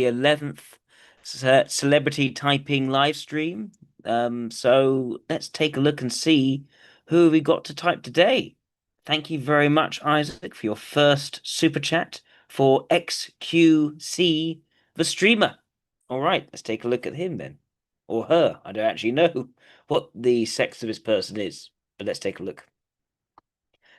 11th celebrity typing live stream. So let's take a look and see who we got to type today. Thank you very much, Isaac, for your first super chat for XQC, the streamer. All right, let's take a look at him then. Or her. I don't actually know what the sex of this person is, but let's take a look.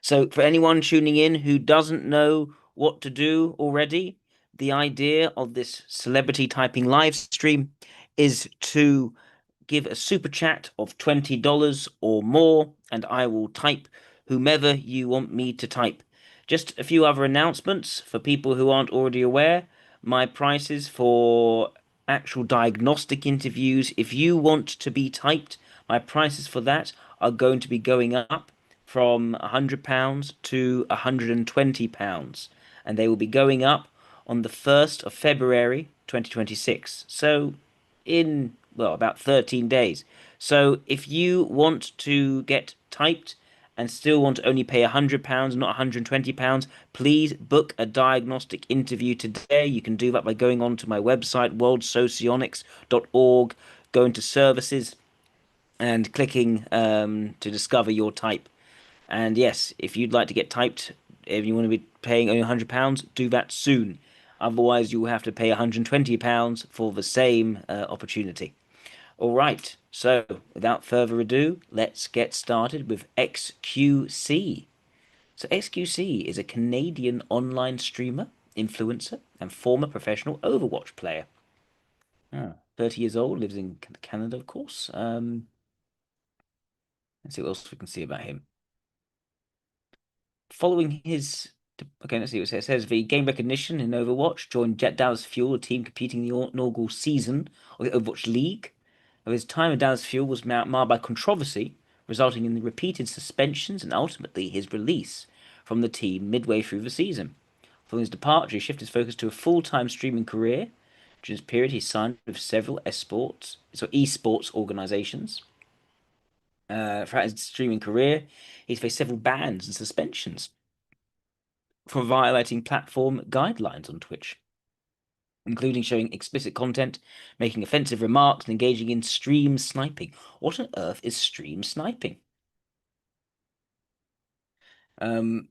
So, for anyone tuning in who doesn't know what to do already, the idea of this celebrity typing live stream is to give a super chat of $20 or more, and I will type whomever you want me to type. Just a few other announcements for people who aren't already aware. My prices for actual diagnostic interviews, if you want to be typed, my prices for that are going to be going up from £100 to £120, and they will be going up on the 1st of February 2026. So in, well, about 13 days. So if you want to get typed and still want to only pay £100, not £120, please book a diagnostic interview today. You can do that by going on to my website, worldsocionics.org, going to services and clicking to discover your type. And yes, if you'd like to get typed, if you want to be paying only £100, do that soon. Otherwise, you will have to pay £120 for the same opportunity. All right, so without further ado, let's get started with XQC. So, XQC is a Canadian online streamer, influencer, and former professional Overwatch player. 30 years old, lives in Canada, of course. Let's see what else we can see about him. Following his Okay, let's see what it says. It says the game recognition in Overwatch joined Jet Dallas Fuel, a team competing in the inaugural season of the Overwatch League. Of his time at Dallas Fuel was marred by controversy, resulting in the repeated suspensions and ultimately his release from the team midway through the season. Following his departure, he shifted his focus to a full-time streaming career. During this period, he signed with several esports organizations. Throughout his streaming career, he's faced several bans and suspensions for violating platform guidelines on Twitch, including showing explicit content, making offensive remarks, and engaging in stream sniping. What on earth is stream sniping? Um,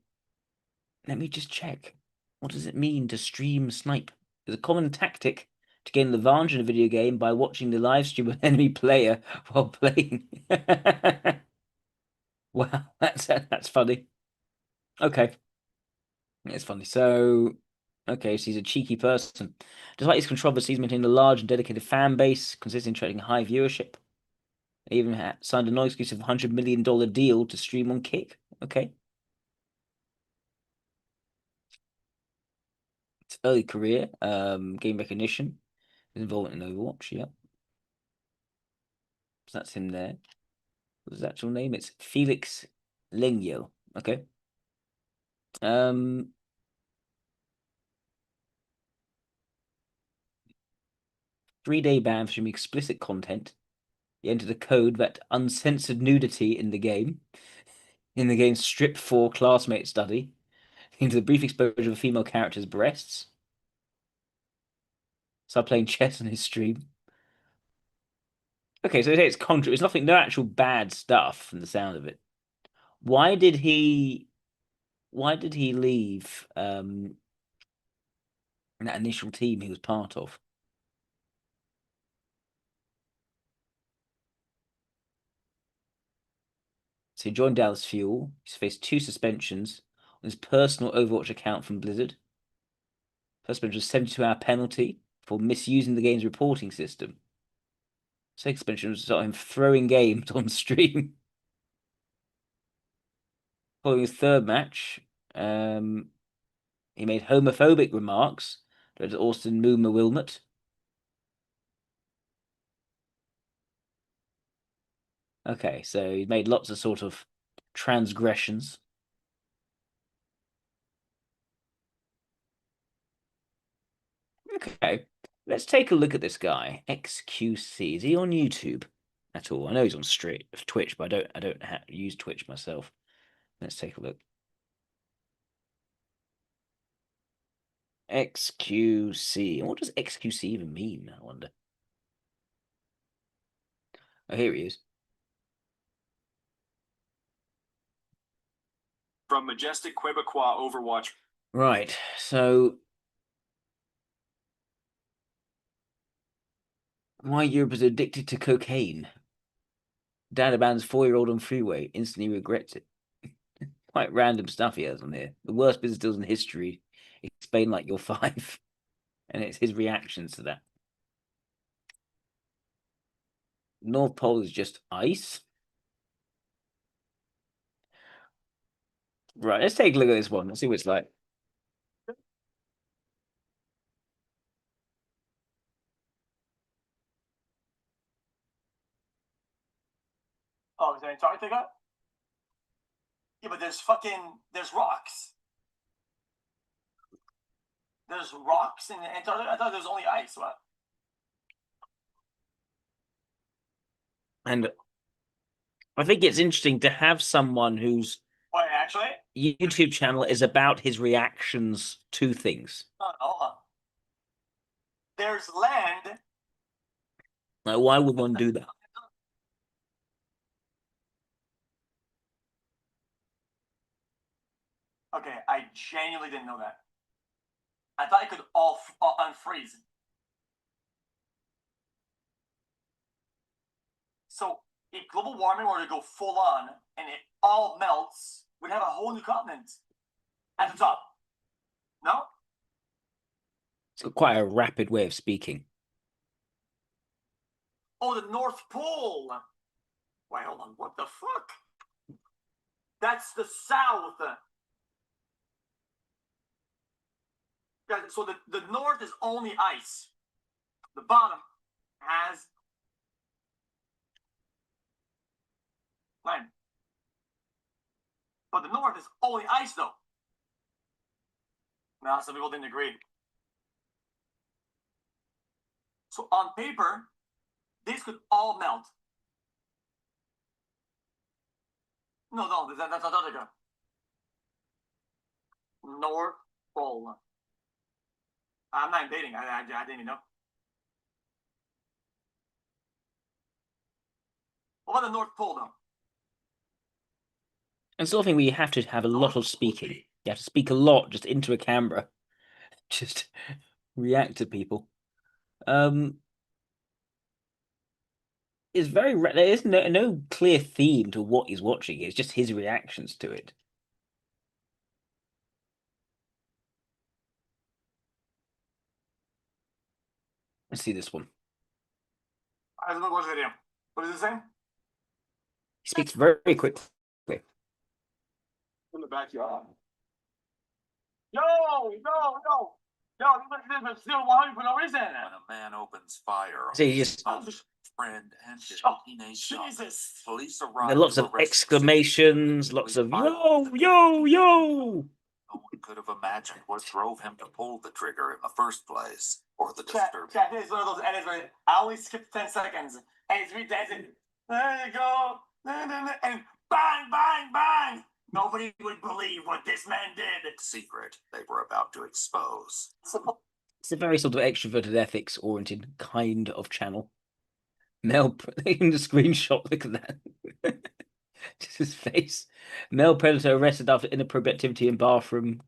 Let me just check. What does it mean to stream snipe? It's a common tactic to gain the advantage in a video game by watching the live stream of an enemy player while playing. Wow, that's funny. Okay, it's funny. So, okay, so he's a cheeky person. Despite his controversy, he's maintained a large and dedicated fan base, consistently attracting high viewership. He even signed a non-exclusive $100 million deal to stream on Kick. Okay, it's early career, game recognition, his involvement in Overwatch. Yeah, so that's him there. What's his actual name? It's Felix Lengyel. Okay. Um, 3-day ban for streaming explicit content. He entered a code that uncensored nudity in the game's Strip 4 classmate study, into the brief exposure of a female character's breasts. Started playing chess on his stream. Okay, so it's contra. It's nothing, no actual bad stuff from the sound of it. Why did he? Why did he leave that initial team he was part of? So he joined Dallas Fuel. He's faced 2 suspensions on his personal Overwatch account from Blizzard. First suspension was a 72-hour penalty for misusing the game's reporting system. Second suspension was him throwing games on stream. Following his third match, um, he made homophobic remarks to Austin Moomer Wilmot. Okay, so he made lots of sort of transgressions. Okay, let's take a look at this guy. XQC. Is he on YouTube at all? I know he's on street Twitch, but I don't use Twitch myself. Let's take a look. XQC. What does XQC even mean? I wonder. Oh, here he is. From Majestic Quebecois Overwatch. Right. So why Europe is addicted to cocaine? Dad abandons 4-year-old on freeway, instantly regrets it. Quite random stuff he has on here. The worst business deals in history. Explain like you're 5. And it's his reactions to that. North Pole is just ice. Right, let's take a look at this one. Let's see what it's like. Oh, is that Antarctica? Yeah, but there's rocks. There's rocks in Antarctica. I thought there was only ice. What? And I think it's interesting to have someone whose What, actually? YouTube channel is about his reactions to things. Hold on. There's land. Like, why would one do that? Okay, I genuinely didn't know that. I thought it could all unfreeze. So if global warming were to go full on and it all melts, we'd have a whole new continent at the top. No? It's got quite a rapid way of speaking. Oh, the North Pole. Wait, hold on. What the fuck? That's the south. Yeah, so the north is only ice. The bottom has land. But the north is only ice, though. Now, some people didn't agree. So on paper, this could all melt. No, that's Antarctica. North Pole. I'm not invading. I didn't even know. What about the North Pole, though? And sort of thing where you have to have a lot of speaking. You have to speak a lot just into a camera. Just react to people. It's very there is no clear theme to what he's watching. It's just his reactions to it. Let's see this one. I was going to watch the video. What does it say? He speaks very quickly. In the backyard. Yo, Yo, this is still 100 for no reason. When a man opens fire on So he his just own friend and his teenage daughter, Jesus. police there arrive are lots to of arrest exclamations, lots of yo. No one could have imagined what drove him to pull the trigger in the first place, or the Chat disturbing. is one of those edits where I only skip 10 seconds. And it's redancing. There you go. And bang, bang, bang. Nobody would believe what this man did. Secret they were about to expose. It's a very sort of extroverted ethics oriented kind of channel. Male in the screenshot, look at that. Just his face. Male predator arrested after inappropriate activity in bathroom.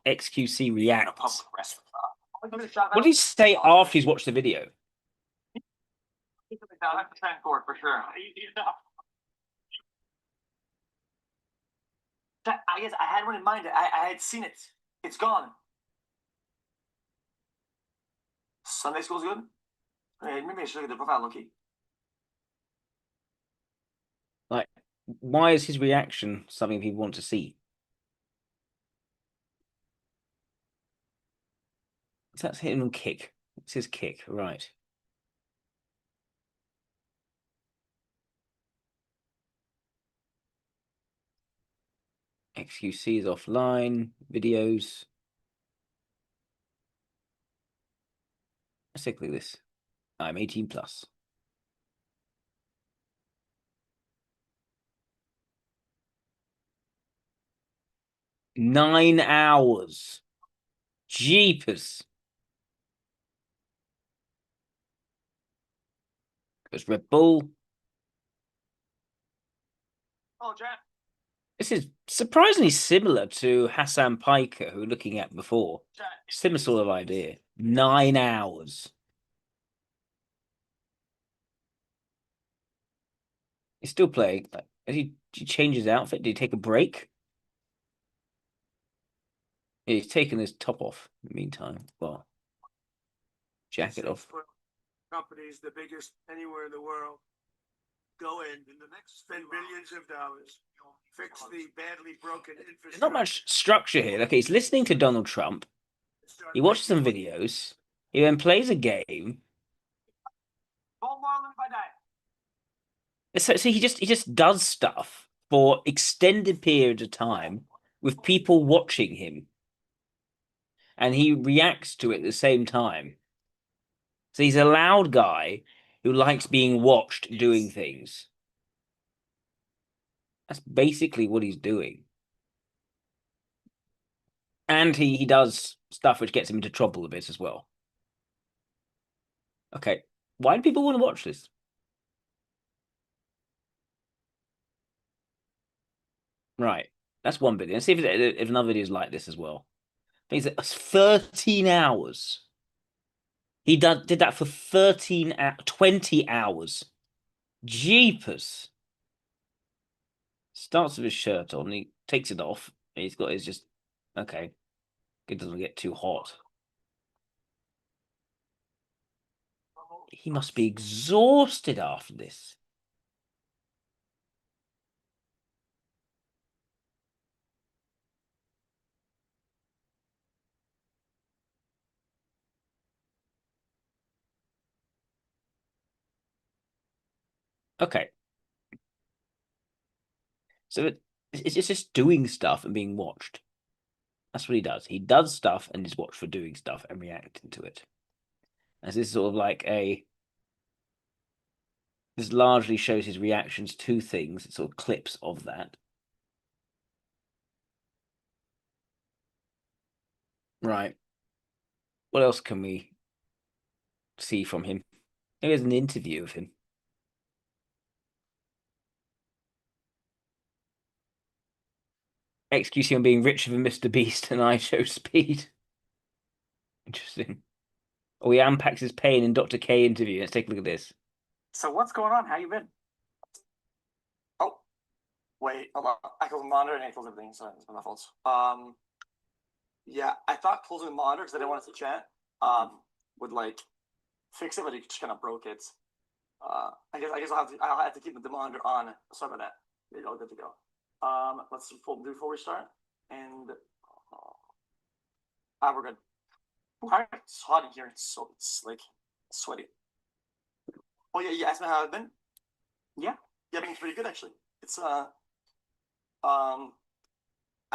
XQC reacts. What did he say after he's watched the video? I have to stand for it for sure. I guess I had one in mind. I had seen it. It's gone. Sunday school's good? Hey, maybe I should look at the profile, Loki. Like, why is his reaction something people want to see? So that's hitting on kick. It's his kick, right. XQC is offline. Videos. Let's take a look at this. I'm 18 plus. $9. Jeepers. Goes Red Bull. Oh, Jack. This is surprisingly similar to Hassan Piker, who we were looking at before. Similar sort of idea. 9 hours. He's still playing. Has he changed his outfit? Did he take a break? Yeah, he's taken his top off in the meantime. Well, jacket off. Companies, the biggest anywhere in the world, go in the next spend billions of dollars, fix the badly broken infrastructure. There's not much structure here. Okay, he's listening to Donald Trump. He watches some videos. He then plays a game. So he just does stuff for extended periods of time with people watching him, and he reacts to it at the same time. So he's a loud guy who likes being watched doing things. That's basically what he's doing. And he does stuff which gets him into trouble a bit as well. Okay, why do people want to watch this? Right, that's one video. Let's see if another video is like this as well. I think it's 13 hours. He did that for 20 hours. Jeepers. Starts with his shirt on, he takes it off. He's got his just okay. It doesn't get too hot. He must be exhausted after this. Okay. So it's just doing stuff and being watched. That's what he does. He does stuff and is watched for doing stuff and reacting to it. As this is sort of like this largely shows his reactions to things. It's sort of clips of that. Right. What else can we see from him? Here's an interview of him. Excuse on being richer than Mr. Beast and I show speed. Interesting. Oh, he unpacks his pain in Dr. K interview. Let's take a look at this. So what's going on? How you been? Oh, wait, hold on. I closed the monitor and I closed everything, so it's my fault. Yeah, I thought closing the monitor because I didn't want it to chat. Would like fix it, but it just kind of broke it. I guess I'll have to keep the monitor on. Sorry about that. It's all good to go. Let's do full restart and we're good. It's hot in here. It's like sweaty. Oh yeah, you asked me how I've been. Yeah, I've been pretty good actually. It's I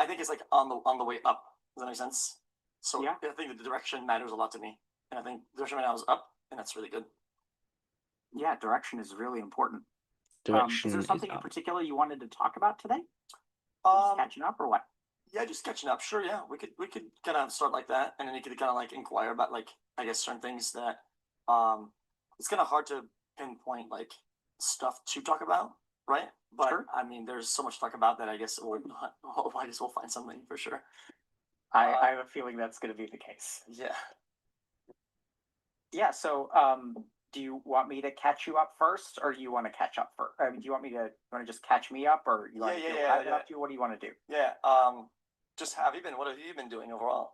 think it's like on the way up. Does that make sense? So yeah, I think the direction matters a lot to me, and I think the direction right now is up, and that's really good. Yeah, direction is really important. Direction is there something in up. particular you wanted to talk about today? Just catching up or what? Yeah, just catching up. Sure, yeah. We could kind of start like that, and then you could kind of like inquire about like I guess certain things that it's kind of hard to pinpoint like stuff to talk about, right? But sure. I mean, there's so much to talk about that I guess I guess we'll find something for sure. I have a feeling that's going to be the case. Yeah. Yeah. So, do you want me to catch you up first, or do you want to catch up first? Do you want to just catch me up, or you want to up to? What do you want to do? Yeah. Just what have you been doing overall?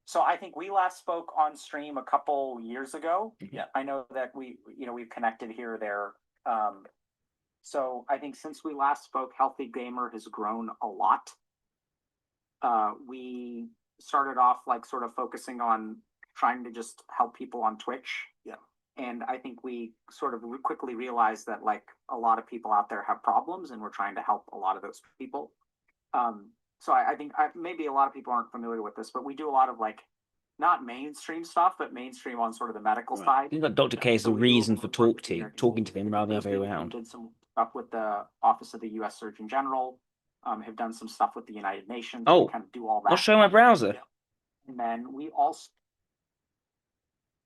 So I think we last spoke on stream a couple years ago. Yeah. I know that we've connected here or there. So I think since we last spoke, Healthy Gamer has grown a lot. We started off like sort of focusing on trying to just help people on Twitch. Yeah. And I think we sort of quickly realized that like a lot of people out there have problems, and we're trying to help a lot of those people. So I think maybe a lot of people aren't familiar with this, but we do a lot of like not mainstream stuff, but mainstream on sort of the medical side. I think that Dr. K is the reason for talking to him rather than the other way around. Did some stuff with the Office of the U.S. Surgeon General. Have done some stuff with the United Nations. Oh, kind of do all that. I'll show my browser. And then we also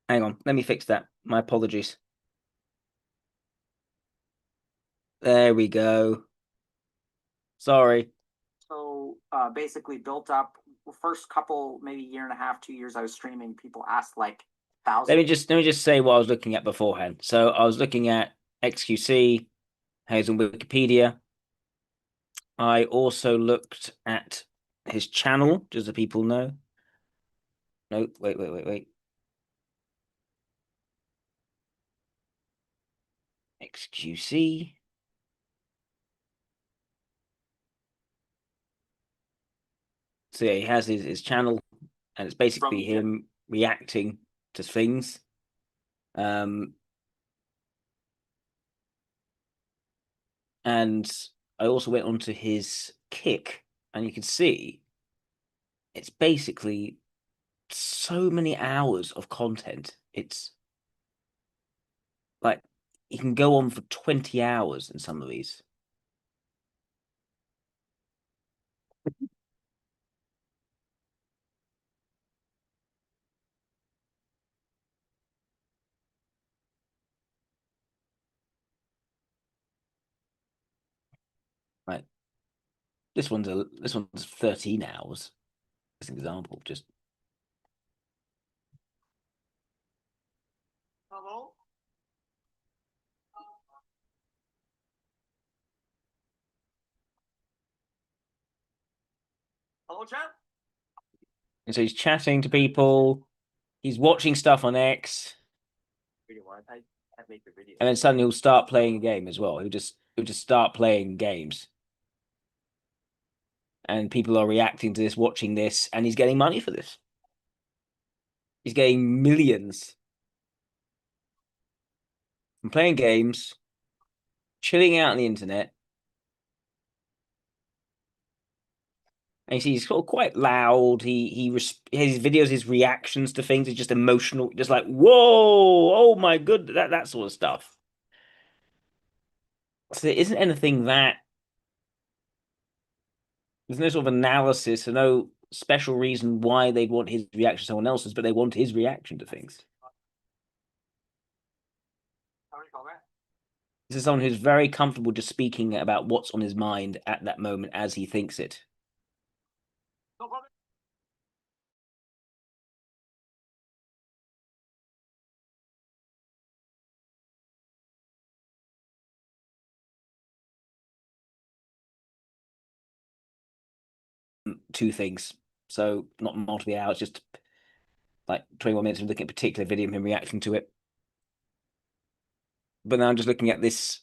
Hang on, let me fix that. My apologies. There we go. Sorry. basically built up the first couple, maybe year and a half, 2 years I was streaming, people asked like thousands. Let me just say what I was looking at beforehand. So I was looking at XQC, Hayes on Wikipedia. I also looked at his channel, just so people know. No, wait. XQC. So yeah, he has his channel, and it's basically him reacting to things. And I also went onto his Kick, and you can see it's basically so many hours of content. It's like you can go on for 20 hours in some of these. Like this one's 13 hours. As an example, just Hello? Hello, chat? and so he's chatting to people, he's watching stuff on X, and then suddenly he'll start playing a game as well. He'll just start playing games. And people are reacting to this, watching this, and he's getting money for this. He's getting millions from playing games, chilling out on the internet. And you see, he's sort of quite loud. His videos, his reactions to things is just emotional, just like whoa, oh my good, that sort of stuff. So there isn't anything that there's no sort of analysis or no special reason why they'd want his reaction to someone else's, but they want his reaction to things. This is someone who's very comfortable just speaking about what's on his mind at that moment as he thinks it. No problem. Two things. So not multiple hours, just like 21 minutes of looking at a particular video and him reacting to it. But now I'm just looking at this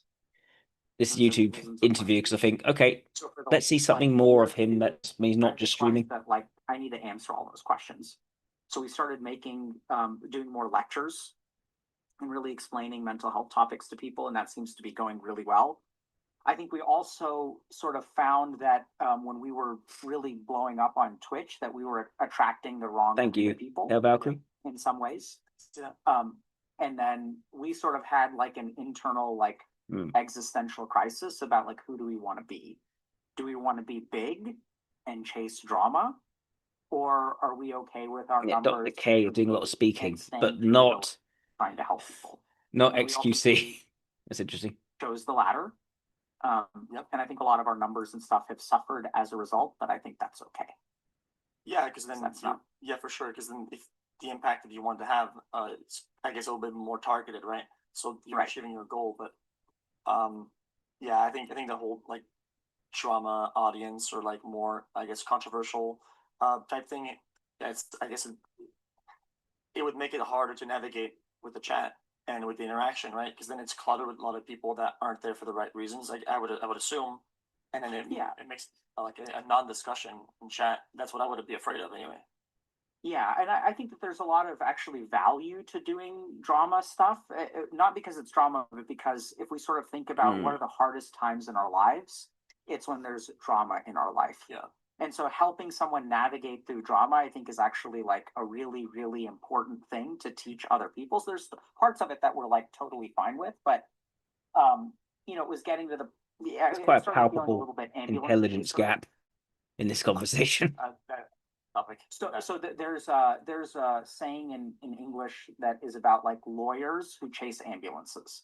YouTube interview because I think, okay, let's see something more of him that he's not just streaming. That like I need to answer all those questions. So we started doing more lectures and really explaining mental health topics to people, and that seems to be going really well. I think we also sort of found that when we were really blowing up on Twitch, that we were attracting the wrong Thank you, people Valkyrie. in some ways. And then we sort of had like an internal like existential crisis about like who do we want to be? Do we want to be big and chase drama, or are we okay with our numbers? Dr. K doing a lot of speaking, but not trying to help people. Not XQC. That's interesting. Chose the latter. And I think a lot of our numbers and stuff have suffered as a result, but I think that's okay. Yeah, because then that's not. Yeah, for sure. Because then if the impact that you want to have, it's I guess a little bit more targeted, right? So you're achieving your goal. But yeah, I think the whole like drama audience or like more I guess controversial type thing. That's I guess it would make it harder to navigate with the chat and with the interaction, right? Because then it's cluttered with a lot of people that aren't there for the right reasons. Like I would assume, and then it makes like a non-discussion in chat. That's what I would be afraid of anyway. Yeah, and I think that there's a lot of actually value to doing drama stuff, not because it's drama, but because if we sort of think about what are the hardest times in our lives, it's when there's drama in our life. Yeah. And so helping someone navigate through drama, I think, is actually like a really, really important thing to teach other people. So there's parts of it that we're like totally fine with, but it was getting to the it's quite a palpable intelligence gap in this conversation. topic. There's a saying in English that is about like lawyers who chase ambulances.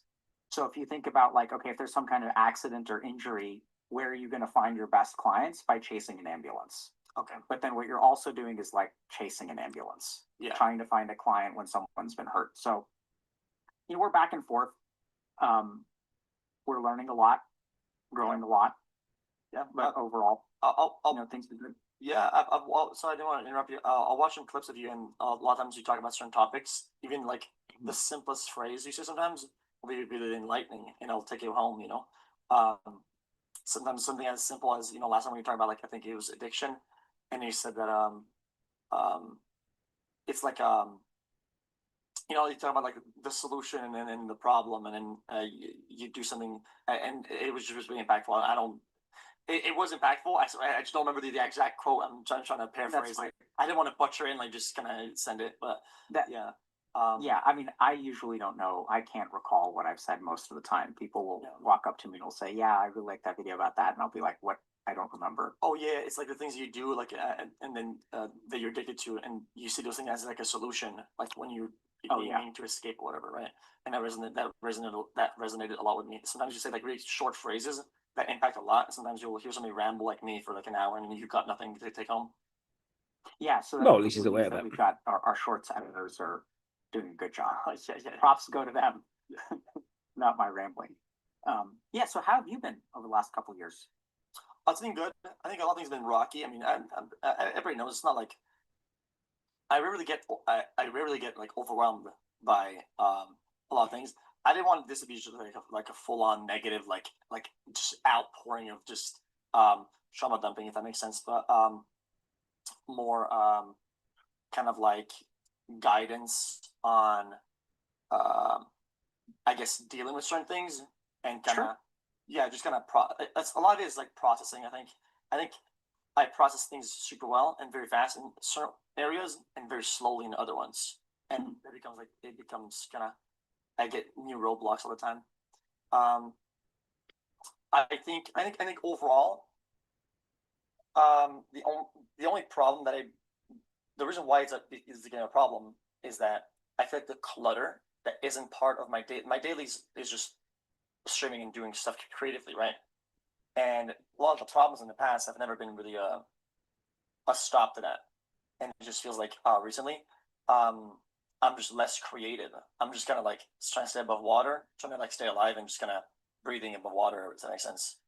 So if you think about like, okay, if there's some kind of accident or injury, where are you going to find your best clients? By chasing an ambulance. Okay. But then what you're also doing is like chasing an ambulance. Yeah. Trying to find a client when someone's been hurt. So, you know, we're back and forth. We're learning a lot, growing a lot. Yeah. But overall, I'll you know, things are good. Yeah, so I didn't want to interrupt you. I'll watch some clips of you, and a lot of times you talk about certain topics. Even like the simplest phrase you say sometimes will be really enlightening, and it'll take you home. You know, sometimes something as simple as, you know, last time we were talking about, like, I think it was addiction, and you said that it's like you know, you talk about like the solution and then the problem, and then you do something, and it was just really impactful. I don't. It was impactful. I just don't remember the exact quote. I'm trying to paraphrase. Like, I didn't want to butcher it and like just kind of send it, but yeah. Yeah, I mean, I usually don't know. I can't recall what I've said most of the time. People will walk up to me and will say, "Yeah, I really like that video about that," and I'll be like, "What? I don't remember." Oh yeah, it's like the things you do, like, and then that you're addicted to, and you see those things as like a solution, like when you're aiming to escape or whatever, right? And that resonated a lot with me. Sometimes you say like really short phrases that impact a lot. Sometimes you'll hear somebody ramble like me for like an hour, and you've got nothing to take home. Yeah, so Well, at least he's aware of that. We've got our shorts editors are doing a good job. Props go to them, not my rambling. Yeah. So how have you been over the last couple of years? It's been good. I think a lot of things have been rocky. I mean, everybody knows it's not like I rarely get like overwhelmed by a lot of things. I didn't want this to be just like a full on negative, like just outpouring of just trauma dumping, if that makes sense. But more kind of like guidance on I guess dealing with certain things, and kind of yeah, just kind of that's a lot of it is like processing. I think I process things super well and very fast in certain areas and very slowly in other ones, and it becomes kind of I get new roadblocks all the time. I think overall, the only problem that the reason why is again a problem is that I feel like the clutter that isn't part of my dailies is just streaming and doing stuff creatively, right? And a lot of the problems in the past have never been really a stop to that, and it just feels like recently I'm just less creative. I'm just kind of like trying to stay above water, trying to like stay alive, and just kind of breathing above water. Does that make sense?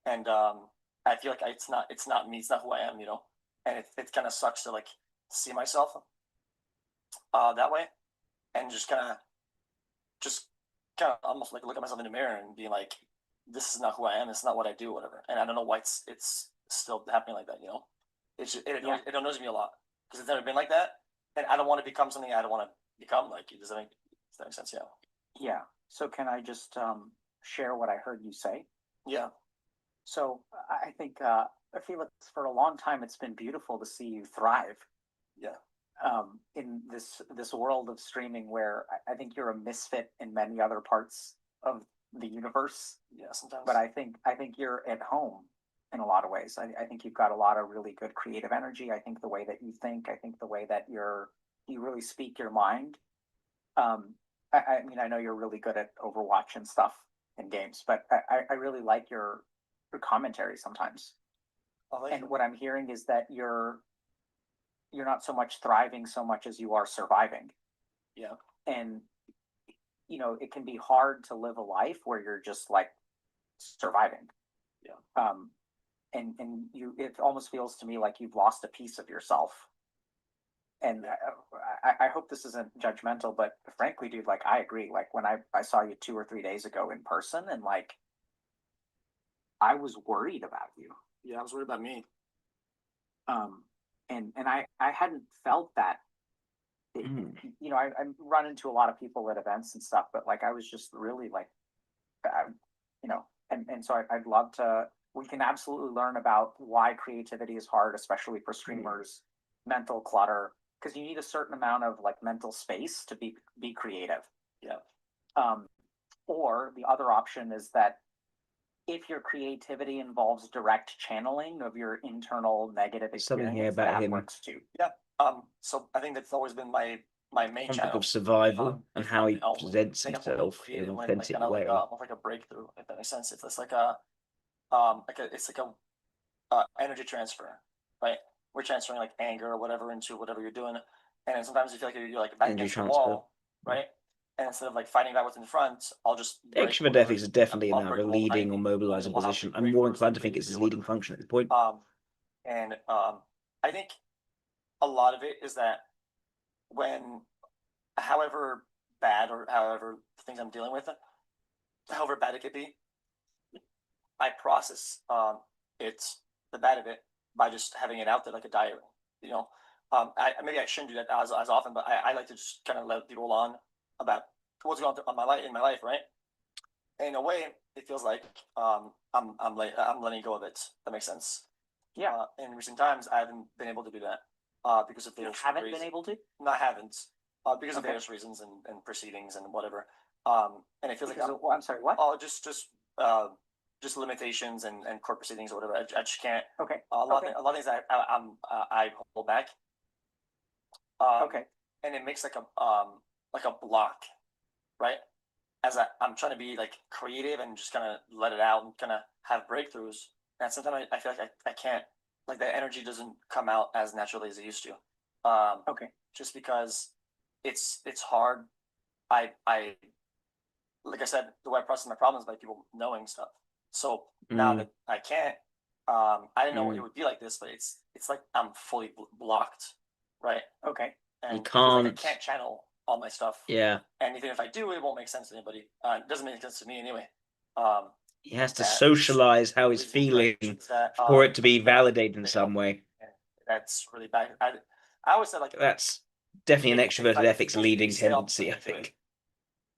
And I feel like it's not me. It's not who I am, you know. And it kind of sucks to like see myself that way, and just kind of almost like look at myself in the mirror and be like, this is not who I am. It's not what I do, whatever. And I don't know why it's still happening like that, you know. It annoys me a lot because it's never been like that, and I don't want to become something I don't want to become. Like, does that make sense? Yeah. Yeah. So can I just share what I heard you say? Yeah. So I think Felix, for a long time, it's been beautiful to see you thrive. Yeah. In this world of streaming, where I think you're a misfit in many other parts of the universe. Yeah, sometimes. But I think you're at home in a lot of ways. I think you've got a lot of really good creative energy. I think the way that you think, I think the way that you really speak your mind. I mean, I know you're really good at Overwatch and stuff in games, but I really like your commentary sometimes. And what I'm hearing is that you're not so much thriving so much as you are surviving. Yeah. And you know, it can be hard to live a life where you're just like surviving. Yeah. And it almost feels to me like you've lost a piece of yourself. And I hope this isn't judgmental, but frankly, dude, like I agree. Like when I saw you 2 or 3 days ago in person, and like I was worried about you. Yeah, I was worried about me. And I hadn't felt that. You know, I run into a lot of people at events and stuff, but like I was just really like, you know, and so I'd love to. We can absolutely learn about why creativity is hard, especially for streamers, mental clutter, because you need a certain amount of like mental space to be creative. Yeah. Or the other option is that if your creativity involves direct channeling of your internal negative Something here experience, about that him. works too. Yeah. So I think that's always been my main Topic channel of survival and if how he I'll presents think I'm himself in creative an when, authentic kind of way. like a breakthrough, if that makes sense. If it's like it's like a energy transfer, right? We're transferring like anger or whatever into whatever you're doing, and then sometimes you feel like you're like back Energy against the transfer. wall, right? And instead of like fighting back what's in front, I'll just break Extrovert whatever. ethics is definitely in I'll that break of a the wall leading behind or me, mobilizing we'll have position. I'm break more through inclined to something think it's his or leading whatever. function at this point. And I think a lot of it is that when, however bad or however things I'm dealing with, however bad it could be, I process it's the bad of it by just having it out there like a diary. You know, maybe I shouldn't do that as often, but I like to just kind of let people on about what's going on in my life, right? And in a way, it feels like I'm letting go of it. That makes sense. Yeah. In recent times, I haven't been able to do that because of You various haven't reasons. been able to? No, I haven't because of Okay. various reasons and proceedings and whatever. And it feels like I'm sorry, what? oh, just limitations and court proceedings or whatever. I just can't. Okay. A lot Okay. of things I hold back. Okay. And it makes like a block, right? As I'm trying to be like creative and just kind of let it out and kind of have breakthroughs. And sometimes I feel like I can't, like that energy doesn't come out as naturally as it used to. Okay. Just because it's hard. I like I said, the way I process my problems by people knowing stuff. So now that I can't, I didn't know it would be like this, but it's like I'm fully blocked, right? Okay. And You it feels like I can't. can't channel all my stuff. Yeah. And even if I do, it won't make sense to anybody. It doesn't make sense to me anyway. He has to That socialize how he's feeling for it to be validated in some way. That's really bad. I always said like That's definitely an if extroverted I ethics fully leading exhale tendency, I into it, think.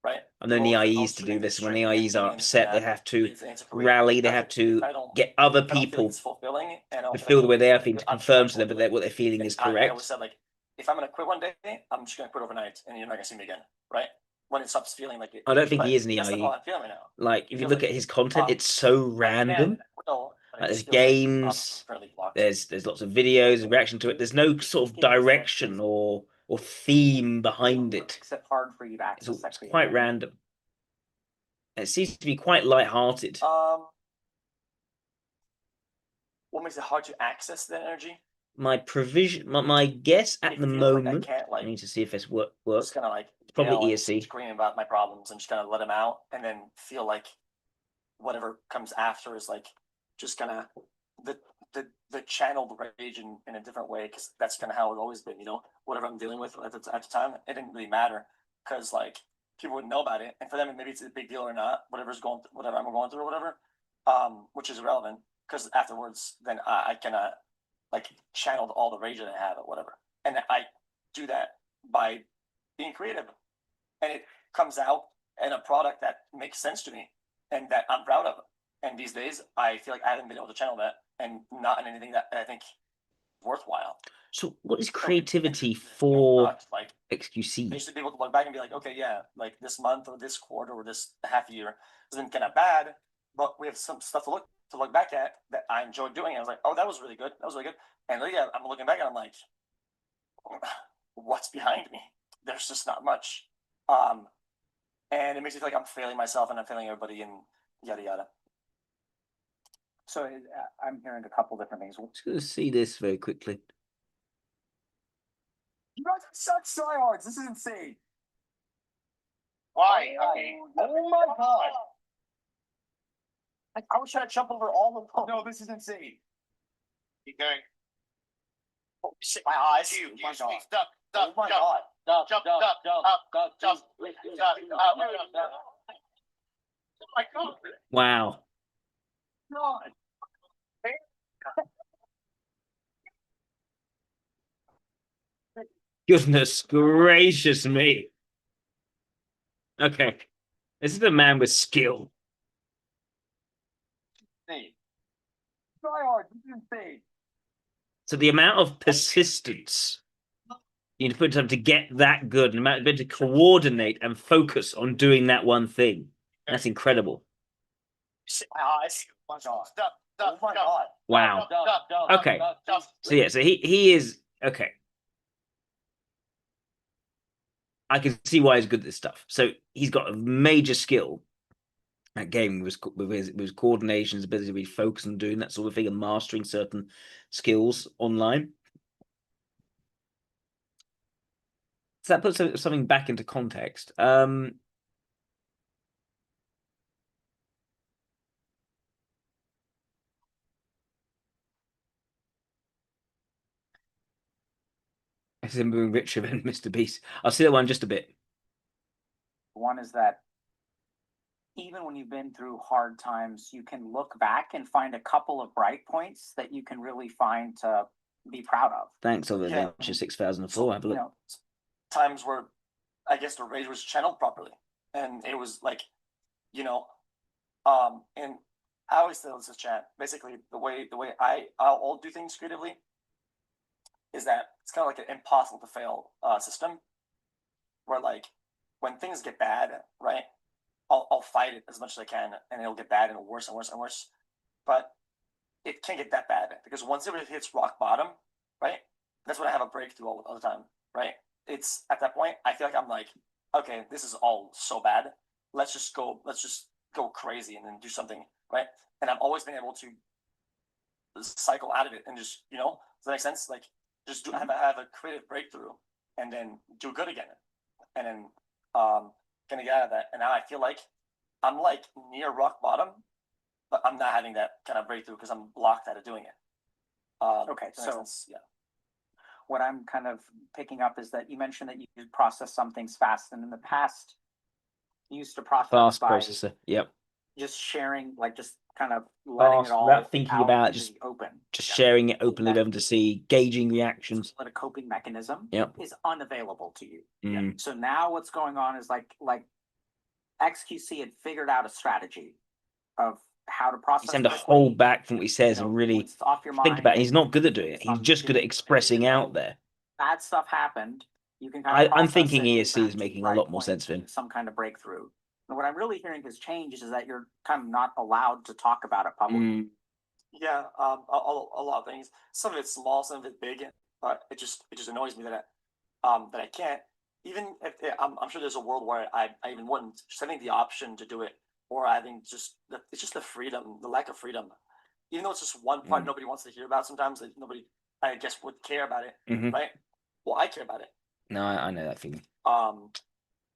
right? I know Both EIEs to do emotionally, this. When strengthening EIEs are and upset, they that have to leads into career. rally, they That's have like, to if I don't get other I don't feel like people it's fulfilling, and I don't to feel feel like the way they are feeling, it's to good, confirm I'm to them that what they're feeling is I always correct. said like, if I'm gonna quit one day, I'm just gonna quit overnight, and you're not gonna see me again, right? When it stops feeling like it. I don't think But he is an that's not EIE. how I'm feeling right now. Like, if you Feels look like at his content, it's so I can, random. will, but it Like, there's just feels like games, I'm currently blocked. there's lots of videos, and reaction to it. There's no sort of direction or theme behind it. Makes it hard for you to access It's that quite creativity. random. It seems to be quite light-hearted. What makes it hard to access that energy? My guess at It the feels like I moment, can't, I like, need to see if this works. just kind of like It's probably yell and ESC. scream about my problems and just kind of let them out, and then feel like whatever comes after is like just kind of the channeled rage in a different way, because that's kind of how it's always been. You know, whatever I'm dealing with at the time, it didn't really matter because like people wouldn't know about it, and for them maybe it's a big deal or not. Whatever I'm going through or whatever, which is irrelevant because afterwards, then I kind of like channeled all the rage that I have or whatever, and I do that by being creative, and it comes out in a product that makes sense to me and that I'm proud of. And these days, I feel like I haven't been able to channel that, and not in anything that I think worthwhile. So, what is creativity for like I XQC? used to be able to look back and be like, okay, yeah, like this month or this quarter or this half year has been kind of bad, but we have some stuff to look back at that I enjoyed doing. I was like, oh, that was really good. That was really good. And yeah, I'm looking back and I'm like, what's behind me? There's just not much. And it makes me feel like I'm failing myself and I'm failing everybody and yada yada. So I'm hearing a couple different things. Let's go see this very quickly. You guys are such tryhards. This is insane. Why? Oh my god. I was trying to jump over all of them. No, this is insane. Keep going. Oh shit, my eyes. You, Oh my duck, god. duck, Oh my jump, god. Duck, jump, duck, duck, duck, up, duck, jump, duck, Oh my god. Wow. God. Goodness gracious me. Okay. This is a man with skill. Tryhard. This is insane. So the amount of persistence you need to put time to get that good, and the amount of to coordinate and focus on doing that one thing. That's incredible. My eyes. Oh my god. Oh my god. Wow. Okay. So yeah, so he is okay. I can see why he's good at this stuff. So he's got a major skill at gaming with his coordination, his ability to be focused on doing that sort of thing and mastering certain skills online. So that puts something back into context. It's him being richer than Mr. Beast. I'll see that one just a bit. One is that even when you've been through hard times, you can look back and find a couple of bright points that you can really find to be proud of. Thanks, over Yeah. Adventure 6004. So, Have a look. Times where I guess the rage was channeled properly, and it was like, and I always tell this chat. Basically, the way I'll do things creatively is that it's kind of like an impossible to fail system, where like when things get bad, right? I'll fight it as much as I can, and it'll get bad and worse and worse and worse. But it can't get that bad because once it hits rock bottom, right? That's when I have a breakthrough all the time, right? It's at that point I feel like I'm like, okay, this is all so bad. Let's just go crazy and then do something, right? And I've always been able to cycle out of it and just, does that make sense? Like just have a creative breakthrough and then do good again, and then gonna get out of that. And now I feel like I'm like near rock bottom, but I'm not having that kind of breakthrough because I'm blocked out of doing it. Okay, so yeah. What I'm kind of picking up is that you mentioned that you process some things fast, and in the past, you used to process Fast by processor. Yep. just sharing, like just kind of letting it all without thinking out about it, into just the open. sharing it openly, That- able to see, gauging reactions. That a coping mechanism Yep. is unavailable to you. Mm. So now what's going on is like XQC had figured out a strategy of how to process. He's tend to quickly, hold back from what he says and really it's off your think mind. about it. He's not good at doing it. He's just good at expressing out there. Bad stuff happened. You can kind of I'm process thinking it, ESC get back is to making the a right lot more point, sense for him. some kind of breakthrough. And what I'm really hearing has changed is that you're kind of not allowed to talk about it publicly. Mm. Yeah, a lot of things. Some of it's small, some of it's big, but it just annoys me that I can't. Even if I'm sure there's a world where I even wouldn't. Just having the option to do it, or I think it's just the freedom, the lack of freedom. Even though it's just one part nobody wants to hear about. Sometimes that nobody, I guess, would care about it, Mhm. right? Well, I care about it. No, I know that feeling.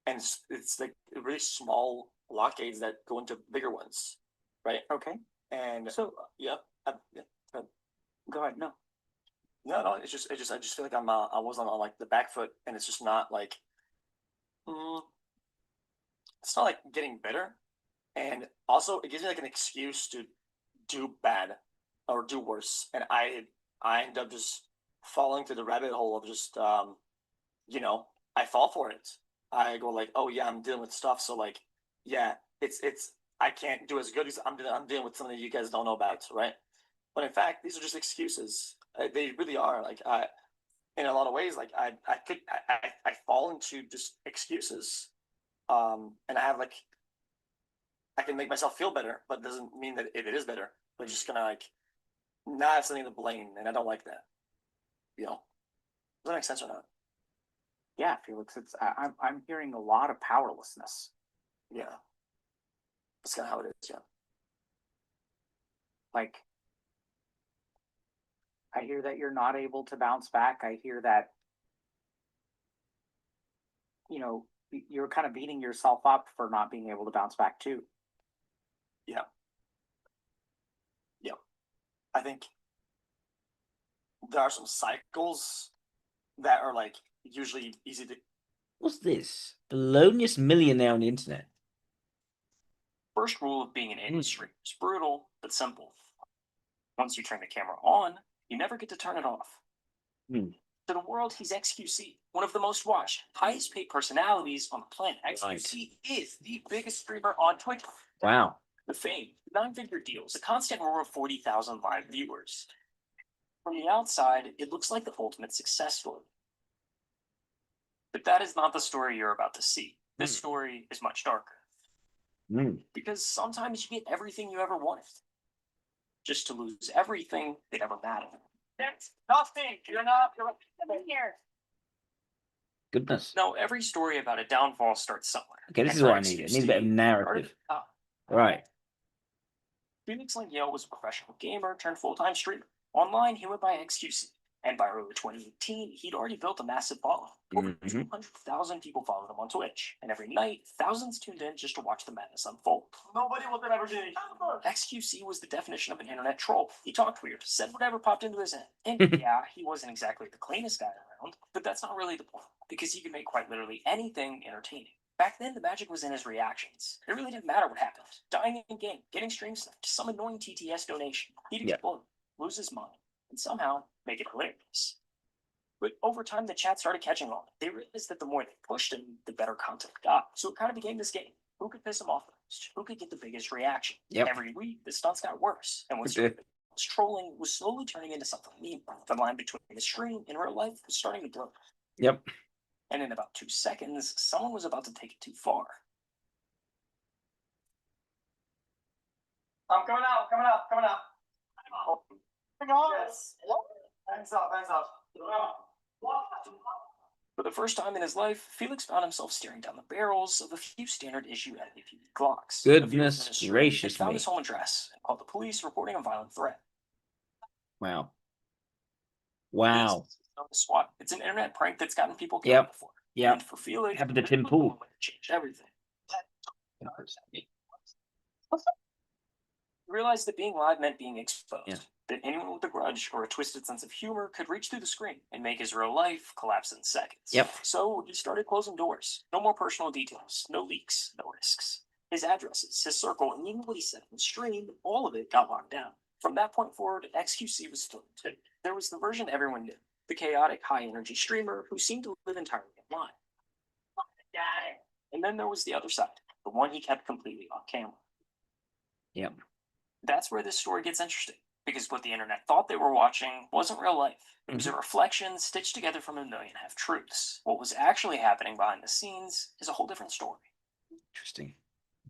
And it's like really small blockades that go into bigger ones, right? Okay. And So yeah. go ahead. No. No. It's just I just feel like I was on like the back foot, and it's just not like, it's not like getting better, and also it gives me like an excuse to do bad or do worse, and I end up just falling to the rabbit hole of just I fall for it. I go like, oh yeah, I'm dealing with stuff, so like, yeah, it's I can't do as good as I'm dealing with something that you guys don't know about, right? But in fact, these are just excuses. They really are. Like in a lot of ways, like I fall into just excuses, and I have like I can make myself feel better, but it doesn't mean that it is better. But just gonna like not have something to blame, and I don't like that. Does that make sense or not? Yeah, Felix. I'm hearing a lot of powerlessness. Yeah, that's kind of how it is. Yeah. Like, I hear that you're not able to bounce back. I hear that you're kind of beating yourself up for not being able to bounce back too. Yeah. I think there are some cycles that are like usually easy to. What's this? Polonius millionaire on the internet. First rule of being in industry is brutal but simple. Once you turn the camera on, you never get to turn it off. To the world, he's XQC, one of the most watched, highest paid personalities on the planet. XQC is the biggest streamer on Twitch. Wow. The fame, 9-figure deals, a constant roar of 40,000 live viewers. From the outside, it looks like the ultimate success story. But that is not the story you're about to see. This story is much darker. Because sometimes you get everything you ever wanted, just to lose everything that ever mattered. That's nothing. You're here. Goodness. No, every story about a downfall starts somewhere. Okay, this is what I need. It needs a bit of narrative. Right. Felix Langiel was a professional gamer turned full-time streamer. Online, he went by XQC. And by early 2018, he'd already built a massive following. Over 200,000 people followed him on Twitch. And every night, thousands tuned in just to watch the madness unfold. Nobody will ever do it. XQC was the definition of an internet troll. He talked weird, said whatever popped into his head. And yeah, he wasn't exactly the cleanest guy around, but that's not really the point, because he could make quite literally anything entertaining. Back then, the magic was in his reactions. It really didn't matter what happened. Dying in game, getting stream snipped, some annoying TTS donation. He'd explode, lose his mind, and somehow make it hilarious. But over time, the chat started catching on. They realized that the more they pushed him, the better content got. So it kind of became this game. Who could piss him off the most? Who could get the biggest reaction? Every week, the stunts got worse. And what's trolling was slowly turning into something new. The line between the stream and real life was starting to blur. And in about 2 seconds, someone was about to take it too far. I'm coming out. Yes. Hands up. For the first time in his life, Felix found himself staring down the barrels of a few standard issue LAPD clocks. Goodness gracious He found me. his home address and called the police, reporting a violent threat. Wow. SWAT. It's an internet prank that's gotten people killed before. And for Felix, happened to Tim Pool. It changed everything. He realized that being live meant being exposed. That anyone with a grudge or a twisted sense of humor could reach through the screen and make his real life collapse in seconds. So he started closing doors. No more personal details, no leaks, no risks. His addresses, his circle, and even what he said on the stream, all of it got locked down. From that point forward, XQC was still too. There was the version everyone knew, the chaotic, high-energy streamer who seemed to live entirely online. And then there was the other side, the one he kept completely off camera. That's where this story gets interesting, because what the internet thought they were watching wasn't real life. It was a reflection stitched together from a million half-truths. What was actually happening behind the scenes is a whole different story. Interesting.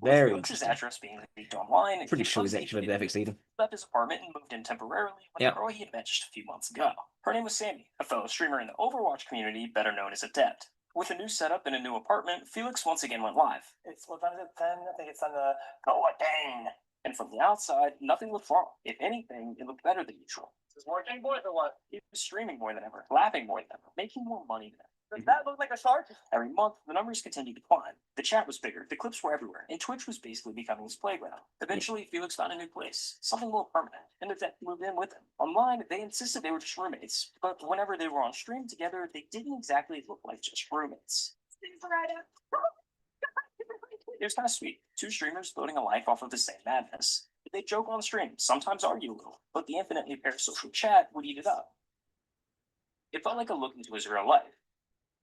With Very Felix's interesting. address being leaked online, Pretty sure he's actually the ethics leader. left his apartment and moved in temporarily with a girl he had met just a few months ago. Her name was Sammy, a fellow streamer in the Overwatch community, better known as Adept. With a new setup and a new apartment, Felix once again went live. It's what time is it? 10? I think it's on the go dang. And from the outside, nothing looked wrong. If anything, it looked better than usual. Is this working, boys, or what? He was streaming more than ever, laughing more than ever, making more money than ever. Does that look like a shark? Every month, the numbers continued to climb. The chat was bigger, the clips were everywhere, and Twitch was basically becoming his playground. Eventually, Felix found a new place, something more permanent, and Adept moved in with him. Online, they insisted they were just roommates, but whenever they were on stream together, they didn't exactly look like just roommates. It was kind of sweet. Two streamers building a life off of the same madness. They joke on stream, sometimes argue a little, but the infinitely parasocial chat would eat it up. It felt like a look into his real life.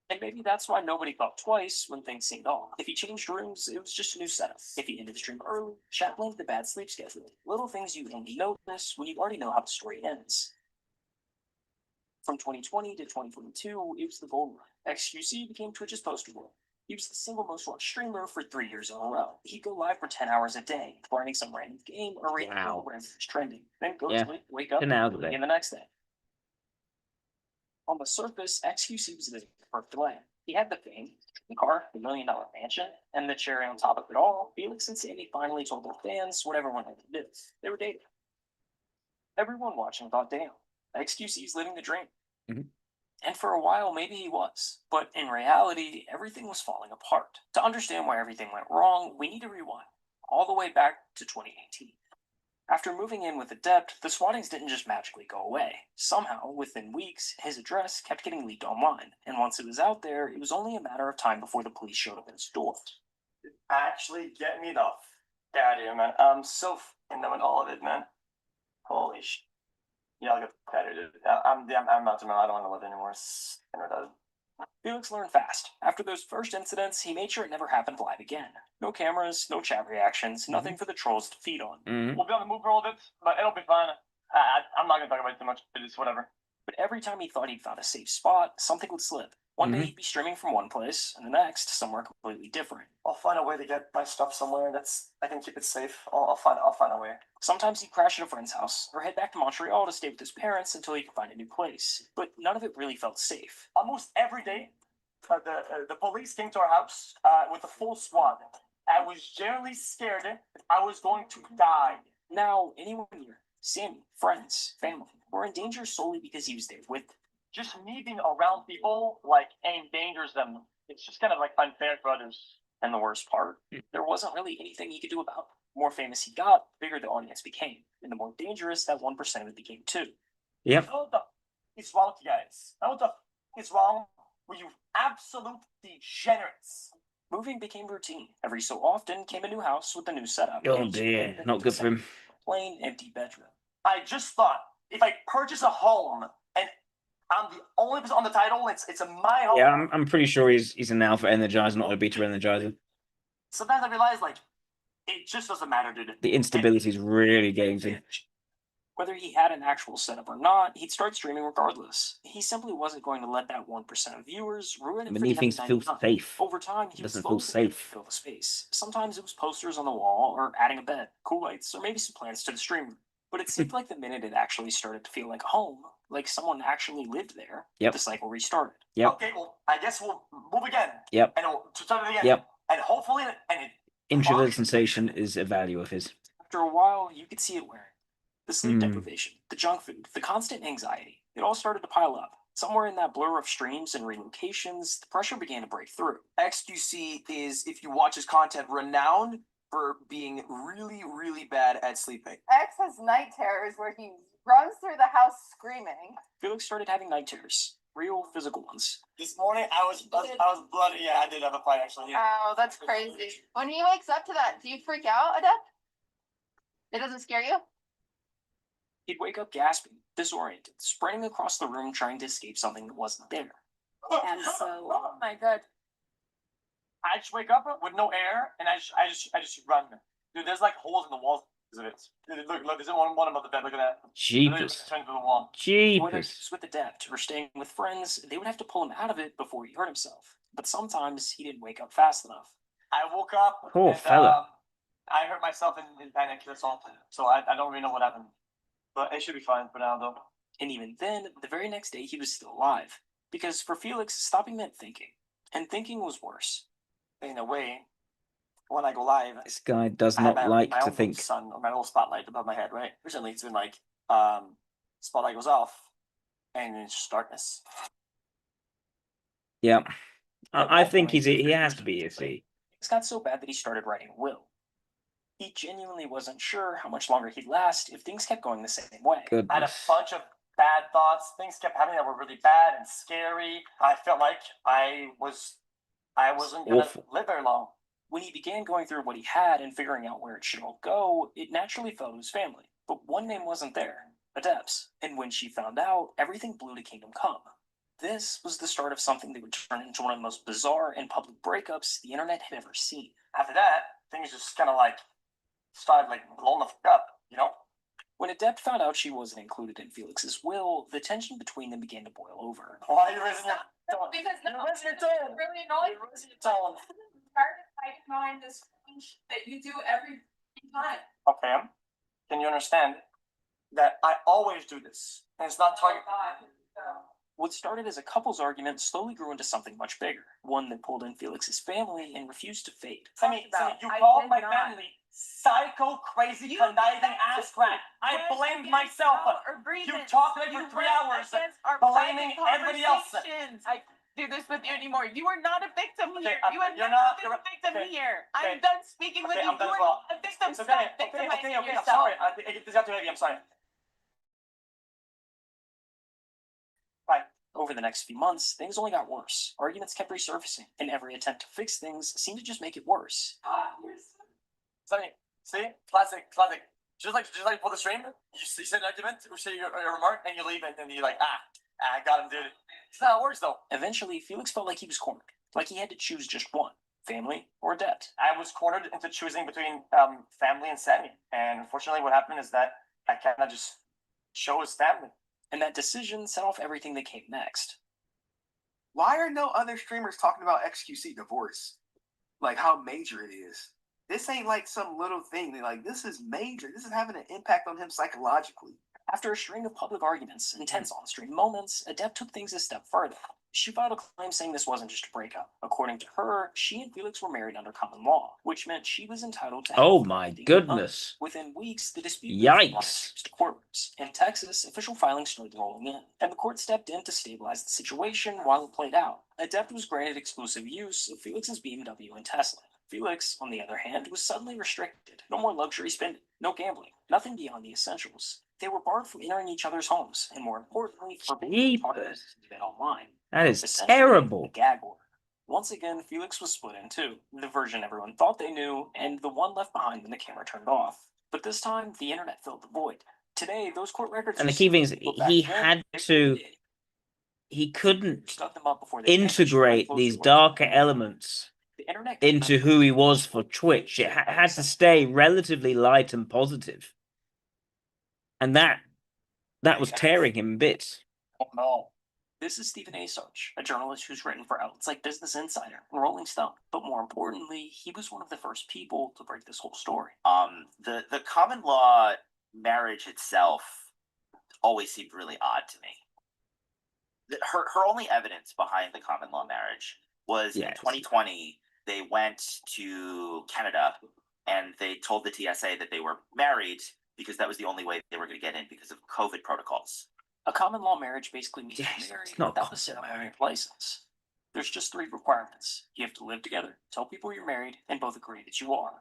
And maybe that's why nobody thought twice when things seemed off. If he changed rooms, it was just a new setup. If he ended the stream early, chat linked the bad sleep schedule. Little things you only notice when you already know how the story ends. From 2020 to 2022, it was the gold run. XQC became Twitch's poster boy. He was the single most watched streamer for 3 years in a row. He'd go live for 10 hours a day, playing some random game or rating wherever it's trending. Then go to sleep, wake up, and begin the next day. On the surface, XQC was living the perfect life. He had the fame, the car, the $1 million mansion, and the cherry on top of it all, Felix and Sammy finally told their fans what everyone had to do. They were dating. Everyone watching thought, damn, XQC's living the dream. And for a while, maybe he was. But in reality, everything was falling apart. To understand why everything went wrong, we need to rewind, all the way back to 2018. After moving in with Adept, the swattings didn't just magically go away. Somehow, within weeks, his address kept getting leaked online, and once it was out there, it was only a matter of time before the police showed up at his door. Actually, get me the f out of here, man. I'm so f***ing done with all of it, man. Holy sh**. Yeah, I'll get better, dude. I'm about to, man. I don't want to live anymore. Felix learned fast. After those first incidents, he made sure it never happened live again. No cameras, no chat reactions, nothing for the trolls to feed on. We'll be on the move for all of it, but it'll be fine. I'm not going to talk about it too much. It's whatever. But every time he thought he'd found a safe spot, something would slip. One day he'd be streaming from one place, and the next somewhere completely different. I'll find a way to get my stuff somewhere that's I can keep it safe. I'll find a way. Sometimes he'd crash at a friend's house, or head back to Montreal to stay with his parents until he could find a new place. But none of it really felt safe. Almost every day, the police came to our house with a full squad. I was generally scared that I was going to die. Now, anyone near, Sammy, friends, family, were in danger solely because he was there with them. Just me being around people like endangers them. It's just kind of like unfair for others. And the worst part, there wasn't really anything he could do about it. The more famous he got, the bigger the audience became, and the more dangerous that 1% of it became too. Yep. What the is wrong with you guys? What the is wrong with you absolute degenerates? Moving became routine. Every so often came a new house with a new setup. Oh dear, not good for him. Plain empty bedroom. I just thought if I purchase a home and I'm the only person on the title, it's my home. Yeah, I'm pretty sure he's an alpha energizer, not a beta energizer. Sometimes I realize like it just doesn't matter, dude. The instability is really getting to him. Whether he had an actual setup or not, he'd start streaming regardless. He simply wasn't going to let that 1% of viewers ruin it. Many things feel safe. Over time, he Doesn't slowly feel safe. fill the space. Sometimes it was posters on the wall, or adding a bed, cool lights, or maybe some plants to the stream room. But it seemed like the minute it actually started to feel like home, like someone actually lived there, Yep. the cycle restarted. Yep. Okay, well, I guess we'll move again. Yep. And we'll start it again. Yep. And hopefully, Introverted sensation is a value of his. After a while, you could see it wearing. The sleep Hmm. deprivation, the junk food, the constant anxiety, it all started to pile up. Somewhere in that blur of streams and relocations, the pressure began to break through. XQC is, if you watch his content, renowned for being really, really bad at sleeping. X has night terrors where he runs through the house screaming. Felix started having night terrors, real physical ones. this morning I was bloody. Yeah, I did have a fight actually. Yeah. Oh, that's crazy. When he wakes up to that, do you freak out, Adept? It doesn't scare you? He'd wake up gasping, disoriented, sprinting across the room trying to escape something that wasn't there. And so, oh my god. I just wake up with no air and I just run. Dude, there's like holes in the walls of it. Dude, look, there's one above the bed. Look at that. Jeepers. Turn to the wall. Whether he Jeepers. was with Adept or staying with friends, they would have to pull him out of it before he hurt himself. But sometimes he didn't wake up fast enough. I woke up. Poor fella. I hurt myself in panic. That's all. So I don't really know what happened. But it should be fine for now, though. And even then, the very next day, he was still alive. Because for Felix, stopping meant thinking. And thinking was worse. In a way, when I go live, This guy does I have not like my to own think. sun or my little spotlight above my head, right? Recently, it's been like spotlight goes off, and it's just darkness. Yeah. I think he has to be, is he? It's got so bad that he started writing a will. He genuinely wasn't sure how much longer he'd last if things kept going the same way. I had a Goodness. bunch of bad thoughts. Things kept happening that were really bad and scary. I felt like I wasn't gonna Awful. live very long. When he began going through what he had and figuring out where it should all go, it naturally fell to his family. But one name wasn't there, Adep's. And when she found out, everything blew to Kingdom Come. This was the start of something that would turn into one of the most bizarre and public breakups the internet had ever seen. After that, things just kind of like started like blowing the fuck up, you know? When Adept found out she wasn't included in Felix's will, the tension between them began to boil over. Why are you raising your tone? Because You're raising your tone. really annoying. You're raising your tone. Hard to hide behind this speech that you do every time. Okay, can you understand that I always do this? And it's not target. What started as a couple's argument slowly grew into something much bigger, one that pulled in Felix's family and refused to fade. Sammy, you I called did my not. family psycho, crazy, conniving ass crack. I blamed myself. You talked to me for 3 hours, blaming everybody else. I do this with you anymore. You are not a victim Okay, here. You are you're not not- a victim okay, here. okay. I'm done speaking with Okay, you. I'm done You as are well. not a victim. It's Stop okay, victimizing I'm yourself. sorry. This got too heavy, I'm sorry. Bye. Over the next few months, things only got worse. Arguments kept resurfacing, and every attempt to fix things seemed to just make it worse. Sammy, see? Classic. Just like for the stream, you say an argument, or say your remark, and you leave, and then you're like, I got him, dude. It's not how it works, though. Eventually, Felix felt like he was cornered, like he had to choose just one, family or Adept. I was cornered into choosing between family and Sammy. And unfortunately, what happened is that I kind of just chose family. and that decision set off everything that came next. Why are no other streamers talking about XQC divorce? Like how major it is. This ain't like some little thing. They're like, this is major. This is having an impact on him psychologically. After a string of public arguments and tense on-stream moments, Adept took things a step further. She filed a claim saying this wasn't just a breakup. According to her, she and Felix were married under common law, which meant she was entitled to Oh half my of the goodness. Within weeks, the dispute Yikes. to courtrooms. In Texas, official filings started rolling in, and the court stepped in to stabilize the situation while it played out. Adept was granted exclusive use of Felix's BMW and Tesla. Felix, on the other hand, was suddenly restricted. No more luxury spending, no gambling, nothing beyond the essentials. They were barred from entering each other's homes, and more importantly, forbidden to talk about it online. That is Essentially, terrible. a gag order. Once again, Felix was split in two, the version everyone thought they knew, and the one left behind when the camera turned off. But this time, the internet filled the void. Today, those court records... And the key thing is, he couldn't integrate these darker elements into who he was for Twitch. It had to stay relatively light and positive. And that was tearing him a bit. Oh no. This is Stephen A. Sarch, a journalist who's written for outlets like Business Insider and Rolling Stone. But more importantly, he was one of the first people to break this whole story. The common law marriage itself always seemed really odd to me. Her only evidence behind the common law marriage was in 2020, they went to Canada and they told the TSA that they were married because that was the only way they were going to get in because of COVID protocols. A common law marriage basically means you're married without the ceremony license. There's just 3 requirements. You have to live together, tell people you're married, and both agree that you are.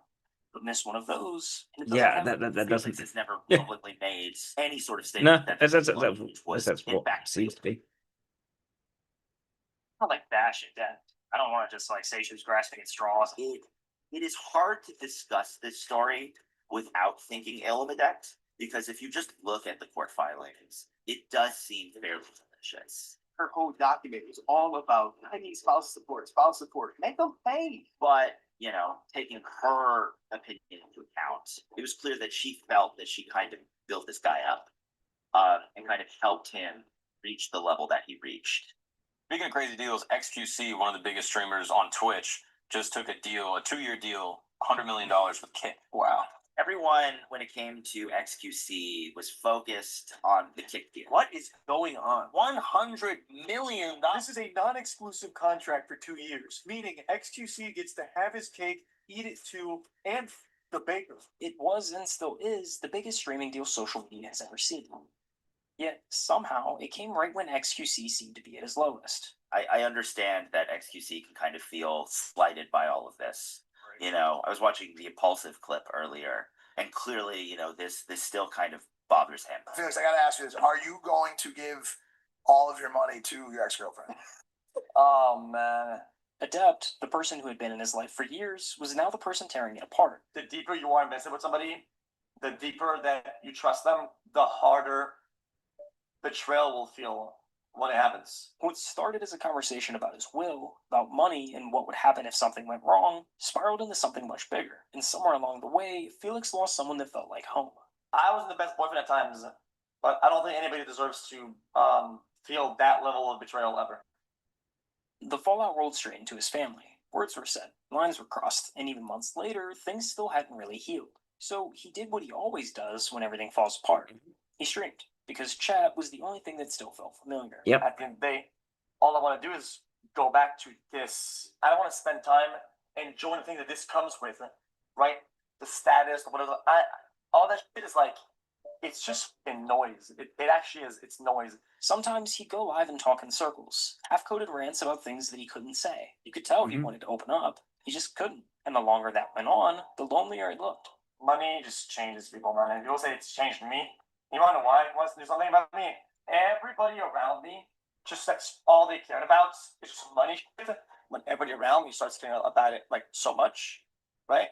But miss one of those, and it that doesn't. It's never publicly made any sort of statement. No, that's what it seems to be. Not like bash it dead. I don't want to just like say she was grasping at straws. It is hard to discuss this story without thinking ill of Adept, because if you just look at the court filings, it does seem fairly malicious. Her whole document was all about, I need spouse support, spouse support. Make them pay. But, you know, taking her opinion into account, it was clear that she felt that she kind of built this guy up and kind of helped him reach the level that he reached. Speaking of crazy deals, XQC, one of the biggest streamers on Twitch, just took a 2-year deal, $100 million with Kick. Wow. Everyone, when it came to XQC, was focused on the Kick deal. What is going on? $100 million. This is a non-exclusive contract for 2 years, meaning XQC gets to have his cake, eat it too, and the baker. It was and still is the biggest streaming deal social media has ever seen. Yet, somehow, it came right when XQC seemed to be at his lowest. I understand that XQC can kind of feel slighted by all of this. You know, I was watching the Impulsive clip earlier, and clearly, you know, this still kind of bothers him. Felix, I gotta ask you this. Are you going to give all of your money to your ex-girlfriend? Oh, man. Adept, the person who had been in his life for years, was now the person tearing it apart. The deeper you are invested with somebody, the deeper that you trust them, the harder betrayal will feel when it happens. What started as a conversation about his will, about money, and what would happen if something went wrong, spiraled into something much bigger. And somewhere along the way, Felix lost someone that felt like home. I wasn't the best boyfriend at times, but I don't think anybody deserves to feel that level of betrayal ever. The fallout rolled straight into his family. Words were said, lines were crossed, and even months later, things still hadn't really healed. So he did what he always does when everything falls apart. He streamed, because chat was the only thing that still felt familiar. Yep. At the end of the day, all I want to do is go back to this. I don't want to spend time enjoying the thing that this comes with, right? The status, whatever. All that shit is like, it's just in noise. It actually is. It's noise. Sometimes he'd go live and talk in circles, half-coded rants about things that he couldn't say. You could tell he wanted to open up. He just couldn't. And the longer that went on, the lonelier it looked. Money just changes people, man. And people say it's changed me. You want to know why? He wants to do something about me. Everybody around me, just that's all they cared about. It's just money. When everybody around me starts caring about it like so much, right?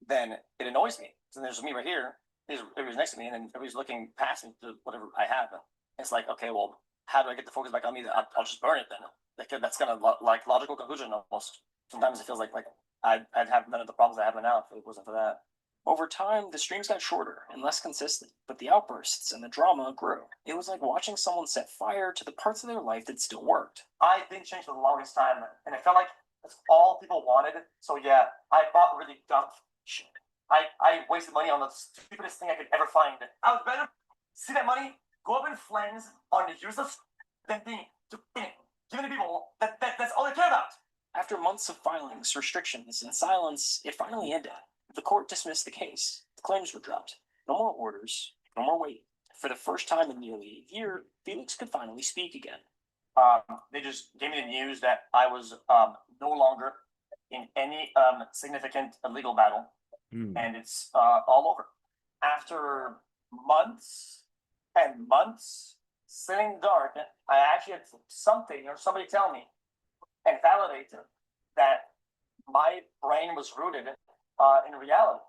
Then it annoys me. So there's me right here. Everybody's next to me, and then everybody's looking past me to whatever I have. It's like, okay, well, how do I get the focus back on me? I'll just burn it then. Like that's kind of like logical conclusion almost. Sometimes it feels like I'd have none of the problems I have now if it wasn't for that. Over time, the streams got shorter and less consistent, but the outbursts and the drama grew. It was like watching someone set fire to the parts of their life that still worked. I didn't change for the longest time, and it felt like that's all people wanted. So yeah, I bought really dumb shit. I wasted money on the stupidest thing I could ever find. I was better see that money go up in flames on the useless than being giving to people that's all they care about. After months of filings, restrictions, and silence, it finally ended. The court dismissed the case. The claims were dropped. No more orders, no more waiting. For the first time in nearly a year, Felix could finally speak again. They just gave me the news that I was no longer in any significant legal battle, and it's all over. After months and months sitting dark, I actually had something or somebody tell me and validate that my brain was rooted in reality.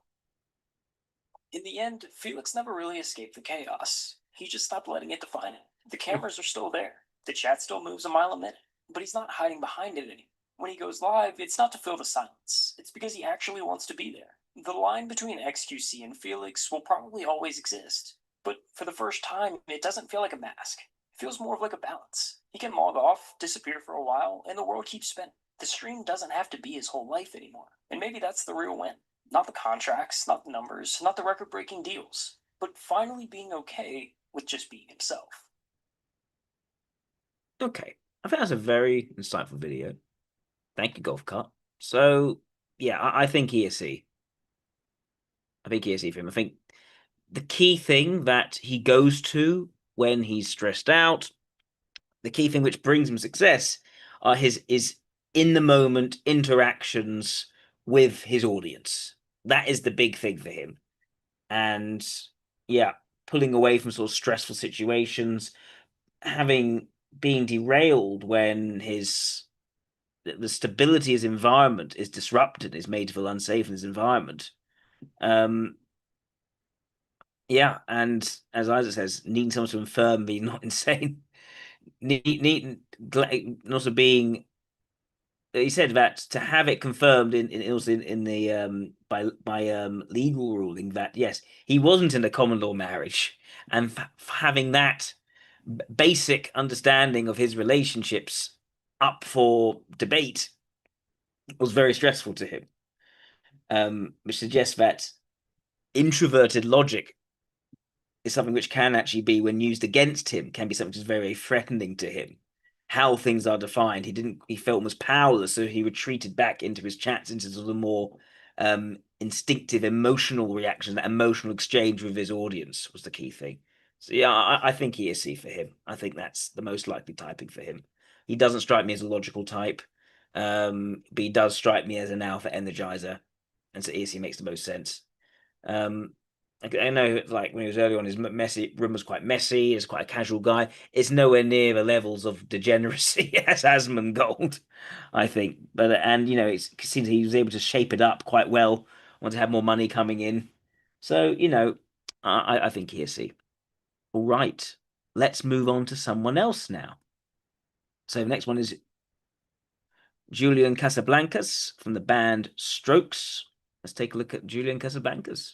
In the end, Felix never really escaped the chaos. He just stopped letting it define him. The cameras are still there. The chat still moves a mile a minute, but he's not hiding behind it anymore. When he goes live, it's not to fill the silence. It's because he actually wants to be there. The line between XQC and Felix will probably always exist, but for the first time, it doesn't feel like a mask. It feels more of like a balance. He can log off, disappear for a while, and the world keeps spinning. The stream doesn't have to be his whole life anymore, and maybe that's the real win. Not the contracts, not the numbers, not the record-breaking deals, but finally being okay with just being himself. Okay, I think that's a very insightful video. Thank you, Golf Cart. So, yeah, I think he is C. I think he is C for him. I think the key thing that he goes to when he's stressed out, the key thing which brings him success, are his in the moment interactions with his audience. That is the big thing for him. And yeah, pulling away from sort of stressful situations, being derailed when the stability of his environment is disrupted, is made to feel unsafe in his environment. Yeah, and as Isaac says, needing someone to affirm being not insane, also being. He said that to have it confirmed in the by legal ruling that yes, he wasn't in a common law marriage, and having that basic understanding of his relationships up for debate was very stressful to him, which suggests that introverted logic is something which can actually be, when used against him, can be something which is very threatening to him. How things are defined, he felt was powerless, so he retreated back into his chats, into the more instinctive emotional reaction, that emotional exchange with his audience was the key thing. So yeah, I think he is C for him. I think that's the most likely typing for him. He doesn't strike me as a logical type, but he does strike me as an alpha energizer, and so ESC makes the most sense. I know, like when he was early on, his messy room was quite messy. He's quite a casual guy. It's nowhere near the levels of degeneracy as Asmongold, I think. But and it seems he was able to shape it up quite well once he had more money coming in. So I think he is C. All right, let's move on to someone else now. So the next one is Julian Casablancas from the band Strokes. Let's take a look at Julian Casablancas.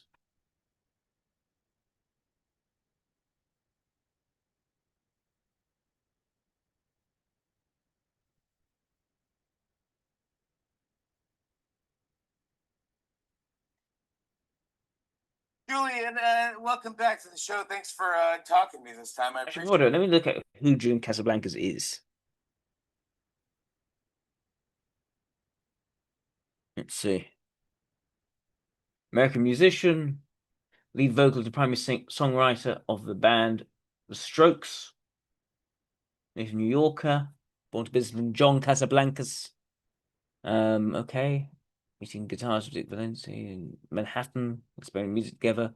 Julian, welcome back to the show. Thanks for talking to me this time. I appreciate Hold on, let me look at who Julian Casablancas is. Let's see. American musician, lead vocal to primary songwriter of the band The Strokes. Native New Yorker, born to businessman John Casablancas. Okay. Meeting guitars with Dick Valenti in Manhattan, exploring music together.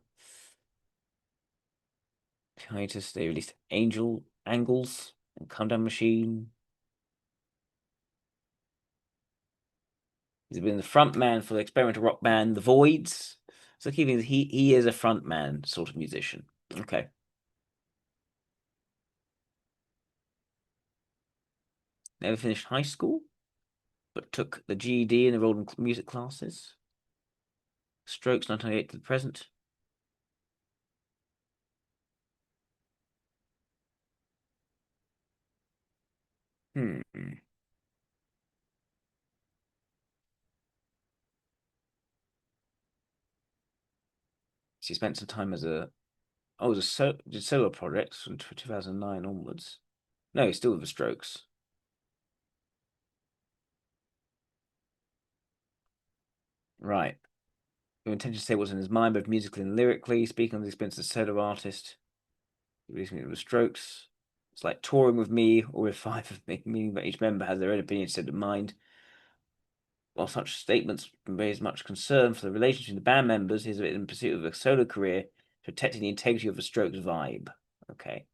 Hiatus, they released Angles and Come Down Machine. He's been the front man for the experimental rock band The Voids. So keeping he is a front man sort of musician. Okay. Never finished high school, but took the GED and enrolled in music classes. Strokes 1998 to the present. Hmm. She spent some time as a did solo projects from 2009 onwards. No, he's still with the Strokes. Right. We intention to say what's in his mind, both musically and lyrically. Speaking of the experience as a solo artist, he recently with the Strokes. It's like touring with me or with five of me, meaning that each member has their own opinion set in mind. While such statements raise much concern for the relationship between the band members, he's in pursuit of a solo career, protecting the integrity of the Strokes vibe. Okay.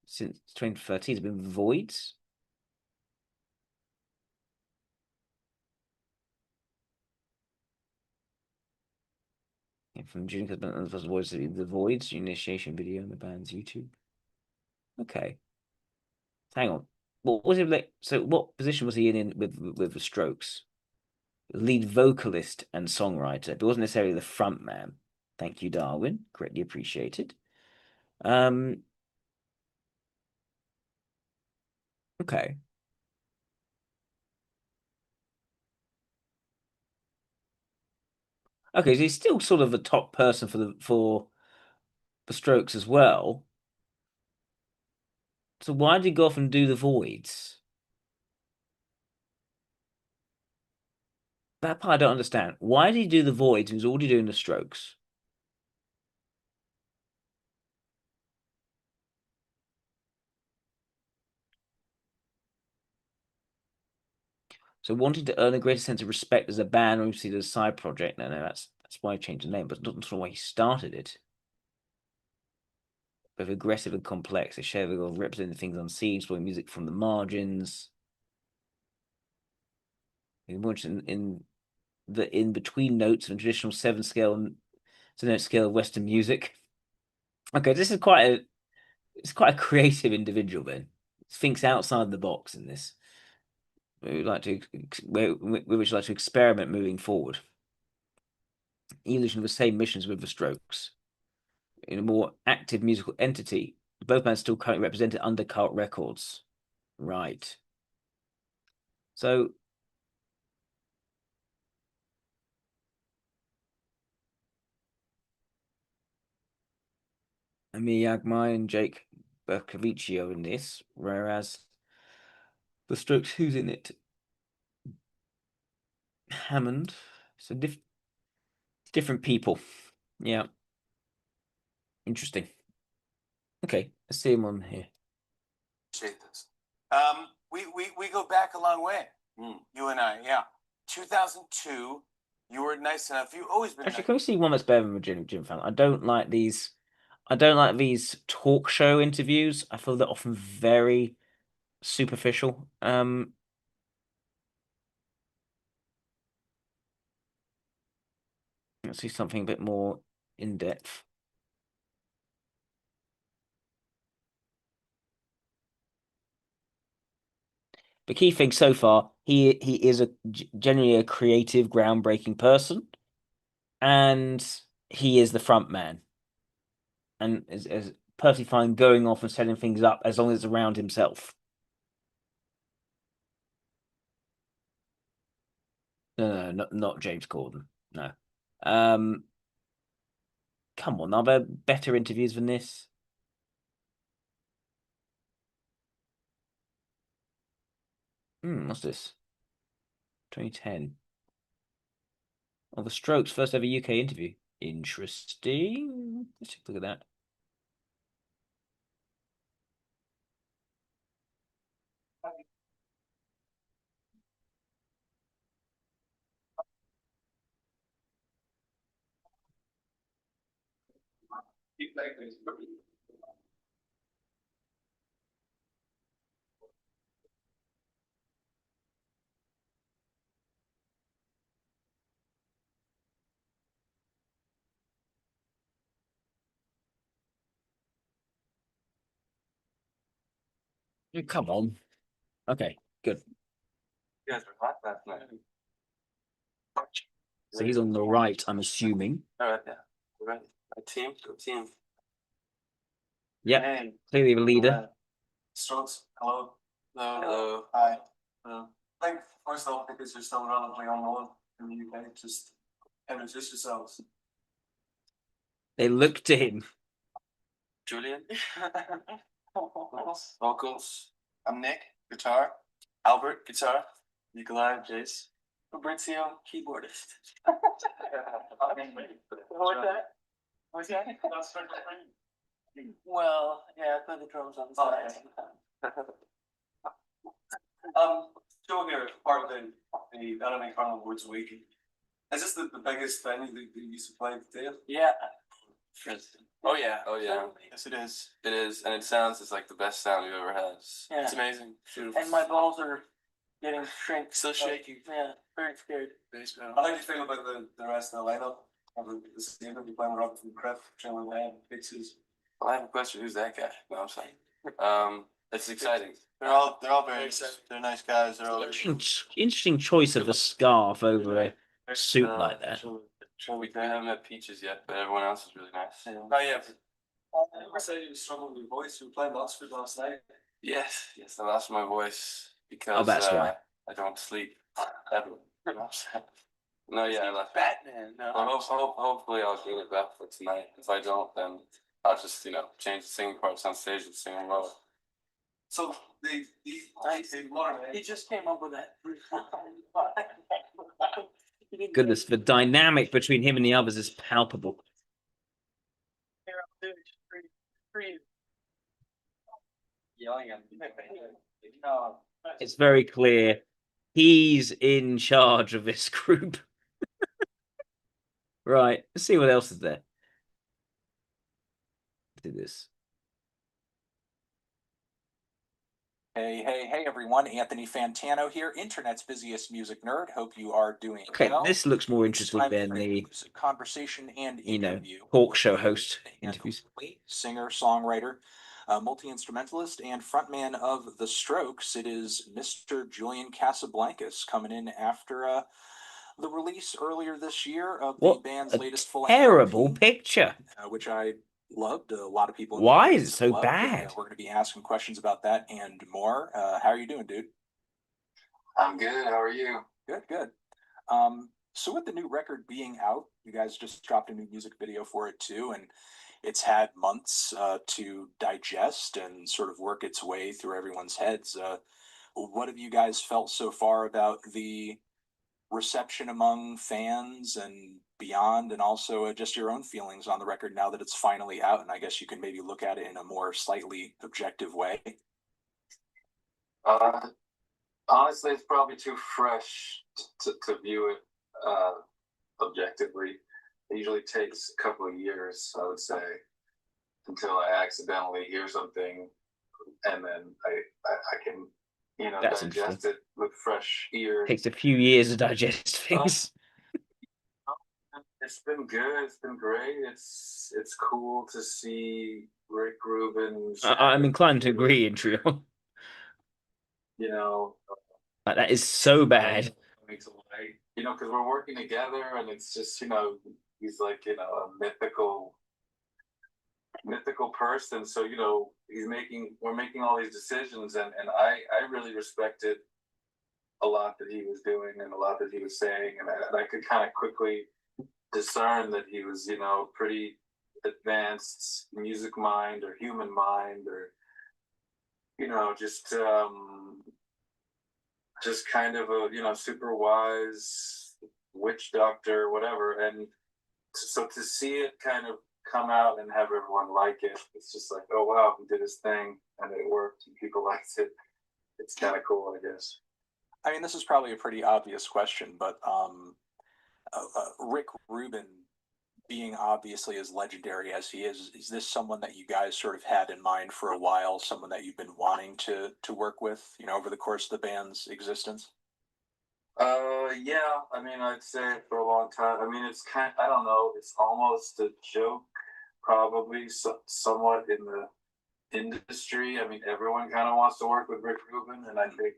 Since 2013, it's been Voids. From June, because the voice of the Voids initiation video on the band's YouTube. Okay. Hang on. What was it like? So, what position was he in with the Strokes? Lead vocalist and songwriter, but wasn't necessarily the front man. Thank you, Darwin. Greatly appreciated. Okay. Okay, so he's still sort of the top person for the Strokes as well. So why did he go off and do the Voids? That part I don't understand. Why did he do the Voids? He was already doing the Strokes. So wanting to earn a greater sense of respect as a band, or see it as a side project. No, that's why he changed the name, but not why he started it. Both aggressive and complex. They share the goal of representing things unseen, exploring music from the margins. In the in between notes of a traditional seven note scale of Western music. Okay, this is it's quite a creative individual then. Thinks outside the box in this. We would like to we would like to experiment moving forward. Evolution of the same missions with the Strokes. In a more active musical entity, both bands still currently represented under Cult Records. Right. So Amir Yagmai and Jake Bercoviccio in this, whereas the Strokes, who's in it? Hammond. So different people. Yeah. Interesting. Okay, let's see him on here. Appreciate this. We go back a long way. You and I, yeah. 2002. You were nice enough. You've always been Actually, nice. can we see one that's better than a Jim fan? I don't like these. I don't like these talk show interviews. I feel they're often very superficial. Let's see something a bit more in depth. The key thing so far, he is generally a creative, groundbreaking person, and he is the front man, and is perfectly fine going off and setting things up as long as it's around himself. No, not James Corden. No. Come on, are there better interviews than this? What's this? 2010. Oh, the Strokes' first ever UK interview. Interesting. Let's take a look at that. Come on. Okay, good. You guys were hot last night. So he's on the right, I'm assuming. All right, yeah. Right. Team, go team. Yeah, Hey, clearly the leader. Strokes, hello. Hello. Hi. I think first off, because you're still relatively unknown in the UK, just introduce yourselves. They look to him. Julian. Vocals. I'm Nick, guitar. Albert, guitar. Nikolai, Jace. Fabrizio, keyboardist. What's that? What's that? Well, yeah, I play the drums on the side. Joe here, part of the Anime Carnival Woods Week. Is this the biggest venue that you used to play today? Yeah. Oh yeah, oh yeah. Yes, it is. It is, and it sounds it's like the best sound we've ever had. Yeah. It's amazing. Beautiful. And my balls are getting shrink. Still shaky. Yeah, very scared. How do you feel about the rest of the lineup? This evening, we playing Rob from Crep, Channel 9, Pixies. Well, I have a question. Who's that guy? No, I'm sorry. It's exciting. They're all very they're nice guys. They're all Interesting choice of a scarf over a suit like that. We haven't met Peaches yet, but everyone else is really nice. Oh yeah. I said you were struggling with your voice. You were playing Oxford last night. Yes, I lost my voice because Oh, that's why. I don't sleep ever. No, yeah, I left. Batman. No. Well, hopefully I'll get it back for tonight. If I don't, then I'll just change the singing parts on stage and sing them well. So the He just came up with that. Goodness, the dynamic between him and the others is palpable. Yelling at me. It's very clear he's in charge of this group. Right, let's see what else is there. Do this. Hey, everyone. Anthony Fantano here, internet's busiest music nerd. Hope you are doing Okay, well. this looks more interesting than the conversation and interview. talk show host interviews. Singer, songwriter, multi-instrumentalist, and frontman of The Strokes. It is Mr. Julian Casablancas coming in after the release earlier this year of the band's latest full terrible picture, which I loved. A lot of people. Why is it so bad? We're going to be asking questions about that and more. How are you doing, dude? I'm good. How are you? Good. So with the new record being out, you guys just dropped a new music video for it too, and it's had months to digest and sort of work its way through everyone's heads. What have you guys felt so far about the reception among fans and beyond, and also just your own feelings on the record now that it's finally out? And I guess you can maybe look at it in a more slightly objective way. Honestly, it's probably too fresh to view it objectively. It usually takes a couple of years, I would say, until I accidentally hear something, and then I can That's digest it with fresh ears. Takes a few years to digest things. It's been good. It's been great. It's cool to see Rick Rubin. I'm inclined to agree, Intrio. That is so bad. Because we're working together, and it's just he's like a mythical person. So we're making all these decisions, and I really respected a lot that he was doing and a lot that he was saying, and I could kind of quickly discern that he was pretty advanced music mind or human mind, or just kind of a super wise witch doctor, whatever. And so to see it kind of come out and have everyone like it, it's just like, oh wow, he did his thing and it worked and people liked it. It's kind of cool, I guess. I mean, this is probably a pretty obvious question, but Rick Rubin, being obviously as legendary as he is this someone that you guys sort of had in mind for a while, someone that you've been wanting to work with, over the course of the band's existence? Yeah, I mean, I'd say for a long time. I mean, it's I don't know, it's almost a joke, probably, somewhat in the industry. I mean, everyone kind of wants to work with Rick Rubin, and I think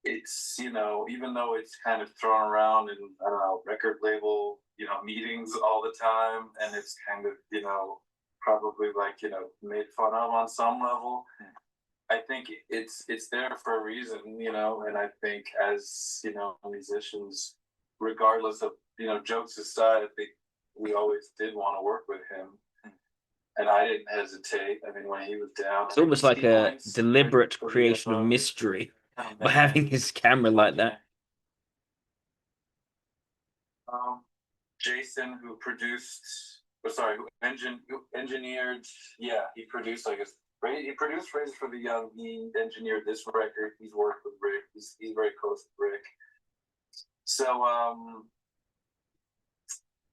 it's, you know, even though it's kind of thrown around in, I don't know, record label, you know, meetings all the time, and it's kind of, you know, probably like, you know, made fun of on some level. I think it's there for a reason, you know, and I think as, you know, musicians, regardless of, you know, jokes aside, I think we always did want to work with him. And I didn't hesitate. I mean, when he was down, It's almost like a deliberate creation of mystery by having his camera like that. Jason, who produced, who engineered, yeah, he produced, I guess, he produced Razor for the Young. He engineered this record. He's worked with Rick. He's very close to Rick. So,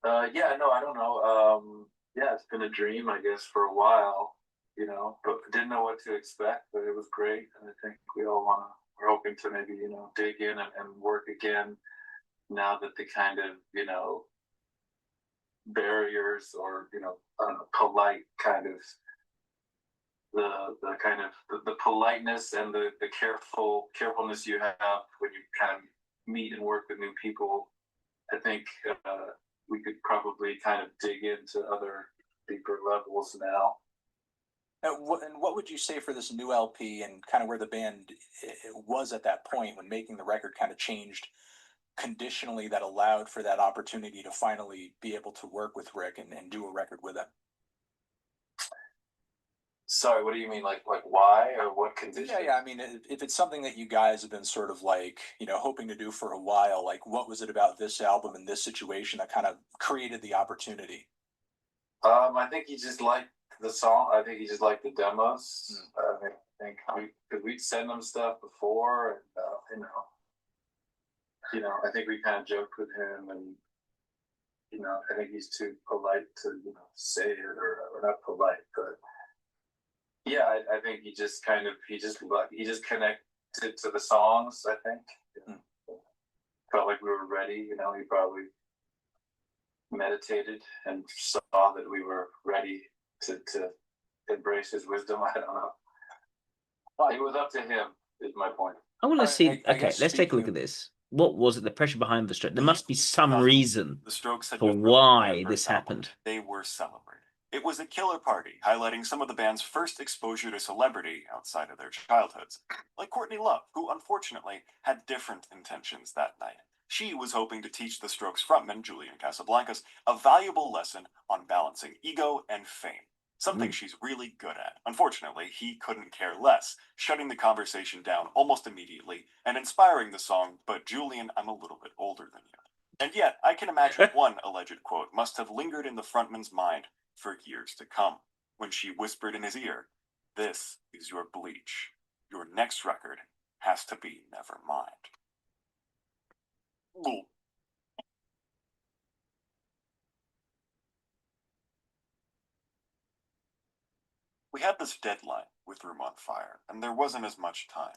yeah, no, I don't know. Yeah, it's been a dream, I guess, for a while, you know, but didn't know what to expect, but it was great. And I think we all we're hoping to maybe, you know, dig in and work again now that the kind of, you know, barriers or, you know, polite kind of the kind of the politeness and the carefulness you have when you kind of meet and work with new people. I think we could probably kind of dig into other deeper levels now. And what would you say for this new LP and kind of where the band was at that point when making the record kind of changed conditionally that allowed for that opportunity to finally be able to work with Rick and do a record with him? Sorry, what do you mean? Like why or what condition? Yeah. I mean, if it's something that you guys have been sort of like, you know, hoping to do for a while, like what was it about this album and this situation that kind of created the opportunity? I think he just liked the song. I think he just liked the demos. I think we'd send him stuff before, and you know, I think we kind of joked with him, and you know, I think he's too polite to, you know, say it, or not polite, but yeah, I think he just connected to the songs. I think felt like we were ready. You know, he probably meditated and saw that we were ready to embrace his wisdom. I don't know. It was up to him, is my point. I want to see. Okay, let's take a look at this. What was it? The pressure behind the Strokes. There must be some reason the Strokes had for why this happened. They were celebrated. It was a killer party, highlighting some of the band's first exposure to celebrity outside of their childhoods. Like Courtney Love, who unfortunately had different intentions that night. She was hoping to teach the Strokes frontman, Julian Casablancas, a valuable lesson on balancing ego and fame. Something she's really good at. Unfortunately, he couldn't care less, shutting the conversation down almost immediately and inspiring the song, "But Julian, I'm a little bit older than you." And yet, I can imagine one alleged quote must have lingered in the frontman's mind for years to come, when she whispered in his ear, "This is your bleach. Your next record has to be Nevermind." Ooh. We had this deadline with Room on Fire, and there wasn't as much time.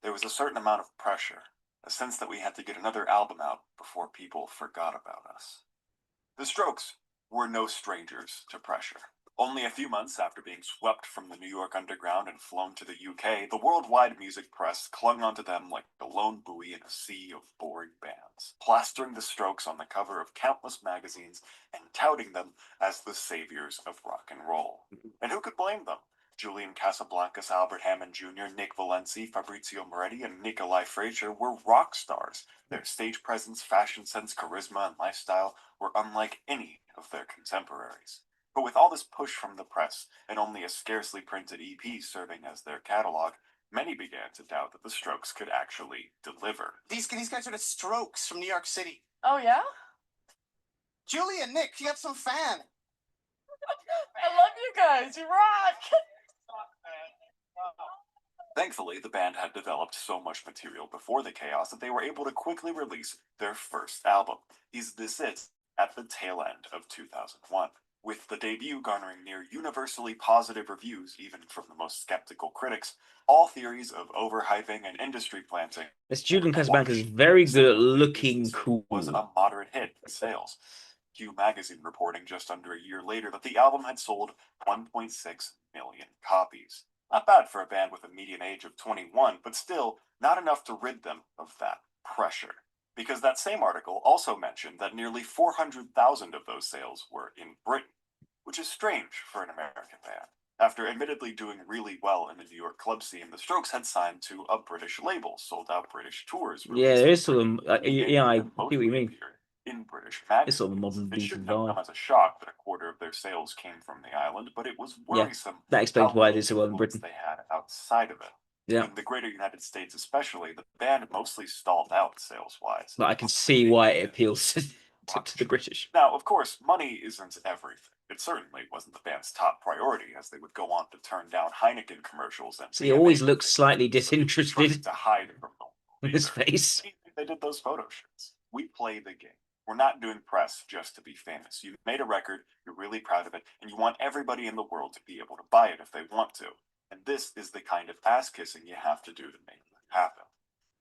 There was a certain amount of pressure, a sense that we had to get another album out before people forgot about us. The Strokes were no strangers to pressure. Only a few months after being swept from the New York underground and flown to the UK, the worldwide music press clung onto them like a lone buoy in a sea of boring bands, plastering the Strokes on the cover of countless magazines and touting them as the saviors of rock and roll. And who could blame them? Julian Casablancas, Albert Hammond Jr., Nick Valenci, Fabrizio Moretti, and Nikolai Frazier were rock stars. Their stage presence, fashion sense, charisma, and lifestyle were unlike any of their contemporaries. But with all this push from the press and only a scarcely printed EP serving as their catalog, many began to doubt that the Strokes could actually deliver. These guys are the Strokes from New York City. Oh, yeah? Julia, Nick, you got some fan. I love you guys. You rock. Thankfully, the band had developed so much material before the chaos that they were able to quickly release their first album, Is This It?, at the tail end of 2001. With the debut garnering near universally positive reviews, even from the most skeptical critics, all theories of overhyping and industry planting. This Julian Casablancas is very good at looking cool. Was a moderate hit in sales. Q Magazine reporting just under a year later that the album had sold 1.6 million copies. Not bad for a band with a median age of 21, but still not enough to rid them of that pressure. Because that same article also mentioned that nearly 400,000 of those sales were in Britain, which is strange for an American band. After admittedly doing really well in the New York club scene, the Strokes had signed to a British label, sold out British tours. Yeah, there is sort of, yeah, I see what you mean. In British It's sort of a modern it Beatles shouldn't have vibe. come as a shock that a quarter of their sales came from the island, but it was worrisome. That explains how why it little is so well in influence Britain. they had outside of it. Yeah. In the greater United States especially, the band mostly stalled out sales-wise. But I can see why it appeals to the British. Now, of course, money isn't everything. It certainly wasn't the band's top priority, as they would go on to turn down Heineken commercials and So he always looks slightly disinterested to hide from in his face. They did those photo shoots. We play the game. We're not doing press just to be famous. You made a record, you're really proud of it, and you want everybody in the world to be able to buy it if they want to. And this is the kind of ass kissing you have to do to make it happen.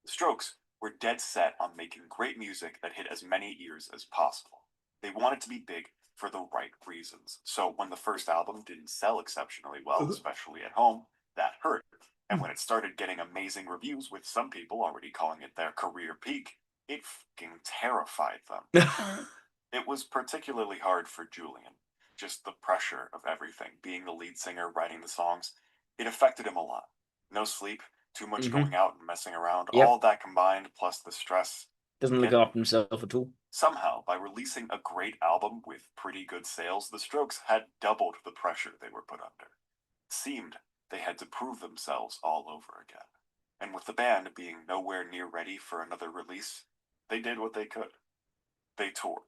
The Strokes were dead set on making great music that hit as many ears as possible. They wanted to be big for the right reasons. So when the first album didn't sell exceptionally well, especially at home, that hurt. And when it started getting amazing reviews, with some people already calling it their career peak, it fucking terrified them. It was particularly hard for Julian. Just the pressure of everything, being the lead singer, writing the songs, it affected him a lot. No sleep, too much going out and messing around, all that combined, plus the stress. Doesn't look after himself at all. Somehow, by releasing a great album with pretty good sales, the Strokes had doubled the pressure they were put under. It seemed they had to prove themselves all over again. And with the band being nowhere near ready for another release, they did what they could. They toured.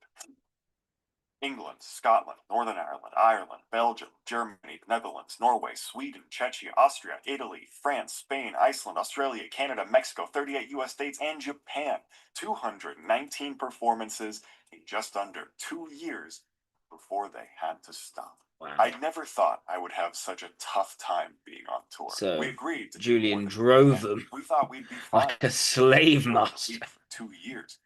England, Scotland, Northern Ireland, Belgium, Germany, Netherlands, Norway, Sweden, Czechia, Austria, Italy, France, Spain, Iceland, Australia, Canada, Mexico, 38 US states, and Japan. 219 performances in just under 2 years before they had to stop. Wow. I never thought I would have such a tough time being on tour. So we agreed to Julian drove them. We thought we'd be fine. Like a slave master. For 2 years.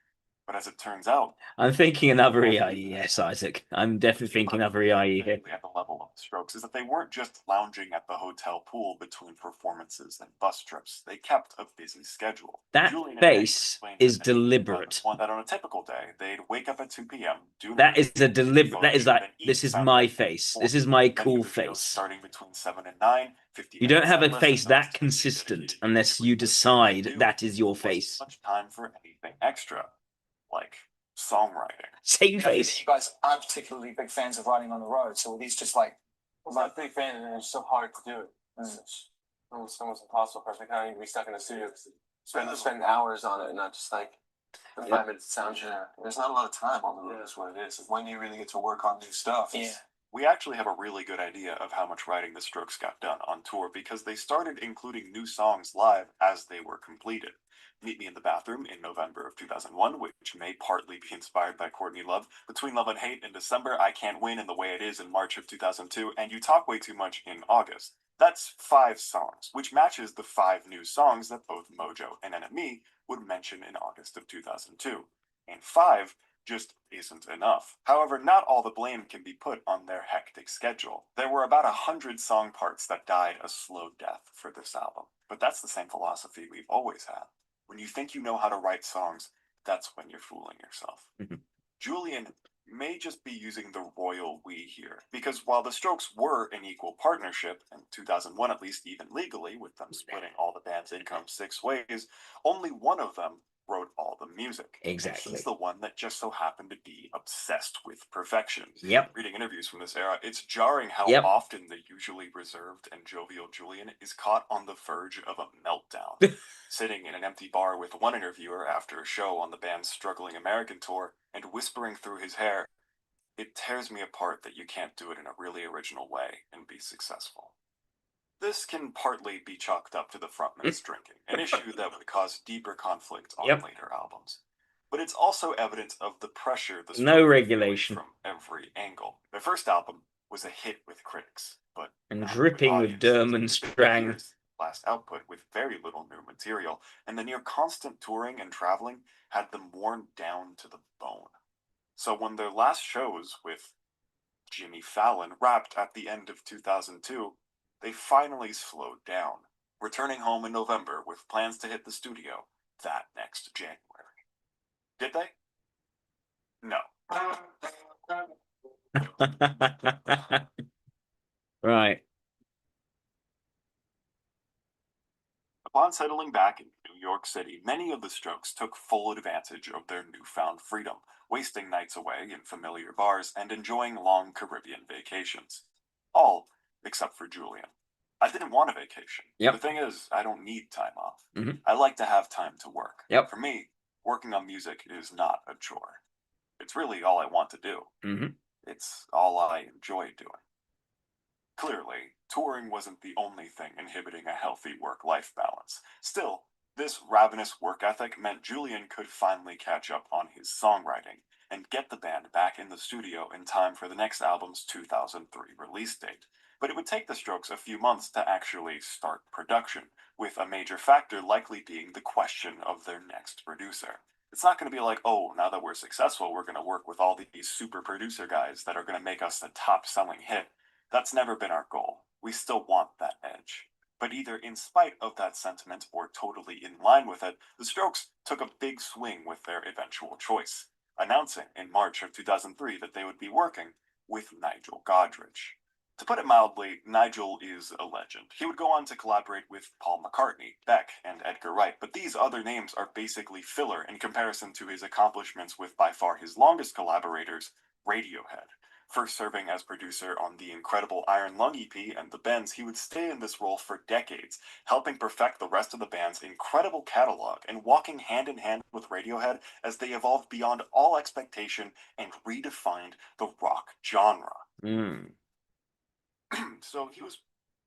But as it turns out, I'm thinking another EIE, yes, Isaac. I'm definitely thinking another EIE here. At the level of the Strokes is that they weren't just lounging at the hotel pool between performances and bus trips. They kept a busy schedule. That face is deliberate. That on a typical day, they'd wake up at 2 p.m. That is a deliberate. That is like, this is my face. This is my cool face. Starting between 7 and 9. You don't have a face that consistent unless you decide that is your face. Much time for anything extra, like songwriting. Same face. You guys aren't particularly big fans of riding on the road, so these just like. I'm not a big fan, and it's so hard to do it. It's almost impossible for us. We kind of need to be stuck in the studio, spend hours on it, and not just like the 5 minute sound check. There's not a lot of time on the road. Is what it is. When you really get to work on new stuff. Yeah. We actually have a really good idea of how much writing the Strokes got done on tour because they started including new songs live as they were completed. Meet Me in the Bathroom in November of 2001, which may partly be inspired by Courtney Love. Between Love and Hate in December, I Can't Win and The Way It Is in March of 2002, and You Talk Way Too Much in August. That's 5 songs, which matches the 5 new songs that both Mojo and NME would mention in August of 2002. And 5 just isn't enough. However, not all the blame can be put on their hectic schedule. There were about 100 song parts that died a slow death for this album. But that's the same philosophy we've always had. When you think you know how to write songs, that's when you're fooling yourself. Julian may just be using the royal we here, because while the Strokes were an equal partnership, in 2001 at least even legally, with them splitting all the band's income 6 ways, only one of them wrote all the music. Exactly. And he's the one that just so happened to be obsessed with perfection. Yep. Reading interviews from this era, it's jarring how often the usually reserved and jovial Julian is caught on the verge of a meltdown. Sitting in an empty bar with one interviewer after a show on the band's struggling American tour and whispering through his hair, "It tears me apart that you can't do it in a really original way and be successful." This can partly be chalked up to the frontman's drinking, an issue that would cause deeper conflict on later albums. But it's also evidence of the pressure the no regulation from every angle. Their first album was a hit with critics, but and dripping with Derman Strang. Last output with very little new material, and the near constant touring and traveling had them worn down to the bone. So when their last shows with Jimmy Fallon wrapped at the end of 2002, they finally slowed down, returning home in November with plans to hit the studio that next January. Did they? No. Right. Upon settling back in New York City, many of the Strokes took full advantage of their newfound freedom, wasting nights away in familiar bars and enjoying long Caribbean vacations. All except for Julian. I didn't want a vacation. Yep. The thing is, I don't need time off. Mhm. I like to have time to work. Yep. For me, working on music is not a chore. It's really all I want to do. Mhm. It's all I enjoy doing. Clearly, touring wasn't the only thing inhibiting a healthy work-life balance. Still, this ravenous work ethic meant Julian could finally catch up on his songwriting and get the band back in the studio in time for the next album's 2003 release date. But it would take the Strokes a few months to actually start production, with a major factor likely being the question of their next producer. It's not going to be like, oh, now that we're successful, we're going to work with all these super producer guys that are going to make us the top-selling hit. That's never been our goal. We still want that edge. But either in spite of that sentiment or totally in line with it, the Strokes took a big swing with their eventual choice, announcing in March of 2003 that they would be working with Nigel Godrich. To put it mildly, Nigel is a legend. He would go on to collaborate with Paul McCartney, Beck, and Edgar Wright, but these other names are basically filler in comparison to his accomplishments with by far his longest collaborators, Radiohead. First serving as producer on the incredible Iron Lung EP and The Bends, he would stay in this role for decades, helping perfect the rest of the band's incredible catalog and walking hand in hand with Radiohead as they evolved beyond all expectation and redefined the rock genre. So he was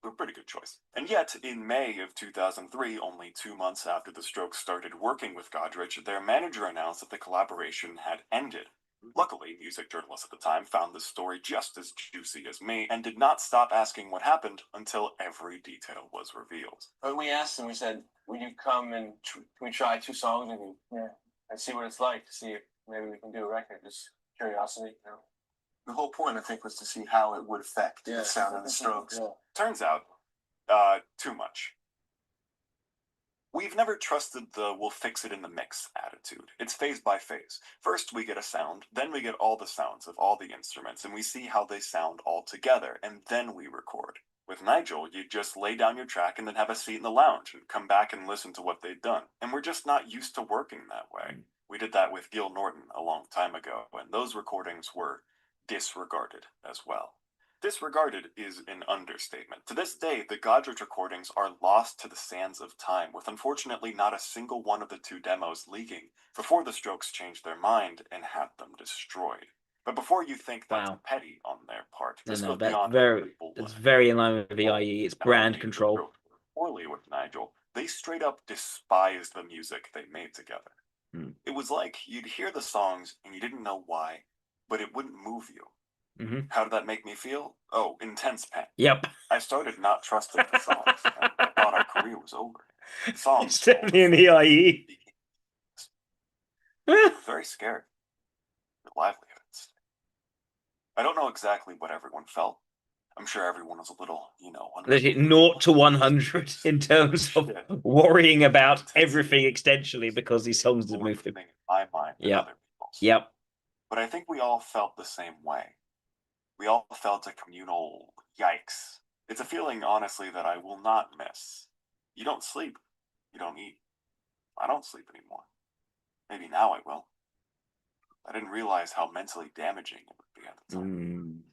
a pretty good choice. And yet, in May of 2003, only 2 months after the Strokes started working with Godrich, their manager announced that the collaboration had ended. Luckily, music journalists at the time found the story just as juicy as me and did not stop asking what happened until every detail was revealed. But we asked him, we said, will you come and can we try 2 songs and see what it's like, to see if maybe we can do a record, just curiosity, you know? The whole point, I think, was to see how it would affect the sound of the Strokes. Yeah. Turns out, too much. We've never trusted the we'll fix it in the mix attitude. It's phase by phase. First we get a sound, then we get all the sounds of all the instruments, and we see how they sound all together, and then we record. With Nigel, you just lay down your track and then have a seat in the lounge and come back and listen to what they've done. And we're just not used to working that way. We did that with Gil Norton a long time ago, and those recordings were disregarded as well. Disregarded is an understatement. To this day, the Godrich recordings are lost to the sands of time, with unfortunately not a single one of the 2 demos leaking before the Strokes changed their mind and had them destroyed. But before you think that's petty on their part, this goes beyond it's very in line with VIE. It's brand control. Poorly with Nigel, they straight up despised the music they made together. It was like you'd hear the songs and you didn't know why, but it wouldn't move you. How did that make me feel? Oh, intense pain. Yep. I started not trusting the songs, and I thought our career was over. The songs It's definitely an EIE. very scared. Their livelihoods. I don't know exactly what everyone felt. I'm sure everyone was a little, 0 to 100 in terms of worrying about everything extensionally because these songs have moved him. In my mind than other people's. Yep. But I think we all felt the same way. We all felt a communal yikes. It's a feeling, honestly, that I will not miss. You don't sleep. You don't eat. I don't sleep anymore. Maybe now I will. I didn't realize how mentally damaging it would be at the time.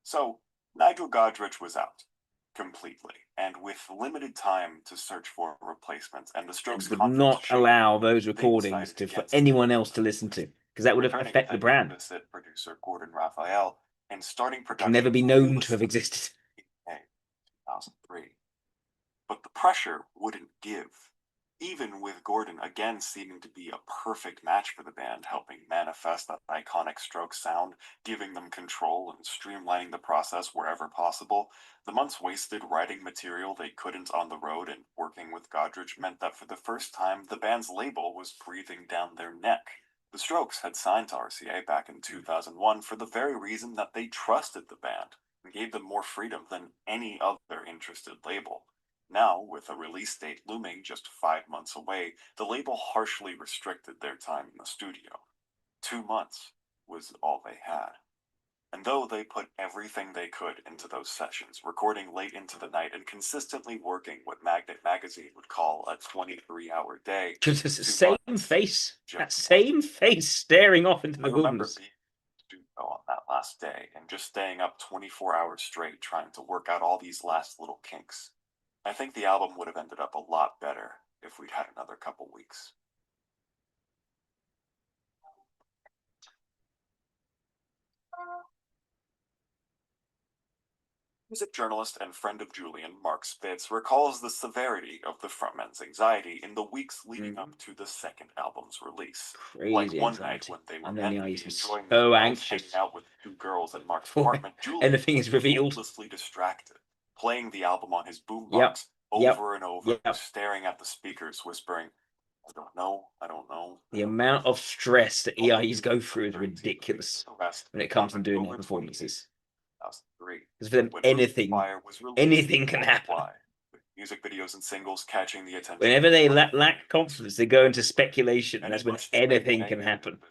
So, Nigel Godrich was out. Completely. And with limited time to search for replacements, and the Strokes would not allow those recordings for anyone else to listen to, because that would affect the brand. Producer Gordon Raphael and starting production can never be known to have existed. In 2003. But the pressure wouldn't give. Even with Gordon again seeming to be a perfect match for the band, helping manifest that iconic Strokes sound, giving them control and streamlining the process wherever possible, the months wasted writing material they couldn't on the road and working with Godrich meant that for the first time the band's label was breathing down their neck. The Strokes had signed to RCA back in 2001 for the very reason that they trusted the band and gave them more freedom than any other indie interested label. Now, with a release date looming just 5 months away, the label harshly restricted their time in the studio. 2 months was all they had. And though they put everything they could into those sessions, recording late into the night and consistently working what Magnet Magazine would call a 23-hour day, Just the same face, that same face staring off into the wilderness. being in the studio on that last day and just staying up 24 hours straight trying to work out all these last little kinks. I think the album would have ended up a lot better if we'd had another couple weeks. Music journalist and friend of Julian, Mark Spitz, recalls the severity of the frontman's anxiety in the weeks leading up to the second album's release. Crazy like one anxiety. night when they were And then meant I to used be to be enjoying so themselves, anxious hanging out with 2 girls at Mark's before apartment, Julian anything is was revealed. hopelessly distracted, playing the album on his boombox Yep. over and over, Yep. staring at the speakers, whispering, "I don't know, I don't know." The amount of stress that EIs go through is ridiculous when it comes to doing their performances. Because for them, anything can happen. With music videos and singles catching the attention. Whenever they lack confidence, they go into speculation, and that's when anything can happen.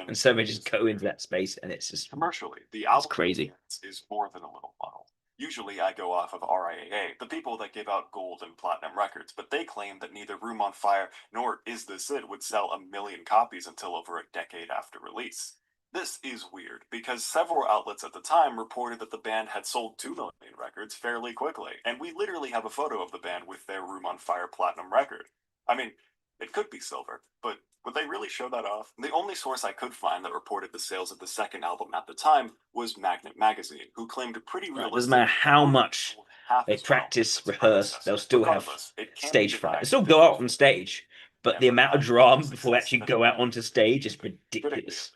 And so they just go into that space, and it's just commercially, the album crazy. is more than a little muddle. Usually I go off of RIAA, the people that give out gold and platinum records, but they claim that neither Room on Fire nor Is This It would sell 1 million copies until over a decade after release. This is weird, because several outlets at the time reported that the band had sold 2 million records fairly quickly, and we literally have a photo of the band with their Room on Fire platinum record. I mean, it could be silver, but would they really show that off? The only source I could find that reported the sales of the second album at the time was Magnet Magazine, who claimed pretty realistically. It doesn't matter how much they practice, rehearse, they'll still have stage fright. They still go out on stage, but the amount of drama before they actually go out onto stage is ridiculous.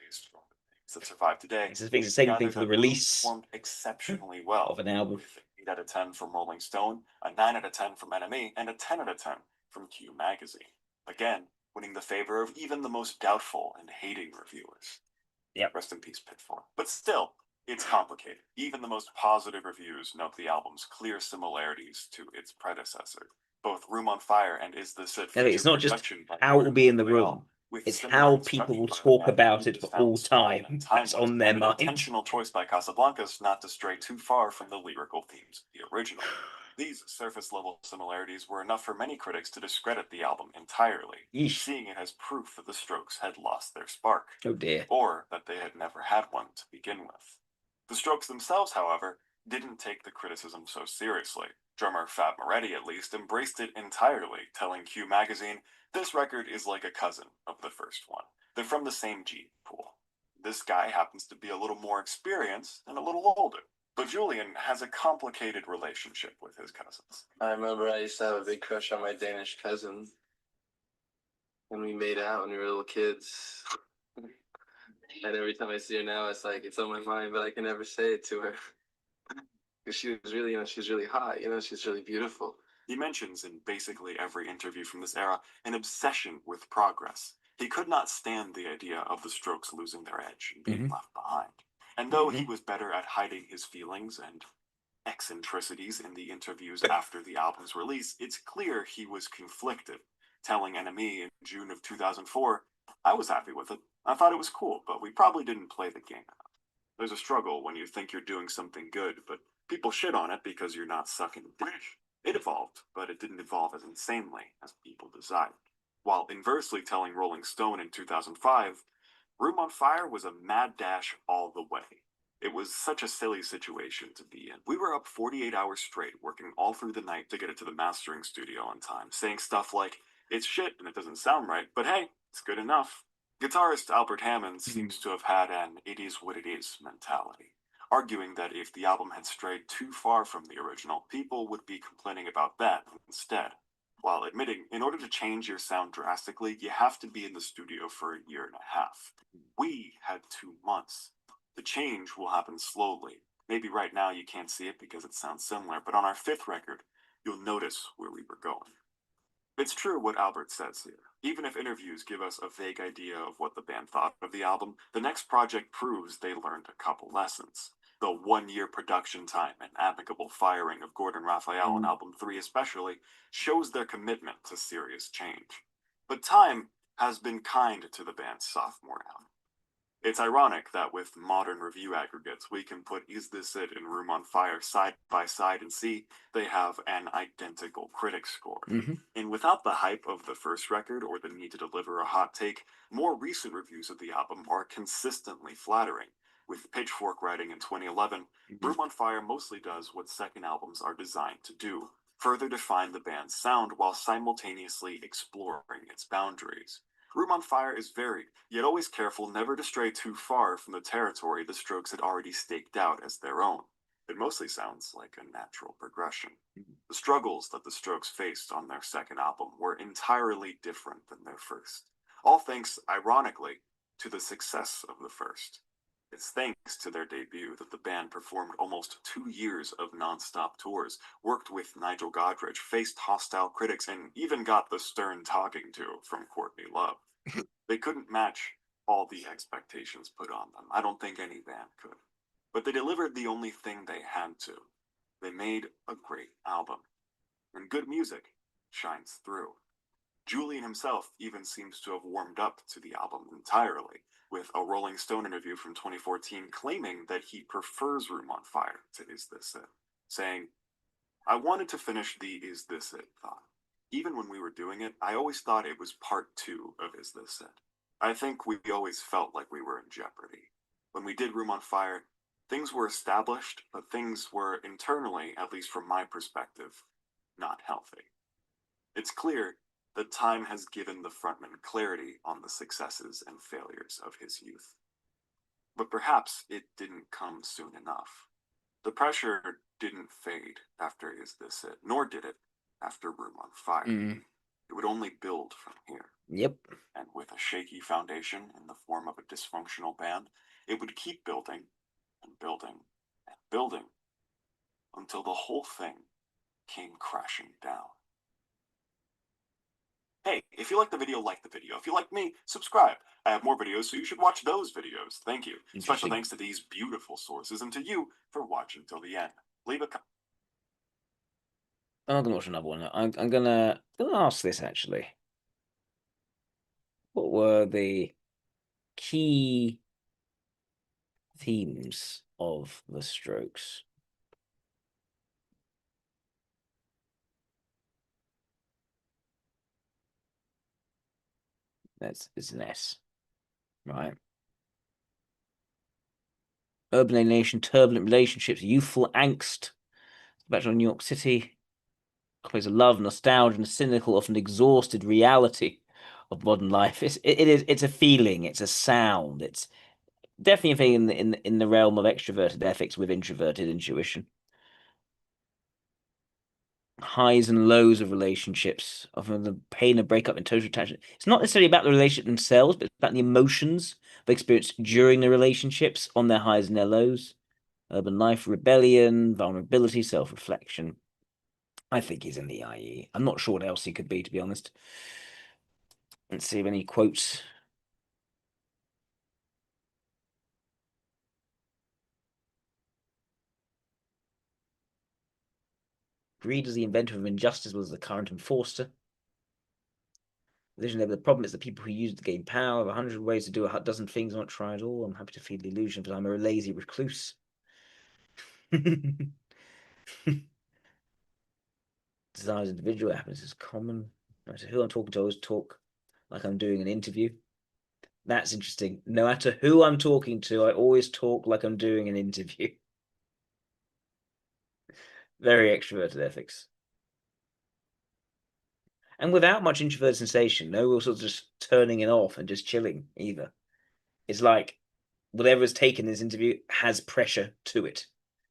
That survive today. It's the same thing for the release performed exceptionally well of an album. 8 out of 10 from Rolling Stone, a 9 out of 10 from NME, and a 10 out of 10 from Q Magazine. Again, winning the favor of even the most doubtful and hating reviewers. Yep. Rest in peace, Pitfall. But still, it's complicated. Even the most positive reviews note the album's clear similarities to its predecessor. Both Room on Fire and Is This It? It's not just how it will be in the room. It's how people will talk about it for all time. That's on their mind. An intentional choice by Casablancas not to stray too far from the lyrical themes of the original. These surface-level similarities were enough for many critics to discredit the album entirely, seeing it as proof that the Strokes had lost their spark. Oh dear. Or that they had never had one to begin with. The Strokes themselves, however, didn't take the criticism so seriously. Drummer Fab Moretti, at least, embraced it entirely, telling Q Magazine, "This record is like a cousin of the first one. They're from the same gene pool. This guy happens to be a little more experienced and a little older. But Julian has a complicated relationship with his cousins." I remember I used to have a big crush on my Danish cousin. And we made out when we were little kids. And every time I see her now, it's like, it's on my mind, but I can never say it to her. Because she was really, she's really hot, she's really beautiful. He mentions in basically every interview from this era an obsession with progress. He could not stand the idea of the Strokes losing their edge and being left behind. And though he was better at hiding his feelings and eccentricities in the interviews after the album's release, it's clear he was conflicted, telling NME in June of 2004, "I was happy with it. I thought it was cool, but we probably didn't play the game enough. There's a struggle when you think you're doing something good, but people shit on it because you're not sucking dick." It evolved, but it didn't evolve as insanely as people desired. While inversely telling Rolling Stone in 2005, Room on Fire was a mad dash all the way. It was such a silly situation to be in. We were up 48 hours straight, working all through the night to get it to the mastering studio on time, saying stuff like, "It's shit and it doesn't sound right, but hey, it's good enough." Guitarist Albert Hammond seems to have had an "it is what it is" mentality, arguing that if the album had strayed too far from the original, people would be complaining about that instead, while admitting in order to change your sound drastically, you have to be in the studio for 1.5 years. We had 2 months. The change will happen slowly. Maybe right now you can't see it because it sounds similar, but on our 5th record, you'll notice where we were going. It's true what Albert says here. Even if interviews give us a vague idea of what the band thought of the album, the next project proves they learned a couple lessons. The 1 year production time and amicable firing of Gordon Raphael on album 3 especially shows their commitment to serious change. But time has been kind to the band's sophomore album. It's ironic that with modern review aggregates, we can put Is This It and Room on Fire side by side and see they have an identical critic score. And without the hype of the first record or the need to deliver a hot take, more recent reviews of the album are consistently flattering. With Pitchfork writing in 2011, Room on Fire mostly does what second albums are designed to do, further define the band's sound while simultaneously exploring its boundaries. Room on Fire is varied, yet always careful never to stray too far from the territory the Strokes had already staked out as their own. It mostly sounds like a natural progression. The struggles that the Strokes faced on their second album were entirely different than their first, all thanks, ironically, to the success of the first. It's thanks to their debut that the band performed almost 2 years of non-stop tours, worked with Nigel Godrich, faced hostile critics, and even got the stern talking to from Courtney Love. They couldn't match all the expectations put on them. I don't think any band could. But they delivered the only thing they had to. They made a great album. And good music shines through. Julian himself even seems to have warmed up to the album entirely, with a Rolling Stone interview from 2014 claiming that he prefers Room on Fire to Is This It, saying, I wanted to finish the Is This It thought. Even when we were doing it, I always thought it was part 2 of Is This It. I think we always felt like we were in jeopardy. When we did Room on Fire, things were established, but things were internally, at least from my perspective, not healthy. It's clear that time has given the frontman clarity on the successes and failures of his youth. But perhaps it didn't come soon enough. The pressure didn't fade after Is This It, nor did it after Room on Fire. It would only build from here. Yep. And with a shaky foundation in the form of a dysfunctional band, it would keep building and building and building until the whole thing came crashing down. Hey, if you like the video, like the video. If you like me, subscribe. I have more videos, so you should watch those videos. Thank you. Special thanks to these beautiful sources and to you for watching till the end. Leave a comment. I'm gonna watch another one. I'm gonna ask this actually. What were the key themes of the Strokes? It's an S, right? Urban alienation, turbulent relationships, youthful angst, back on New York City, plays of love, nostalgia, and cynical, often exhausted reality of modern life. It's a feeling, it's a sound, it's definitely a thing in the realm of extroverted ethics with introverted intuition. Highs and lows of relationships, often the pain of breakup and total attachment. It's not necessarily about the relationship themselves, but it's about the emotions they experience during the relationships, on their highs and their lows. Urban life, rebellion, vulnerability, self-reflection. I think he's in the IE. I'm not sure what else he could be, to be honest. Let's see if any quotes. Greed as the inventor of injustice was the current enforcer. The problem is that people who use the gain power have 100 ways to do a dozen things, not try at all. I'm happy to feed the illusion, but I'm a lazy recluse. Desires individual, happiness is common. No matter who I'm talking to, I always talk like I'm doing an interview. That's interesting. No matter who I'm talking to, I always talk like I'm doing an interview. Very extroverted ethics. And without much introverted sensation, no real sort of just turning it off and just chilling either. It's like whatever is taken in this interview has pressure to it.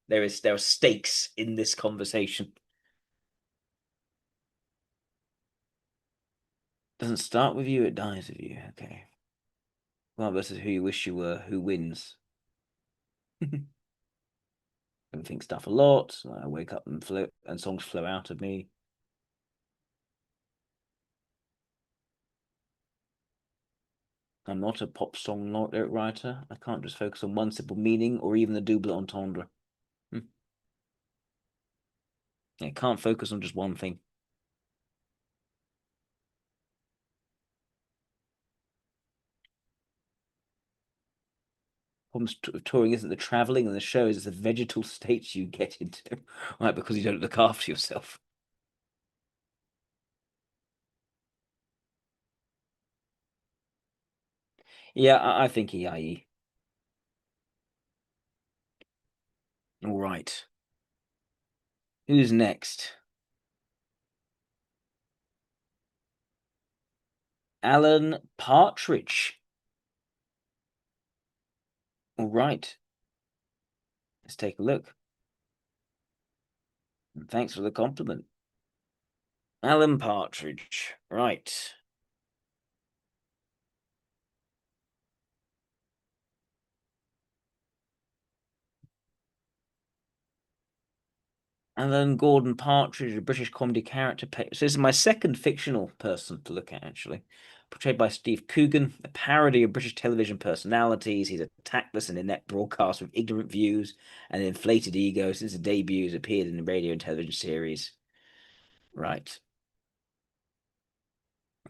There are stakes in this conversation. Doesn't start with you, it dies with you. Okay. Well, versus who you wish you were, who wins? Overthink stuff a lot. I wake up and songs flow out of me. I'm not a pop song lyric writer. I can't just focus on one simple meaning or even the double entendre. I can't focus on just one thing. Problems with touring isn't the traveling and the show, is the vegetal states you get into, right? Because you don't look after yourself. Yeah, I think EIE. All right. Who's next? Alan Partridge. All right. Let's take a look. And thanks for the compliment. Alan Partridge. Right. Alan Gordon Partridge, a British comedy character. So this is my second fictional person to look at, actually. Portrayed by Steve Coogan, a parody of British television personalities. He's a tactless and inept broadcaster with ignorant views and inflated ego. Since his debut, he's appeared in the radio and television series. Right.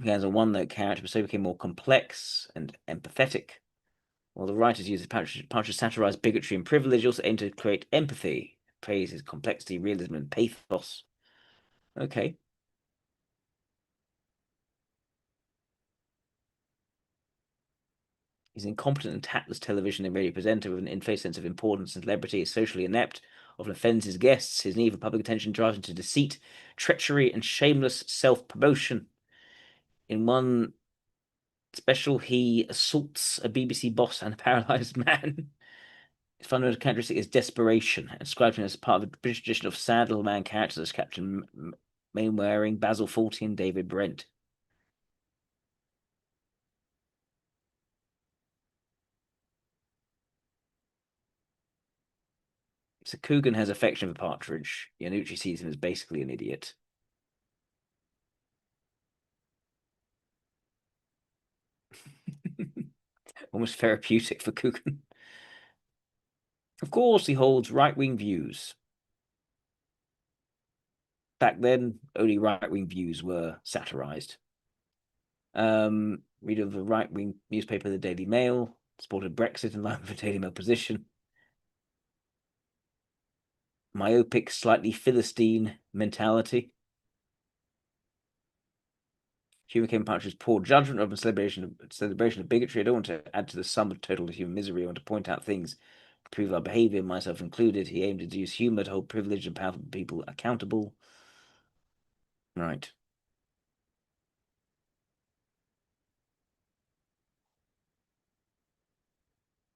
He has a one-note character, but so became more complex and empathetic. While the writers use Partridge to satirize bigotry and privilege, also aim to create empathy, praise his complexity, realism, and pathos. Okay. He's an incompetent and tactless television and radio presenter with an in-face sense of importance and celebrity. Is socially inept, often offends his guests. His need for public attention drives him to deceit, treachery, and shameless self-promotion. In one special, he assaults a BBC boss and a paralyzed man. His fundamental characteristic is desperation, and described him as part of the British tradition of sad little man characters as Captain Mainwaring, Basil Fawlty, and David Brent. So Coogan has affection for Partridge. Yanucci sees him as basically an idiot. Almost therapeutic for Coogan. Of course, he holds right-wing views. Back then, only right-wing views were satirized. Reader of the right-wing newspaper, the Daily Mail, supported Brexit in line with the Daily Mail position. Myopic, slightly Philistine mentality. Human came Partridge's poor judgment of celebration of bigotry. I don't want to add to the sum of total human misery. I want to point out things, prove our behavior, myself included. He aimed to use humor to hold privileged and powerful people accountable. Right.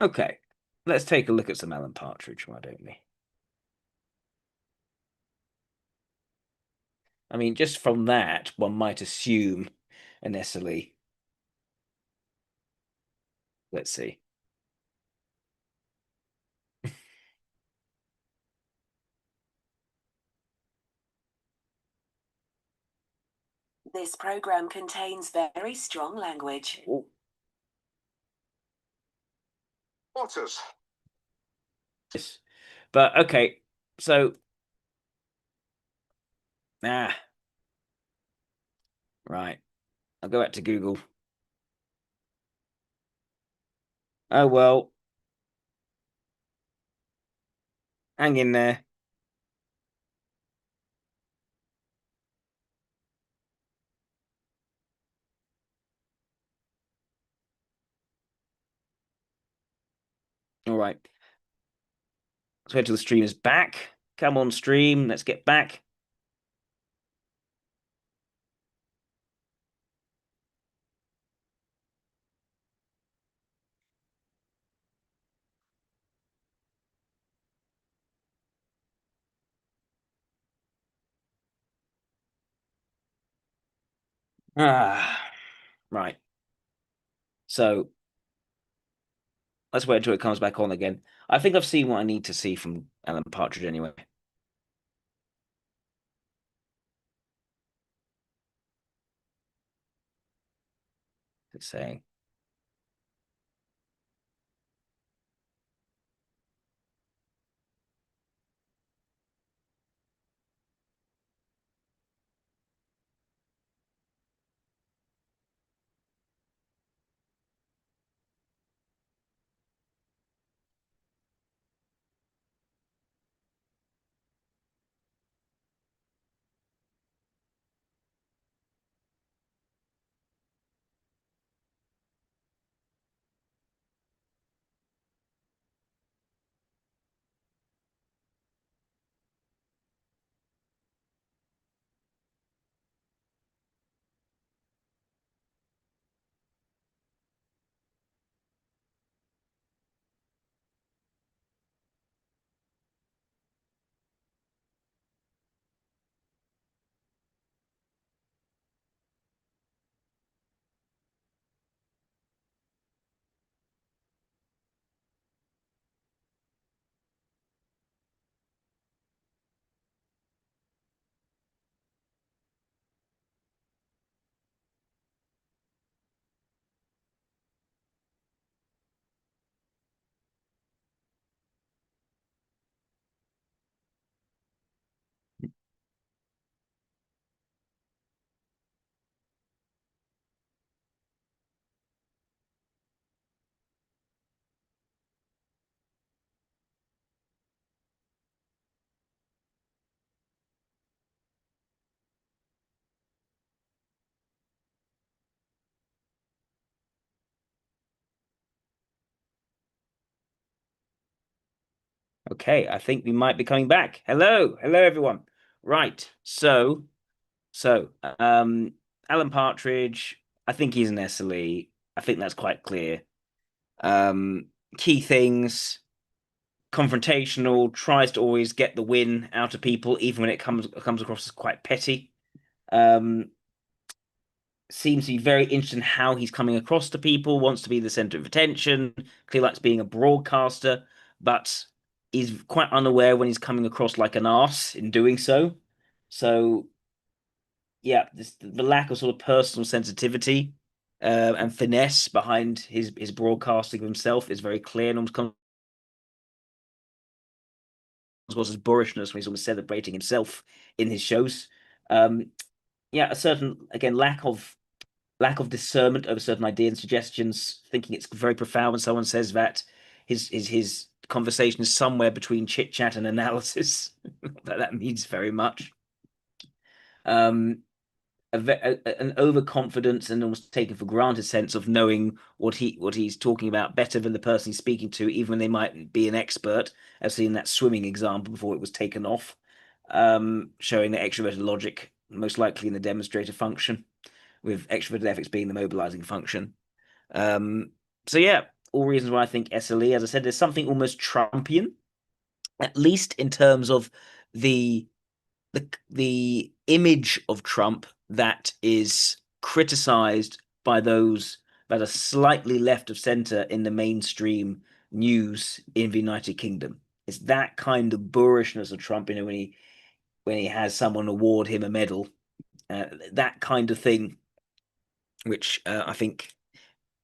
Okay. Let's take a look at some Alan Partridge, why don't we? I mean, just from that, one might assume an SLE. Let's see. This program contains very strong language. Oh. Waters. Yes. But okay, so right. I'll go back to Google. Oh well. Hang in there. All right. Let's wait till the stream is back. Come on, stream. Let's get back. Right. So let's wait until it comes back on again. I think I've seen what I need to see from Alan Partridge anyway. It's saying Okay, I think we might be coming back. Hello, hello everyone. Right, so Alan Partridge, I think he's an SLE. I think that's quite clear. Um, Key things, confrontational, tries to always get the win out of people, even when it comes across as quite petty. Um, Seems to be very interested in how he's coming across to people, wants to be the center of attention, clearly likes being a broadcaster, but is quite unaware when he's coming across like an arse in doing so. So yeah, the lack of sort of personal sensitivity and finesse behind his broadcasting of himself is very clear and almost comes across as boorishness when he's almost celebrating himself in his shows. Um, yeah, a certain again lack of discernment over certain ideas and suggestions, thinking it's very profound when someone says that his conversation is somewhere between chit chat and analysis. That means very much. Um, an overconfidence and almost taken for granted sense of knowing what he's talking about better than the person he's speaking to, even when they might be an expert, as seen that swimming example before it was taken off, showing that extroverted logic most likely in the demonstrator function, with extroverted ethics being the mobilizing function. Um, so yeah, all reasons why I think SLE, as I said, there's something almost Trumpian, at least in terms of the the image of Trump that is criticized by those that are slightly left of center in the mainstream news in the United Kingdom. It's that kind of boorishness of Trump, when he has someone award him a medal, that kind of thing, which I think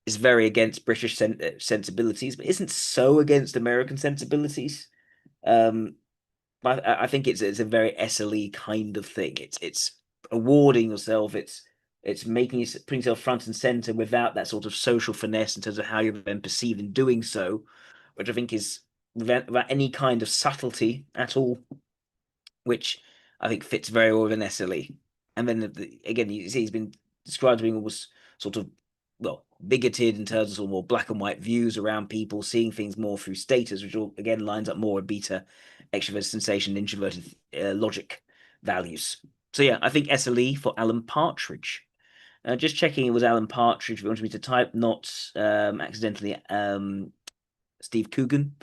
is very against British sensibilities, but isn't so against American sensibilities. Um, but I think it's a very SLE kind of thing. It's awarding yourself. It's putting yourself front and center without that sort of social finesse in terms of how you're then perceived in doing so, which I think is without any kind of subtlety at all, which I think fits very well with an SLE. And then again, you see he's been described as being almost sort of well bigoted in terms of sort of more black and white views around people, seeing things more through status, which all again lines up more with beta extroverted sensation, introverted logic values. So yeah, I think SLE for Alan Partridge. Just checking it was Alan Partridge. If you wanted me to type, not accidentally Steve Coogan.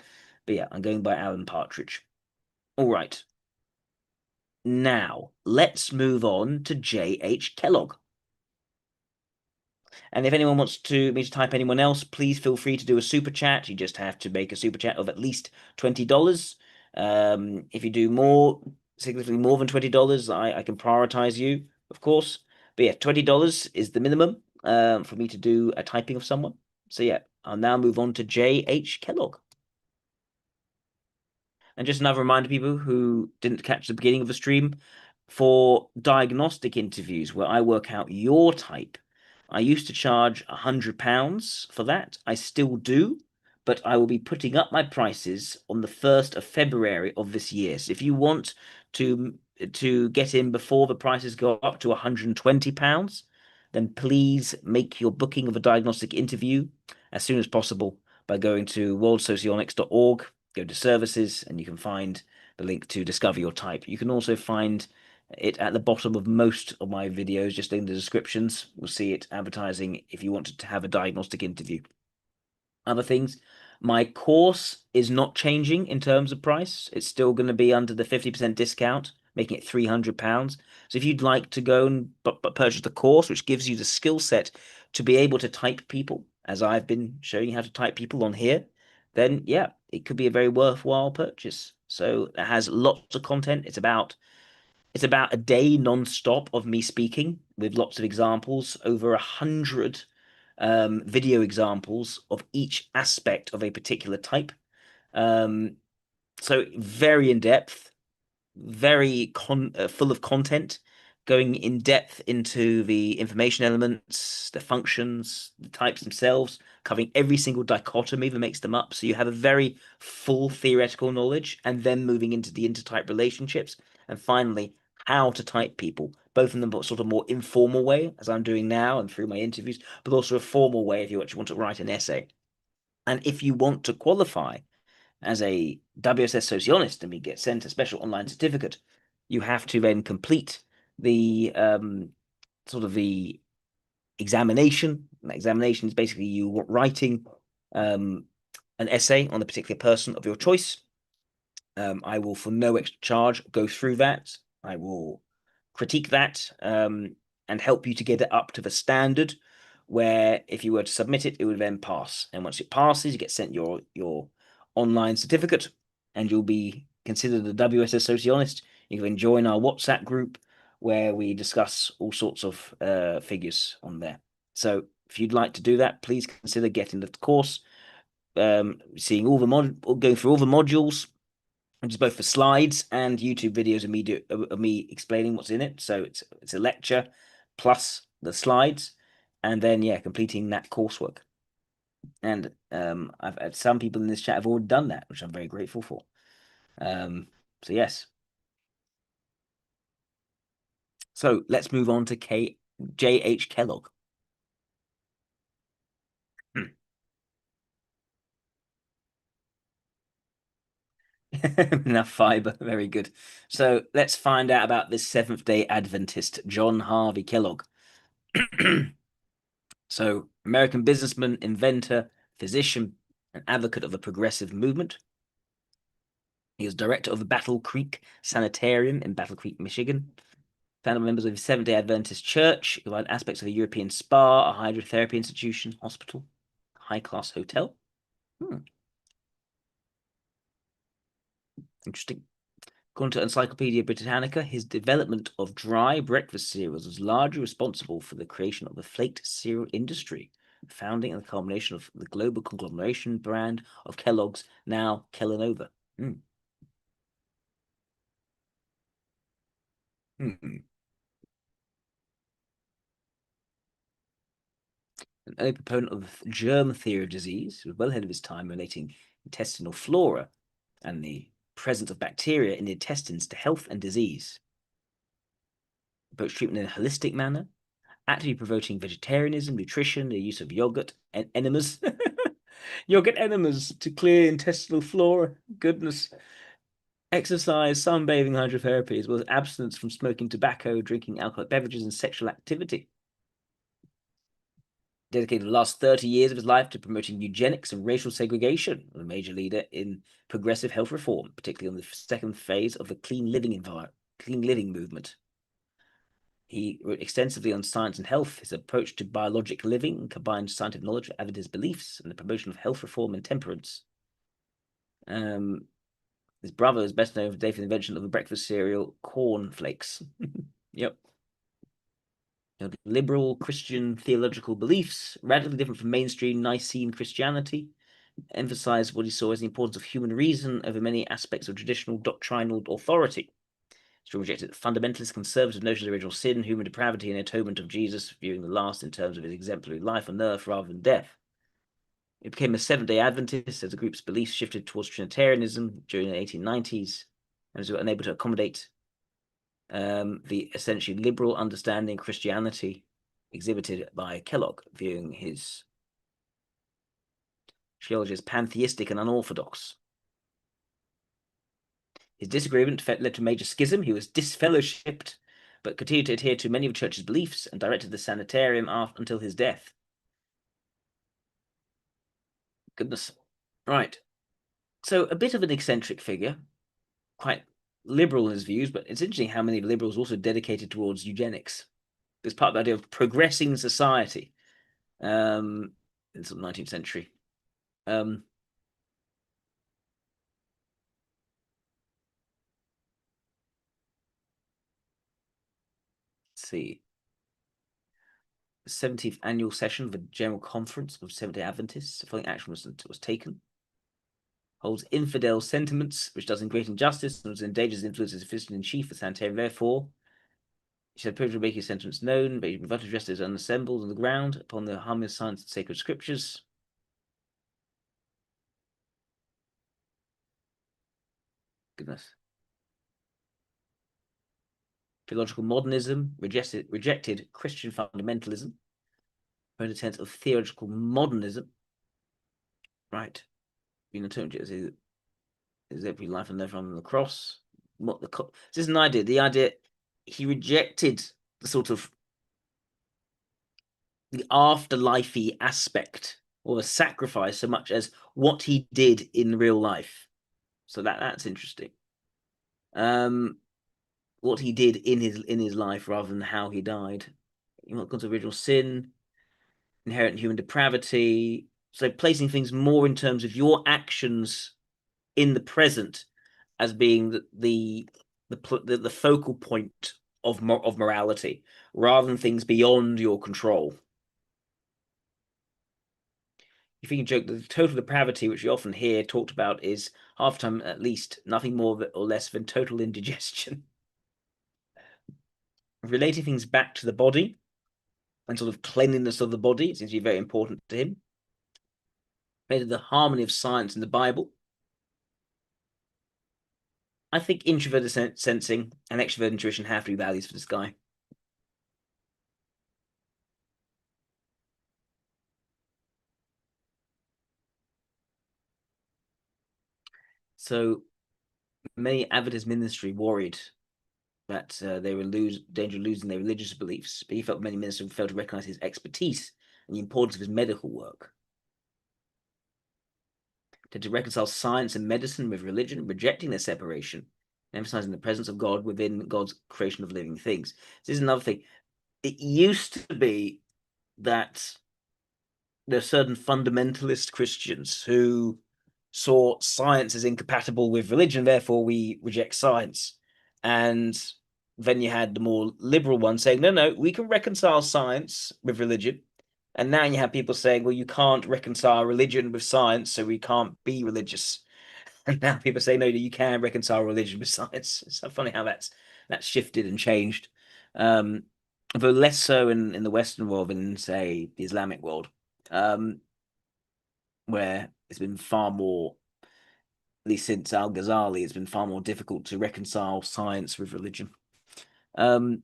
But yeah, I'm going by Alan Partridge. All right. Now, let's move on to J.H. Kellogg. And if anyone wants me to type anyone else, please feel free to do a super chat. You just have to make a super chat of at least $20. If you do more, significantly more than $20, I can prioritize you, of course. But yeah, $20 is the minimum for me to do a typing of someone. So yeah, I'll now move on to J.H. Kellogg. And just another reminder, people who didn't catch the beginning of the stream, for diagnostic interviews where I work out your type, I used to charge £100 for that. I still do, but I will be putting up my prices on the 1st of February of this year. So if you want to get in before the prices go up to £120, then please make your booking of a diagnostic interview as soon as possible by going to worldsocionics.org, go to services, and you can find the link to discover your type. You can also find it at the bottom of most of my videos, just in the descriptions. We'll see it advertising if you wanted to have a diagnostic interview. Other things, my course is not changing in terms of price. It's still going to be under the 50% discount, making it £300. So if you'd like to go and purchase the course, which gives you the skill set to be able to type people, as I've been showing you how to type people on here, then yeah, it could be a very worthwhile purchase. So it has lots of content. It's about a day non-stop of me speaking with lots of examples, over 100 video examples of each aspect of a particular type. So very in depth, very full of content, going in depth into the information elements, the functions, the types themselves, covering every single dichotomy that makes them up. So you have a very full theoretical knowledge, and then moving into the intertype relationships, and finally how to type people, both in the sort of more informal way, as I'm doing now and through my interviews, but also a formal way if you actually want to write an essay. And if you want to qualify as a WSS sociologist and we get sent a special online certificate, you have to then complete the sort of the examination. And that examination is basically you writing an essay on a particular person of your choice. I will, for no extra charge, go through that. I will critique that and help you to get it up to the standard where if you were to submit it, it would then pass. And once it passes, you get sent your online certificate and you'll be considered a WSS sociologist. You can join our WhatsApp group where we discuss all sorts of figures on there. So if you'd like to do that, please consider getting the course, seeing all the going through all the modules, which is both for slides and YouTube videos of me explaining what's in it. So it's a lecture plus the slides, and then completing that coursework. And I've had some people in this chat have already done that, which I'm very grateful for. So yes. So let's move on to J.H. Kellogg. Enough fiber, very good. So let's find out about this Seventh-day Adventist, John Harvey Kellogg. So, American businessman, inventor, physician, and advocate of the progressive movement. He was director of the Battle Creek Sanitarium in Battle Creek, Michigan. Founder members of the Seventh-day Adventist Church, who provide aspects of a European spa, a hydrotherapy institution, hospital, high-class hotel. Interesting. According to Encyclopedia Britannica, his development of dry breakfast cereals was largely responsible for the creation of the flaked cereal industry, founding and the culmination of the global conglomeration brand of Kellogg's, now Kellanova. An early proponent of the germ theory of disease, he was well ahead of his time relating intestinal flora and the presence of bacteria in the intestines to health and disease. Approached treatment in a holistic manner, actively promoting vegetarianism, nutrition, the use of yogurt and enemas. Yogurt enemas to clear intestinal flora. Goodness. Exercise, sunbathing, hydrotherapy, as well as abstinence from smoking tobacco, drinking alcoholic beverages, and sexual activity. Dedicated the last 30 years of his life to promoting eugenics and racial segregation, a major leader in progressive health reform, particularly on the second phase of the clean living movement. He wrote extensively on science and health. His approach to biologic living combined scientific knowledge with Adventist beliefs and the promotion of health reform and temperance. His brother is best known for the invention of the breakfast cereal corn flakes. Yep. Liberal Christian theological beliefs, radically different from mainstream Nicene Christianity, emphasized what he saw as the importance of human reason over many aspects of traditional doctrinal authority. He rejected fundamentalist conservative notions of original sin, human depravity, and atonement of Jesus, viewing the last in terms of his exemplary life on earth rather than death. It became a Seventh-day Adventist as the group's beliefs shifted towards Trinitarianism during the 1890s and was unable to accommodate the essentially liberal understanding of Christianity exhibited by Kellogg, viewing his theology as pantheistic and unorthodox. His disagreement led to a major schism. He was disfellowshipped, but continued to adhere to many of the church's beliefs and directed the sanitarium until his death. Goodness. Right. So a bit of an eccentric figure, quite liberal in his views, but it's interesting how many liberals also dedicated towards eugenics. It's part of the idea of progressing society in the 19th century. Let's see. The 70th annual session of the General Conference of Seventh-day Adventists, following action was taken. Holds infidel sentiments, which does in great injustice and endangers influence as physician in chief for sanitarium. Therefore, he said, privilege to make his sentiments known, but he invited addressed as unassembled on the ground upon the harmonious science and sacred scriptures. Goodness. Theological modernism rejected Christian fundamentalism, in a sense of theological modernism. Right. is every life on earth on the cross. What this is an idea. The idea he rejected the sort of the afterlifey aspect or the sacrifice so much as what he did in real life. So that's interesting. What he did in his life rather than how he died. You know, God's original sin, inherent human depravity. So placing things more in terms of your actions in the present as being the focal point of morality, rather than things beyond your control. If you can joke, the total depravity, which you often hear talked about, is half the time at least nothing more or less than total indigestion. Relating things back to the body and sort of cleanliness of the body seems to be very important to him. Maybe the harmony of science and the Bible. I think introverted sensing and extroverted intuition have to be values for this guy. So many Adventist ministry worried that they were danger of losing their religious beliefs, but he felt many ministers failed to recognize his expertise and the importance of his medical work. To reconcile science and medicine with religion, rejecting their separation, emphasizing the presence of God within God's creation of living things. This is another thing. It used to be that there are certain fundamentalist Christians who saw science as incompatible with religion, therefore we reject science. And then you had the more liberal ones saying, no, we can reconcile science with religion. And now you have people saying, well, you can't reconcile religion with science, so we can't be religious. And now people say, no, you can reconcile religion with science. It's so funny how that's shifted and changed. Though less so in the Western world than, say, the Islamic world, where it's been far more, at least since Al-Ghazali, it's been far more difficult to reconcile science with religion. Let's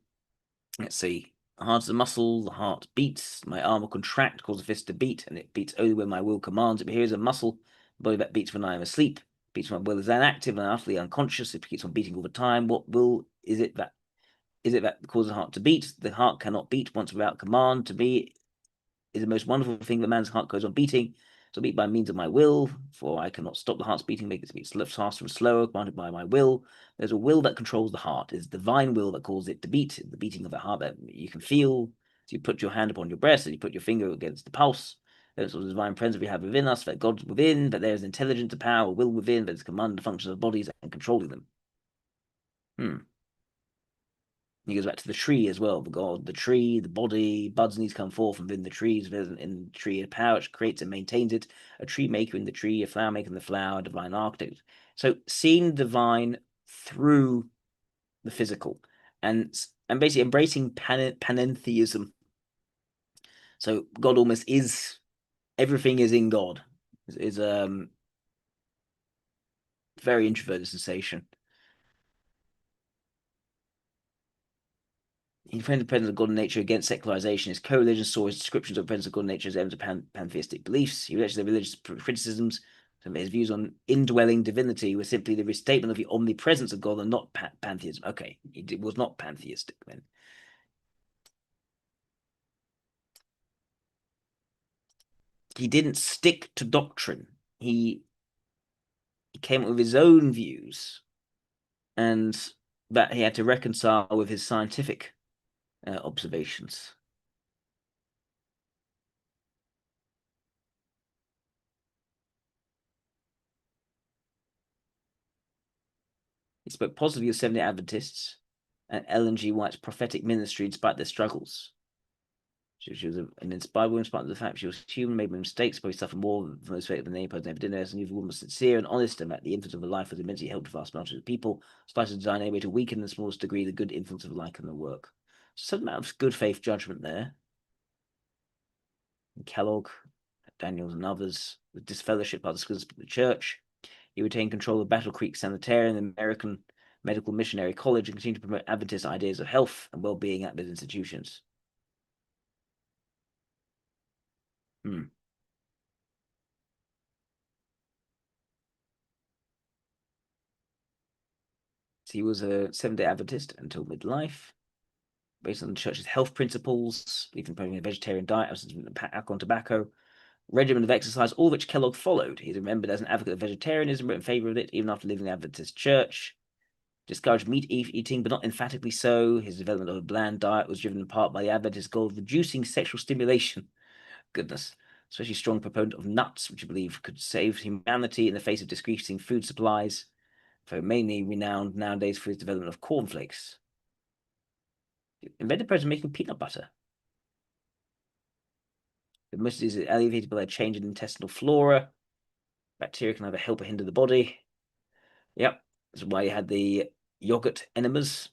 see. The heart is a muscle, the heart beats, my arm will contract, cause the fist to beat, and it beats only when my will commands it. But here's a muscle, the body that beats when I am asleep, beats when my will is inactive and utterly unconscious, it keeps on beating all the time. What will is it that causes the heart to beat? The heart cannot beat once without command. To me, is the most wonderful thing that man's heart goes on beating. So beat by means of my will, for I cannot stop the heart's beating, make it beat faster and slower, commanded by my will. There's a will that controls the heart. It's divine will that causes it to beat, the beating of the heart that you can feel. So you put your hand upon your breast and you put your finger against the pulse. There's a divine presence we have within us, that God's within, that there's intelligence, a power, will within, that is commanding the functions of bodies and controlling them. He goes back to the tree as well. The tree, the body, buds need to come forth within the trees. There's in the tree a power which creates and maintains it. A tree maker in the tree, a flower maker in the flower, a divine architect. So seeing divine through the physical and basically embracing panentheism. So God almost is, everything is in God. Is very introverted sensation. He defended the presence of God in nature against secularization. His co-religion saw his descriptions of the presence of God in nature as evidence of pantheistic beliefs. He rejected the religious criticisms. His views on indwelling divinity were simply the restatement of the omnipresence of God and not pantheism. Okay, it was not pantheistic then. He didn't stick to doctrine. He came up with his own views, and that he had to reconcile with his scientific observations. He spoke positively of Seventh-day Adventists and Ellen G. White's prophetic ministry despite their struggles. She was an inspired woman, despite the fact she was human, made mistakes, probably suffered more from those fate than any person ever did. As a woman was sincere and honest, and that the influence of her life was immensely helped vast multitudes of people, despite her desire anyway to weaken in the smallest degree the good influence of her life and her work. Some amount of good faith judgment there. And Kellogg, Daniels, and others, with disfellowship by the schools of the church. He retained control of Battle Creek Sanitarium, the American Medical Missionary College, and continued to promote Adventist ideas of health and well-being at those institutions. Hmm. He was a Seventh-day Adventist until midlife, based on the church's health principles, even promoting a vegetarian diet, alcohol and tobacco, regimen of exercise, all which Kellogg followed. He's remembered as an advocate of vegetarianism, wrote in favor of it even after leaving the Adventist church. Discouraged meat eating, but not emphatically so. His development of a bland diet was driven in part by the Adventist goal of reducing sexual stimulation. Goodness. Especially strong proponent of nuts, which he believed could save humanity in the face of decreasing food supplies, though mainly renowned nowadays for his development of cornflakes. He invented the process of making peanut butter. But most of these are alleviated by a change in intestinal flora. Bacteria can either help or hinder the body. Yep, that's why you had the yogurt enemas.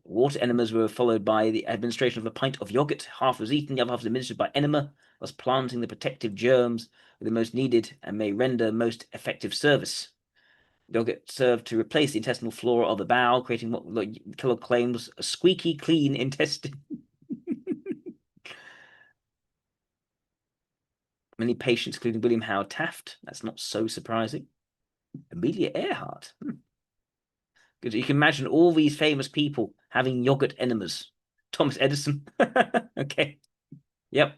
Water enemas were followed by the administration of a pint of yogurt. Half was eaten, the other half was administered by enema, thus planting the protective germs the most needed and may render most effective service. Yogurt served to replace the intestinal flora of the bowel, creating what Kellogg claims a squeaky clean intestine. Many patients, including William Howard Taft, that's not so surprising. Amelia Earhart. Because you can imagine all these famous people having yogurt enemas. Thomas Edison. Okay. Yep.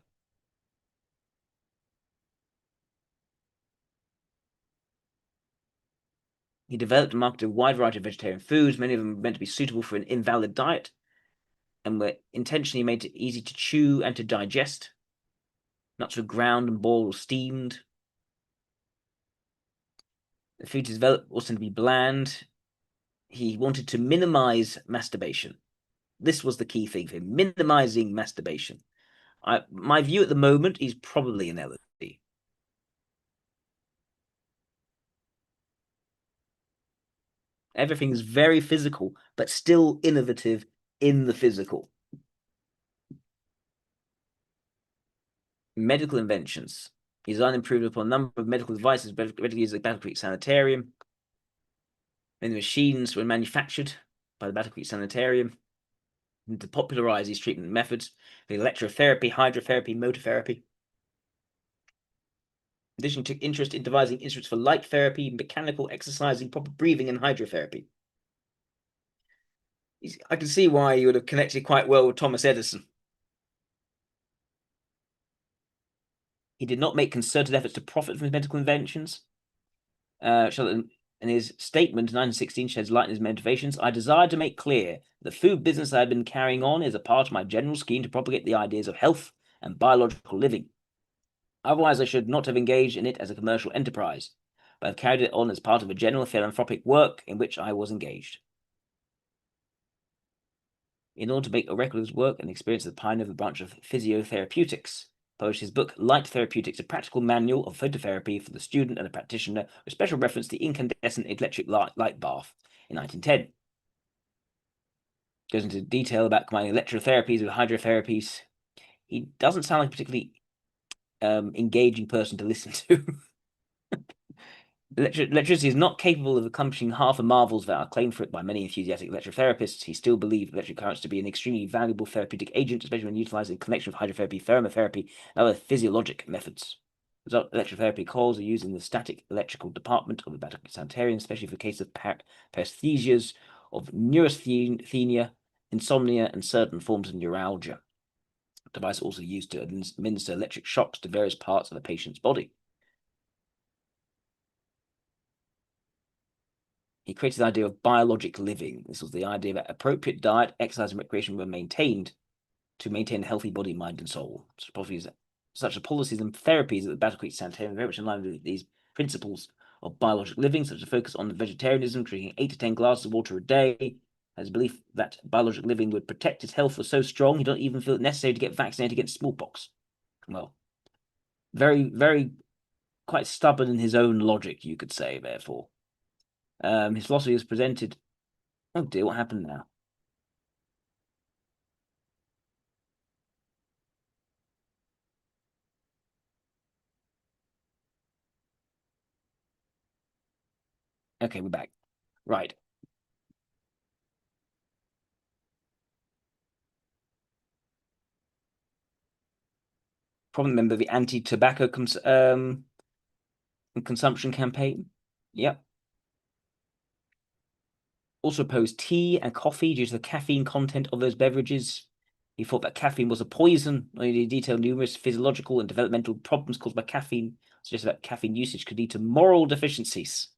He developed and marketed a wide variety of vegetarian foods. Many of them were meant to be suitable for an invalid diet and were intentionally made easy to chew and to digest. Nuts were ground and boiled or steamed. The food is developed also to be bland. He wanted to minimize masturbation. This was the key thing for him, minimizing masturbation. My view at the moment is probably an LSD. Everything's very physical, but still innovative in the physical. Medical inventions. He designed and improved upon a number of medical devices, particularly used at the Battle Creek Sanitarium. Many machines were manufactured by the Battle Creek Sanitarium to popularize these treatment methods, the electrotherapy, hydrotherapy, motor therapy. In addition, took interest in devising instruments for light therapy, mechanical exercising, proper breathing, and hydrotherapy. I can see why you would have connected quite well with Thomas Edison. He did not make concerted efforts to profit from his medical inventions. In his statement in 1916 sheds light on his motivations. I desire to make clear the food business I have been carrying on is a part of my general scheme to propagate the ideas of health and biological living. Otherwise, I should not have engaged in it as a commercial enterprise, but have carried it on as part of a general philanthropic work in which I was engaged. In order to make a record of his work and experience as the pioneer of the branch of physiotherapeutics, published his book Light Therapeutics, a practical manual of phototherapy for the student and the practitioner, with special reference to the incandescent electric light bath in 1910. Goes into detail about combining electrotherapies with hydrotherapies. He doesn't sound like a particularly engaging person to listen to. Electricity is not capable of accomplishing half the marvels that are claimed for it by many enthusiastic electrotherapists. He still believed electric currents to be an extremely valuable therapeutic agent, especially when utilized in connection with hydrotherapy, thermotherapy, and other physiologic methods. Electrotherapy coils are used in the static electrical department of the Battle Creek Sanitarium, especially for cases of paresthesias, of neurasthenia, insomnia, and certain forms of neuralgia. The device is also used to administer electric shocks to various parts of the patient's body. He created the idea of biologic living. This was the idea that appropriate diet, exercise, and recreation were maintained to maintain a healthy body, mind, and soul. Such policies and therapies at the Battle Creek Sanitarium very much in line with these principles of biologic living, such as a focus on vegetarianism, drinking 8 to 10 glasses of water a day. His belief that biologic living would protect his health was so strong, he don't even feel it necessary to get vaccinated against smallpox. Well, very, very quite stubborn in his own logic, you could say, therefore. His philosophy was presented. Oh dear, what happened now? Okay, we're back. Right. Probably remember the anti-tobacco consumption campaign. Yep. Also opposed tea and coffee due to the caffeine content of those beverages. He thought that caffeine was a poison. He detailed numerous physiological and developmental problems caused by caffeine, suggested that caffeine usage could lead to moral deficiencies.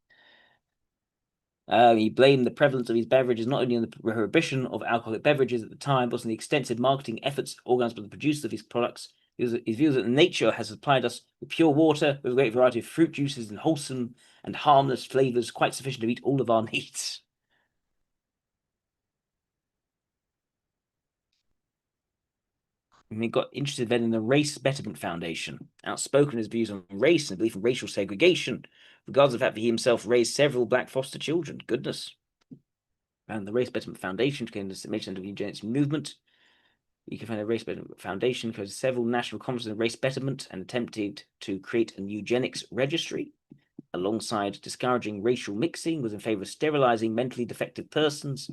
He blamed the prevalence of these beverages not only on the prohibition of alcoholic beverages at the time, but on the extensive marketing efforts organized by the producers of these products. His views that nature has supplied us with pure water, with a great variety of fruit juices and wholesome and harmless flavors, quite sufficient to meet all of our needs. And he got interested then in the Race Betterment Foundation, outspoken in his views on race and belief in racial segregation, regardless of the fact that he himself raised several black foster children. Goodness. And the Race Betterment Foundation became the major center of the eugenics movement. You can find a Race Betterment Foundation because several national conferences on race betterment and attempted to create a eugenics registry. Alongside discouraging racial mixing, was in favor of sterilizing mentally defective persons,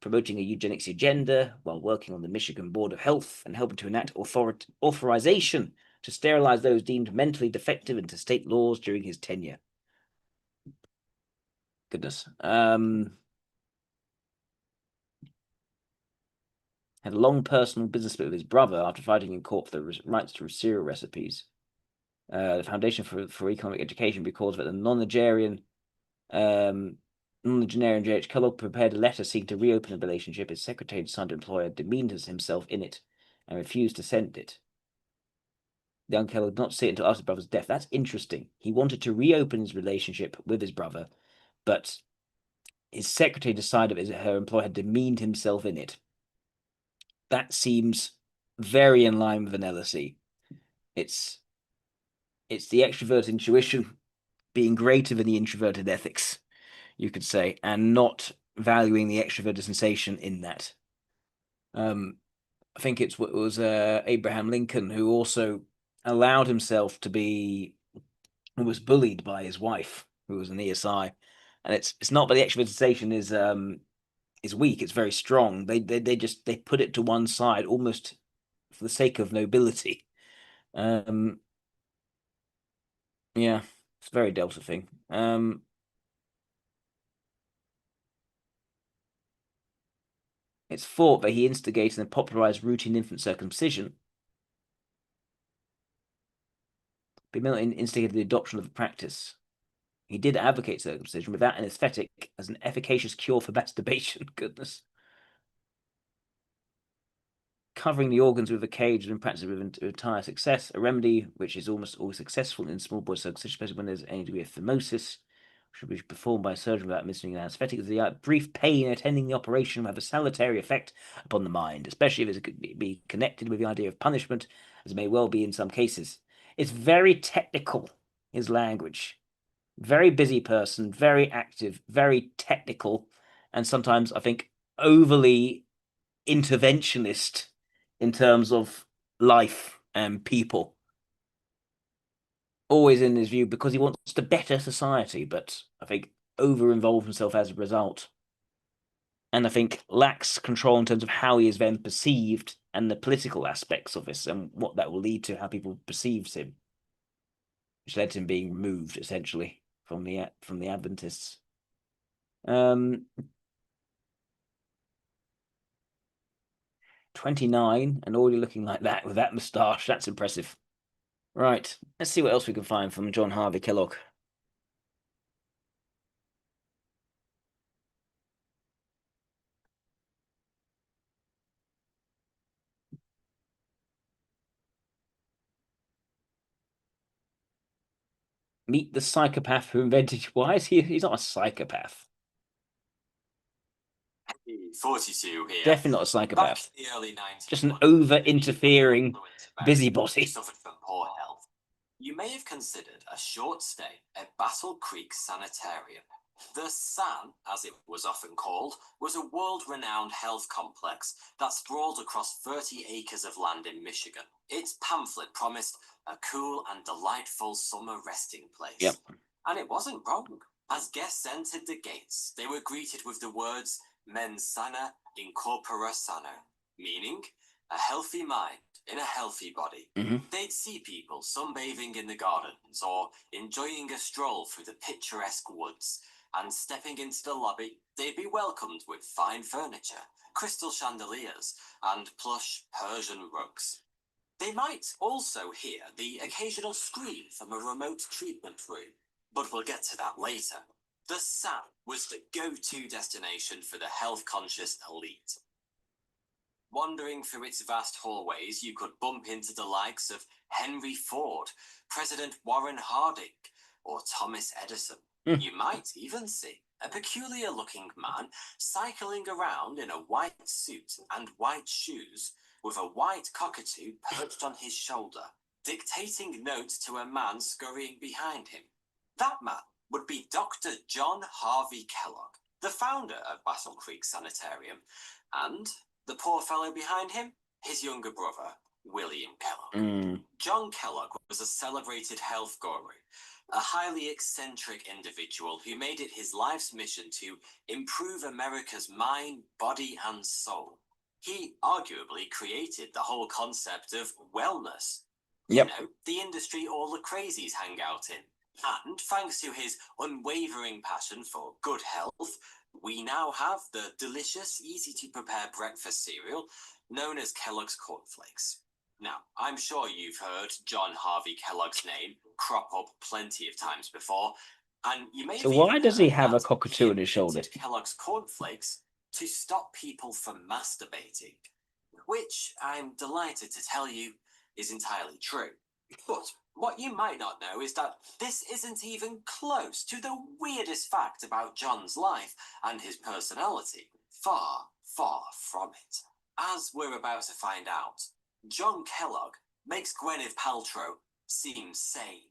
promoting a eugenics agenda while working on the Michigan Board of Health and helping to enact authorization to sterilize those deemed mentally defective into state laws during his tenure. Goodness. Had a long personal business split with his brother after fighting in court for the rights to cereal recipes. The Foundation for Economic Education, because that the non-Nigerian J.H. Kellogg prepared a letter seeking to reopen the relationship. His secretary signed employer demeaned himself in it and refused to send it. The young Kellogg did not see it until after his brother's death. That's interesting. He wanted to reopen his relationship with his brother, but his secretary decided that her employer had demeaned himself in it. That seems very in line with an LSE. It's the extrovert intuition being greater than the introverted ethics, you could say, and not valuing the extroverted sensation in that. I think it was Abraham Lincoln who also allowed himself to be, who was bullied by his wife, who was an ESI, and it's not that the extroverted sensation is weak; it's very strong. They put it to one side almost for the sake of nobility. Yeah, it's a very Delta thing. It's thought that he instigated and popularized routine infant circumcision. But Milton instigated the adoption of the practice. He did advocate circumcision without anesthetic as an efficacious cure for masturbation. Goodness. Covering the organs with a cage has been practiced with entire success, a remedy which is almost always successful in small boy circumcision, especially when there's any degree of phimosis, should be performed by a surgeon without administering an anesthetic, as the brief pain attending the operation will have a salutary effect upon the mind, especially if it could be connected with the idea of punishment, as it may well be in some cases. It's very technical, his language. Very busy person, very active, very technical, and sometimes I think overly interventionist in terms of life and people. Always in his view because he wants to better society, but I think over-involve himself as a result. And I think lacks control in terms of how he is then perceived and the political aspects of this and what that will lead to how people perceives him, which led to him being removed essentially from the Adventists. 29 and already looking like that with that moustache. That's impressive. Right, let's see what else we can find from John Harvey Kellogg. Meet the psychopath who invented. Why is he? He's not a psychopath. 42 here. Definitely not a psychopath. Back in the early 90s, just an over-interfering busybody. Suffered from poor health. You may have considered a short stay at Battle Creek Sanitarium. The SAN, as it was often called, was a world-renowned health complex that sprawled across 30 acres of land in Michigan. Its pamphlet promised a cool and delightful summer resting place. Yep. And it wasn't wrong. As guests entered the gates, they were greeted with the words mens sana in corpore sano, meaning a healthy mind in a healthy body. They'd see people sunbathing in the gardens or enjoying a stroll through the picturesque woods. and stepping into the lobby, they'd be welcomed with fine furniture, crystal chandeliers, and plush Persian rugs. They might also hear the occasional scream from a remote treatment room, but we'll get to that later. The SAN was the go-to destination for the health-conscious elite. Wandering through its vast hallways, you could bump into the likes of Henry Ford, President Warren Harding, or Thomas Edison. You might even see a peculiar-looking man cycling around in a white suit and white shoes with a white cockatoo perched on his shoulder, dictating notes to a man scurrying behind him. That man would be Dr. John Harvey Kellogg, the founder of Battle Creek Sanitarium, and the poor fellow behind him, his younger brother, William Kellogg. John Kellogg was a celebrated health guru, a highly eccentric individual who made it his life's mission to improve America's mind, body, and soul. He arguably created the whole concept of wellness. You know, the industry all the crazies hang out in. And thanks to his unwavering passion for good health, we now have the delicious, easy-to-prepare breakfast cereal known as Kellogg's Corn Flakes. Now, I'm sure you've heard John Harvey Kellogg's name crop up plenty of times before, and you may So have why even does he heard have a that cockatoo on his shoulder? invented Kellogg's Corn Flakes to stop people from masturbating, which I'm delighted to tell you is entirely true. But what you might not know is that this isn't even close to the weirdest fact about John's life and his personality. Far, far from it. As we're about to find out, John Kellogg makes Gwyneth Paltrow seem sane.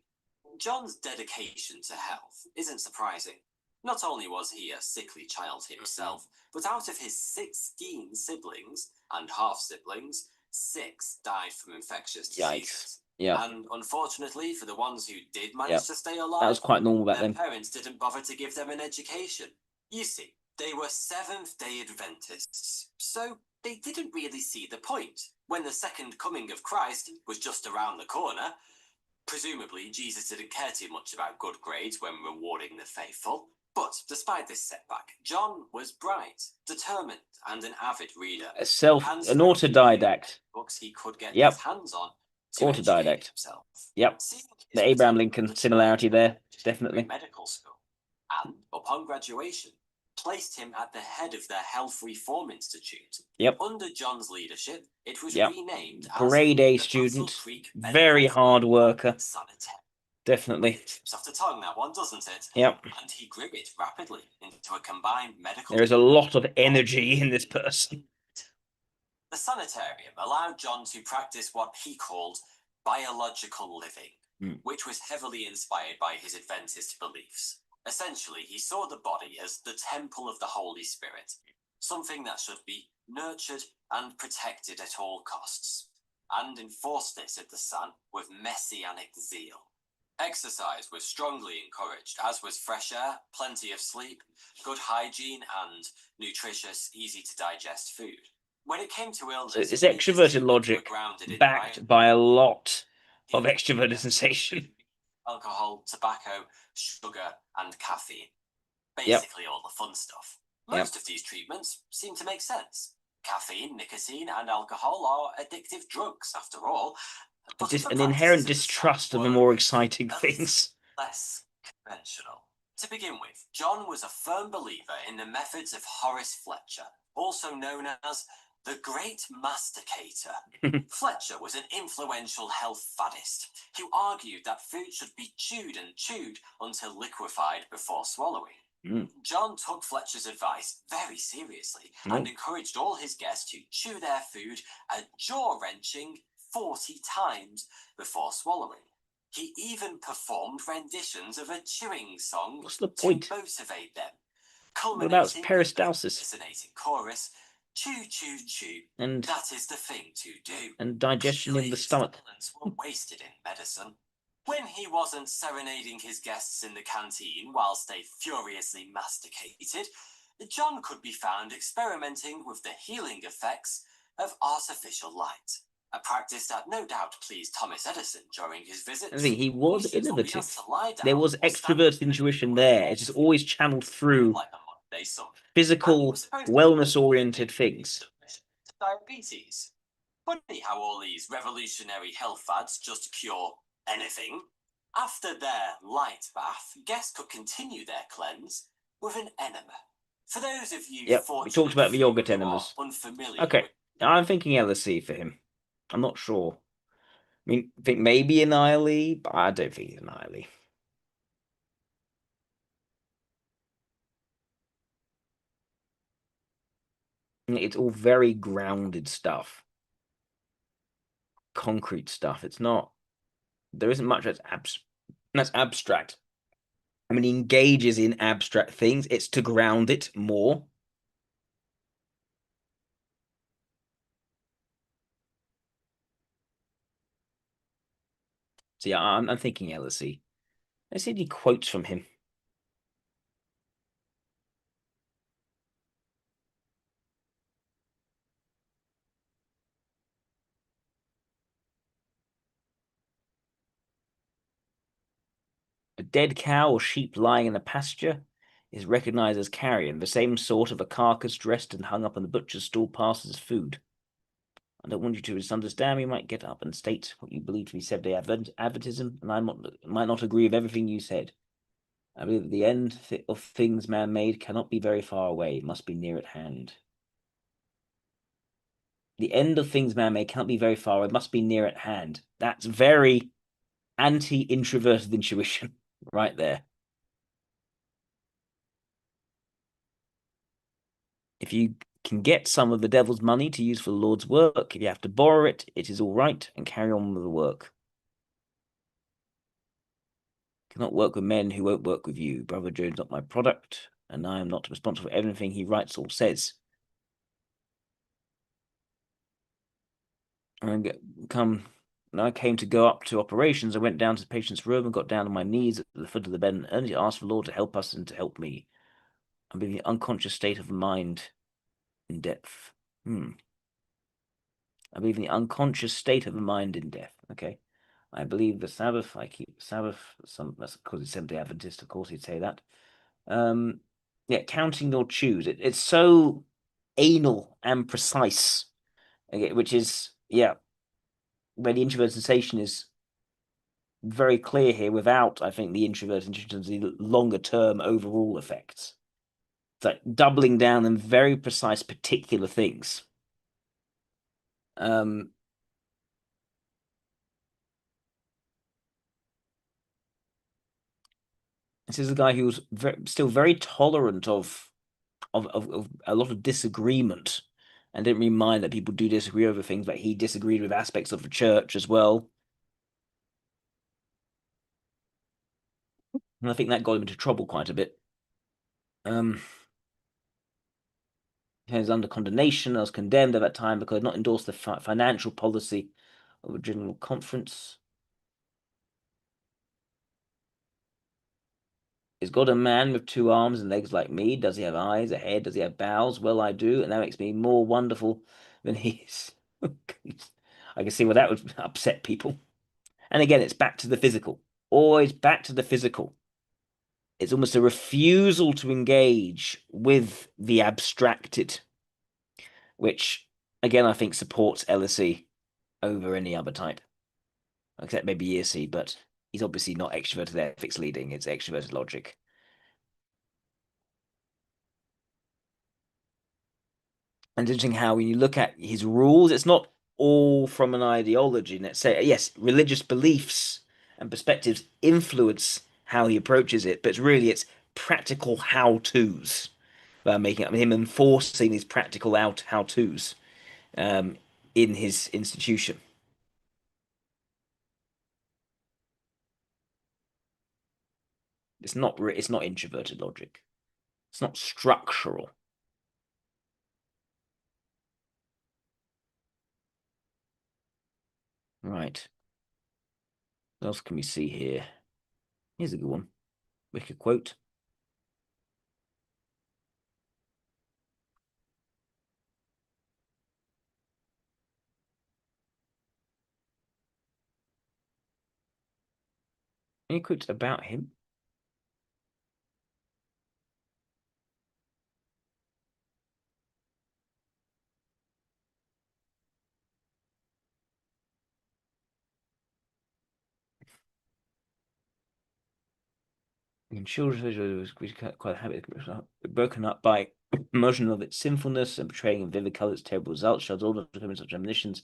John's dedication to health isn't surprising. Not only was he a sickly child himself, but out of his 16 siblings and half-siblings, 6 died from infectious diseases. Yeah. And unfortunately, for the ones who did manage to stay alive, That was quite normal back their then. parents didn't bother to give them an education. You see, they were Seventh-day Adventists, so they didn't really see the point. When the second coming of Christ was just around the corner, presumably Jesus didn't care too much about good grades when rewarding the faithful. But despite this setback, John was bright, determined, and an avid reader. An autodidact. Books he could get his hands on to educate Autodidact. himself. The Abraham Lincoln similarity there, definitely. Medical school, and upon graduation, placed him at the head of their Health Reform Institute. Under John's leadership, it was renamed as Grade A the student, Battle Creek very hard worker. Sanitarium. Definitely. Tips off the tongue, that one, doesn't it? And he grew it rapidly into a combined medical. There is a lot of energy in this person. The sanitarium allowed John to practice what he called biological living, which was heavily inspired by his Adventist beliefs. Essentially, he saw the body as the temple of the Holy Spirit, something that should be nurtured and protected at all costs, and enforced this at the Sun with messianic zeal. Exercise was strongly encouraged, as was fresh air, plenty of sleep, good hygiene, and nutritious, easy-to-digest food. When it came to illness, So it's extroverted logic backed by a lot of extroverted sensation. Alcohol, tobacco, sugar, and caffeine. Basically all the fun stuff. Most of these treatments seem to make sense. Caffeine, nicotine, and alcohol are addictive drugs, after all. But Just an inherent distrust of the more exciting things. Less conventional. To begin with, John was a firm believer in the methods of Horace Fletcher, also known as the Great Masticator. Fletcher was an influential health faddist who argued that food should be chewed and chewed until liquefied before swallowing. John took Fletcher's advice very seriously and encouraged all his guests to chew their food a jaw-wrenching 40 times before swallowing. He even performed renditions of a chewing song to motivate them. What about peristalsis? Fascinating chorus. Chew, chew, chew. And that is the thing to do. And digestion in the stomach. Stimulants were wasted in medicine. When he wasn't serenading his guests in the canteen whilst they furiously masticated, John could be found experimenting with the healing effects of artificial light. A practice that no doubt pleased Thomas Edison during his visits. I think he was Voices on innovative. just to lie down There was or stand extroverted intuition there. It's just always channeled through like the modern-day sun. physical, wellness-oriented things. Diabetes. Funny how all these revolutionary health fads just cure anything. After their light bath, guests could continue their cleanse with an enema. For those of you Yep, we talked about the yogurt who are enemas. unfamiliar Okay, with I'm thinking LSE for him. I'm not sure. I mean, I think maybe an Lee, but I don't think he's an Lee. It's all very grounded stuff. Concrete stuff. It's not, there isn't much that's abstract. I mean, he engages in abstract things. It's to ground it more. So yeah, I'm thinking LSE. Let's see any quotes from him. A dead cow or sheep lying in a pasture is recognized as carrion, the same sort of a carcass dressed and hung up on the butcher's stall passes as food. I don't want you to misunderstand me. You might get up and state what you believe to be seven-day Adventism, and I might not agree with everything you said. I believe that the end of things man-made cannot be very far away. It must be near at hand. The end of things man-made cannot be very far away. It must be near at hand. That's very anti-introverted intuition right there. If you can get some of the devil's money to use for the Lord's work, if you have to borrow it, it is all right, and carry on with the work. Cannot work with men who won't work with you. Brother Jones not my product, and I am not responsible for everything he writes or says. And I came to go up to operations. I went down to the patient's room and got down on my knees at the foot of the bed and earnestly asked the Lord to help us and to help me. I'm in the unconscious state of mind in depth. I believe in the unconscious state of the mind in death. Okay. I believe the Sabbath, I keep the Sabbath. That's because it's Seventh-day Adventist, of course, he'd say that. Yeah, counting your chews. It's so anal and precise, okay, which is, yeah, where the introvert sensation is very clear here without, I think, the introvert sensation, the longer term overall effects. It's like doubling down on very precise, particular things. This is a guy who was still very tolerant of a lot of disagreement and didn't really mind that people do disagree over things, but he disagreed with aspects of the church as well. And I think that got him into trouble quite a bit. He was under condemnation. I was condemned at that time because I had not endorsed the financial policy of a general conference. Is God a man with two arms and legs like me? Does he have eyes, a head? Does he have bowels? Well, I do, and that makes me more wonderful than he is. I can see why that would upset people. And again, it's back to the physical. Always back to the physical. It's almost a refusal to engage with the abstracted, which, again, I think supports LSE over any other type, except maybe ESC, but he's obviously not extroverted ethics leading, it's extroverted logic. And it's interesting how when you look at his rules, it's not all from an ideology. Let's say, yes, religious beliefs and perspectives influence how he approaches it, but it's practical how-tos. Making up him enforcing these practical how-tos in his institution. It's not introverted logic. It's not structural. Right. What else can we see here? Here's a good one. Wicked quote. Any quotes about him? In children's visual was quite a habit broken up by emotion of its sinfulness and portraying in vivid colors terrible results, shows all the such admonitions,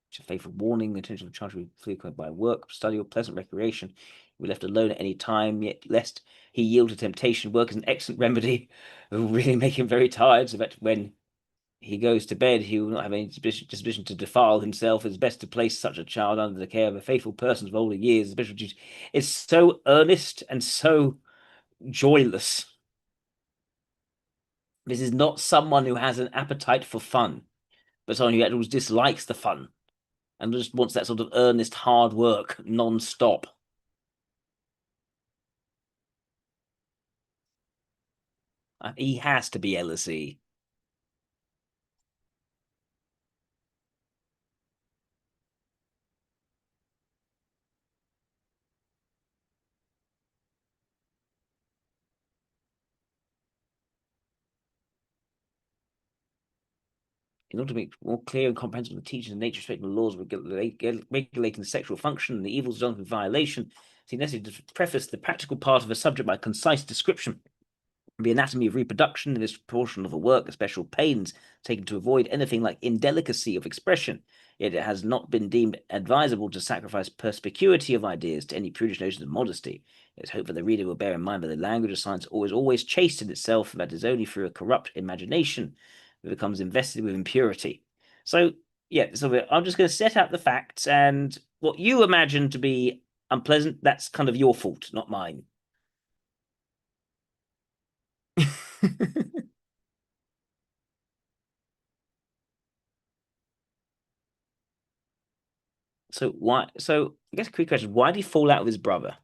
which are faithful warning, the intention of charge with frequent by work, study, or pleasant recreation. We left alone at any time, yet lest he yield to temptation. Work is an excellent remedy. It will really make him very tired, so that when he goes to bed, he will not have any disposition to defile himself. It's best to place such a child under the care of a faithful person of older years. Especially duty is so earnest and so joyless. This is not someone who has an appetite for fun, but someone who always dislikes the fun and just wants that sort of earnest hard work non-stop. He has to be LSE. In order to make more clear and comprehensible the teachings of nature respecting the laws regulating the sexual function and the evils done with violation, it's necessary to preface the practical part of a subject by a concise description. The anatomy of reproduction in this portion of the work, the special pains taken to avoid anything like indelicacy of expression, yet it has not been deemed advisable to sacrifice perspicuity of ideas to any prudish notions of modesty. It is hoped that the reader will bear in mind that the language of science is always chaste in itself, and that it is only through a corrupt imagination that it becomes invested with impurity. So, yeah, so I'm just going to set out the facts, and what you imagine to be unpleasant, that's kind of your fault, not mine. So why? So I guess a quick question: why did he fall out with his brother?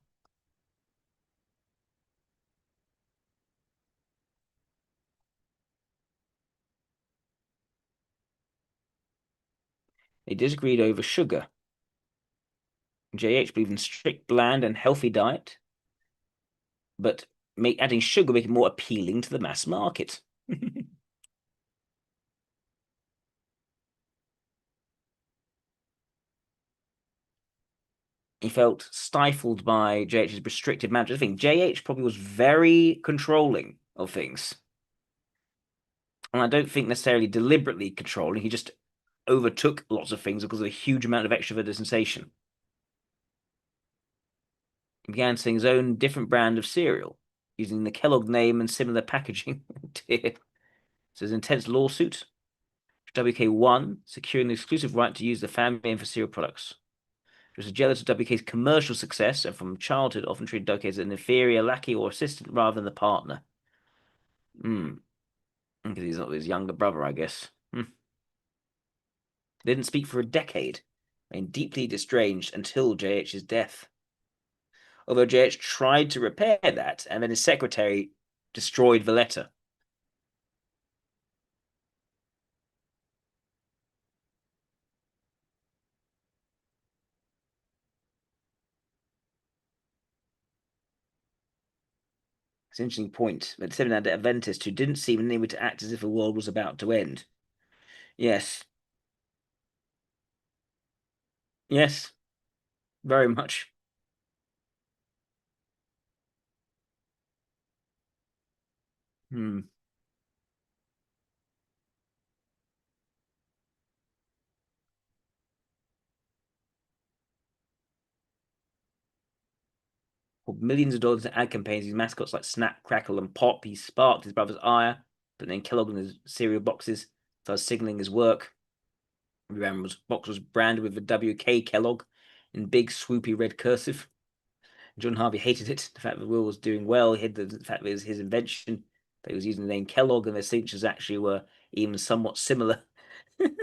They disagreed over sugar. JH believed in strict, bland, and healthy diet, but adding sugar make it more appealing to the mass market. He felt stifled by JH's restrictive management. I think JH probably was very controlling of things. And I don't think necessarily deliberately controlling. He just overtook lots of things because of a huge amount of extroverted sensation. He began selling his own different brand of cereal, using the Kellogg name and similar packaging. Dear. So his intense lawsuit. WK won, securing the exclusive right to use the family name for cereal products. She was jealous of WK's commercial success and from childhood often treated WK as an inferior lackey or assistant rather than the partner. Because he's not his younger brother, I guess. They didn't speak for a decade, remained deeply estranged until JH's death. Although JH tried to repair that, and then his secretary destroyed the letter. It's an interesting point. But Seventh-day Adventist who didn't seem unable to act as if the world was about to end. Yes. Yes. Very much. Poured millions of dollars into ad campaigns, these mascots like Snap, Crackle, and Pop. He sparked his brother's ire, putting in Kellogg in his cereal boxes, thus signaling his work. The box was branded with the WK Kellogg in big, swoopy red cursive. John Harvey hated it. The fact that Will was doing well, he hated the fact that it was his invention, that he was using the name Kellogg, and their signatures actually were even somewhat similar. Because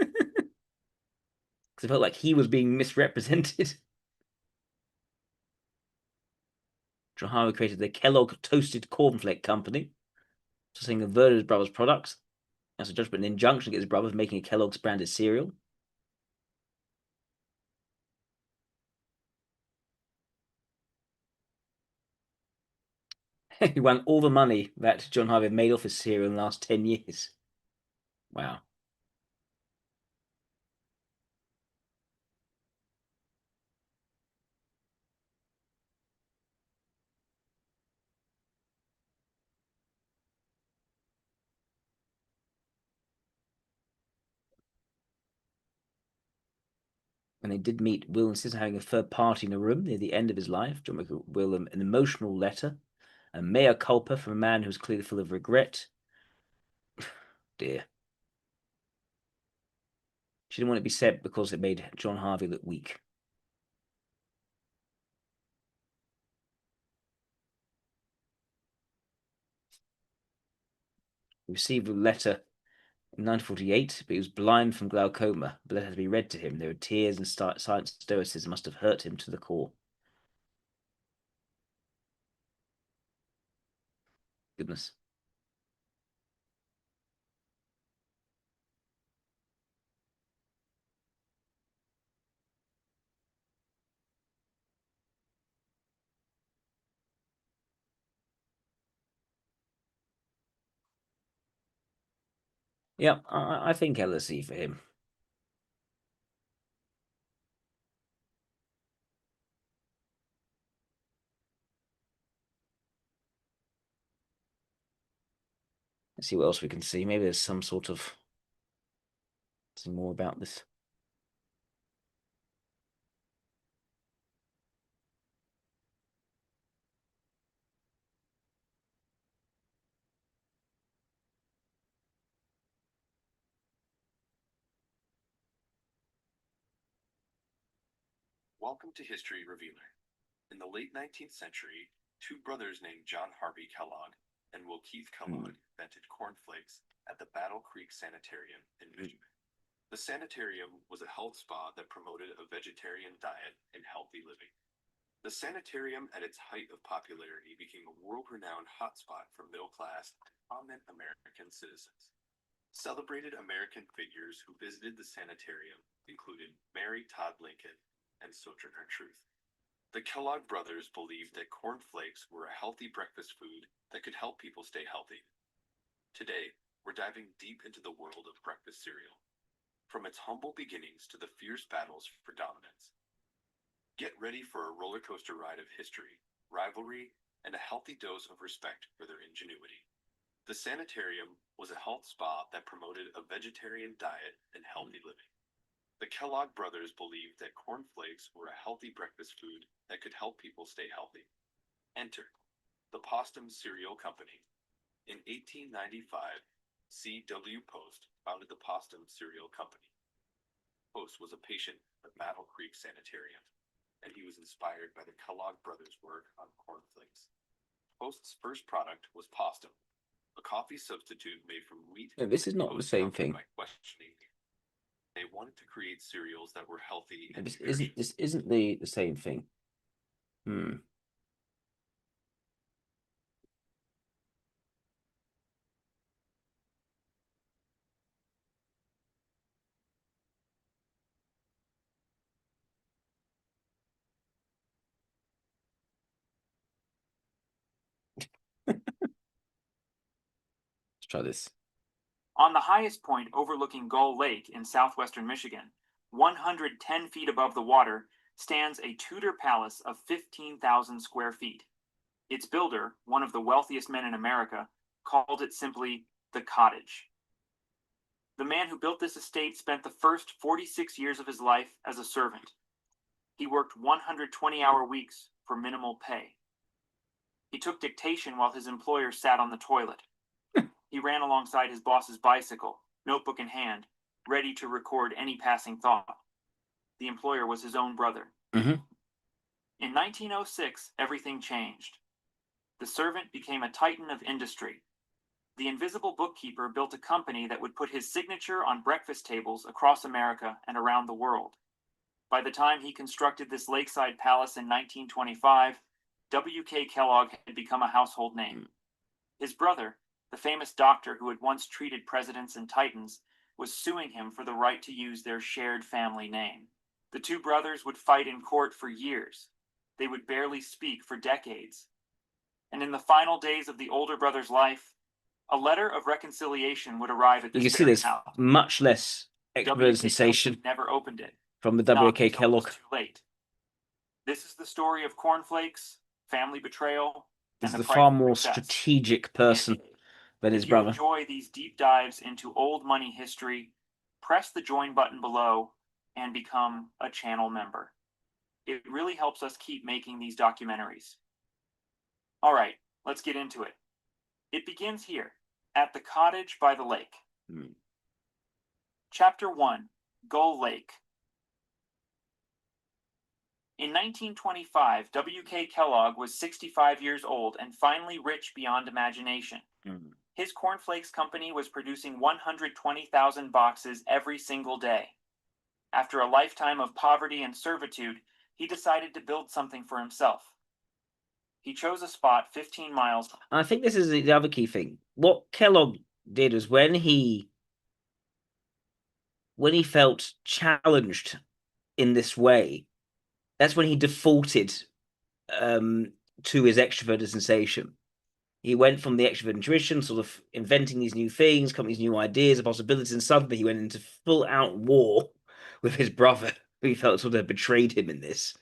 it felt like he was being misrepresented. John Harvey created the Kellogg Toasted Cornflake Company, selling averted his brother's products. As a judgment, an injunction against his brother for making a Kellogg's branded cereal. He won all the money that John Harvey made off his cereal in the last 10 years. Wow. And they did meet, Will insists on having a third party in a room near the end of his life. John wrote Will an emotional letter, a mea culpa from a man who was clearly full of regret. Dear. She didn't want it to be said because it made John Harvey look weak. He received a letter in 1948, but he was blind from glaucoma. The letter had to be read to him. There were tears and silent stoicism must have hurt him to the core. Goodness. Yeah, I think LSE for him. Let's see what else we can see. Maybe there's some sort of some more about this. Welcome to History Revealer. In the late 19th century, two brothers named John Harvey Kellogg and Will Keith Kellogg invented cornflakes at the Battle Creek Sanitarium in Michigan. The sanitarium was a health spa that promoted a vegetarian diet and healthy living. The sanitarium at its height of popularity became a world-renowned hotspot for middle-class and prominent American citizens. Celebrated American figures who visited the sanitarium included Mary Todd Lincoln and Sojourner Truth. The Kellogg brothers believed that cornflakes were a healthy breakfast food that could help people stay healthy. Today, we're diving deep into the world of breakfast cereal, from its humble beginnings to the fierce battles for dominance. Get ready for a roller coaster ride of history, rivalry, and a healthy dose of respect for their ingenuity. The sanitarium was a health spa that promoted a vegetarian diet and healthy living. The Kellogg brothers believed that cornflakes were a healthy breakfast food that could help people stay healthy. Enter the Postum Cereal Company. In 1895, C.W. Post founded the Postum Cereal Company. Post was a patient at Battle Creek Sanitarium, and he was inspired by the Kellogg brothers' work on cornflakes. Post's first product was Postum, a coffee substitute made from wheat. No, this is not the same thing. By questioning, they wanted to create cereals that were healthy and This isn't the same thing. Let's try this. On the highest point overlooking Gull Lake in southwestern Michigan, 110 feet above the water, stands a Tudor palace of 15,000 square feet. Its builder, one of the wealthiest men in America, called it simply the cottage. The man who built this estate spent the first 46 years of his life as a servant. He worked 120-hour weeks for minimal pay. He took dictation while his employer sat on the toilet. He ran alongside his boss's bicycle, notebook in hand, ready to record any passing thought. The employer was his own brother. Mm-hmm. In 1906, everything changed. The servant became a titan of industry. The invisible bookkeeper built a company that would put his signature on breakfast tables across America and around the world. By the time he constructed this lakeside palace in 1925, W.K. Kellogg had become a household name. His brother, the famous doctor who had once treated presidents and titans, was suing him for the right to use their shared family name. The two brothers would fight in court for years. They would barely speak for decades. And in the final days of the older brother's life, a letter of reconciliation would arrive at You this can see very there's house. much less extroverted sensation never opened it. from the Not W.K. until it was Kellogg. too late. This is the story of cornflakes, family betrayal, This and is the a price far of more success. strategic person than his If you brother. enjoy these deep dives into old money history, press the join button below and become a channel member. It really helps us keep making these documentaries. All right, let's get into it. It begins here, at the cottage by the lake. Chapter 1, Gull Lake. In 1925, W.K. Kellogg was 65 years old and finally rich beyond imagination. His cornflakes company was producing 120,000 boxes every single day. After a lifetime of poverty and servitude, he decided to build something for himself. He chose a spot 15 miles. I think this is the other key thing. What Kellogg did was when he felt challenged in this way, that's when he defaulted to his extroverted sensation. He went from the extrovert intuition, sort of inventing these new things, coming these new ideas and possibilities, and suddenly he went into full-out war with his brother, who he felt sort of betrayed him in this.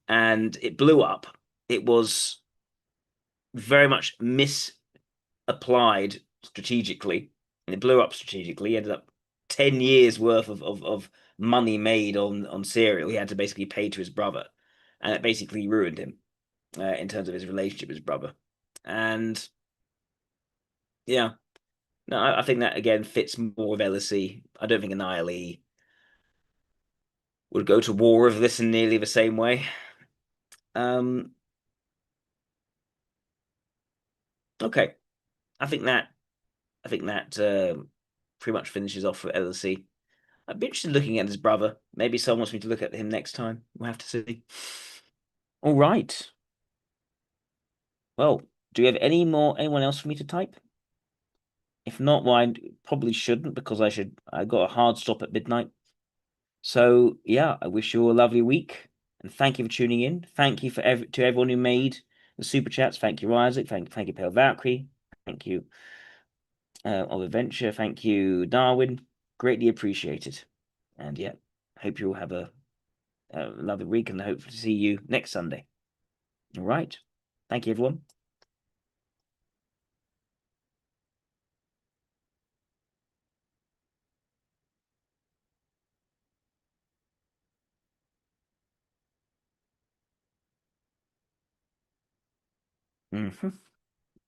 And it blew up. It was very much misapplied strategically, and it blew up strategically. He ended up 10 years worth of money made on cereal. He had to basically pay to his brother, and it basically ruined him in terms of his relationship with his brother. And yeah, no, I think that again fits more with LSE. I don't think an ILE would go to war with this in nearly the same way. Okay, I think that pretty much finishes off for LSE. I'd be interested in looking at his brother. Maybe someone wants me to look at him next time. We'll have to see. All right. Well, do you have anyone else for me to type? If not, well, I probably shouldn't because I got a hard stop at midnight. So yeah, I wish you all a lovely week and thank you for tuning in. Thank you to everyone who made the super chats. Thank you, Isaac. Thank you, Pale Valkyrie. Thank you, of Adventure. Thank you, Darwin. Greatly appreciated. And yeah, hope you all have another week and hope to see you next Sunday. All right. Thank you, everyone. Mm-hmm.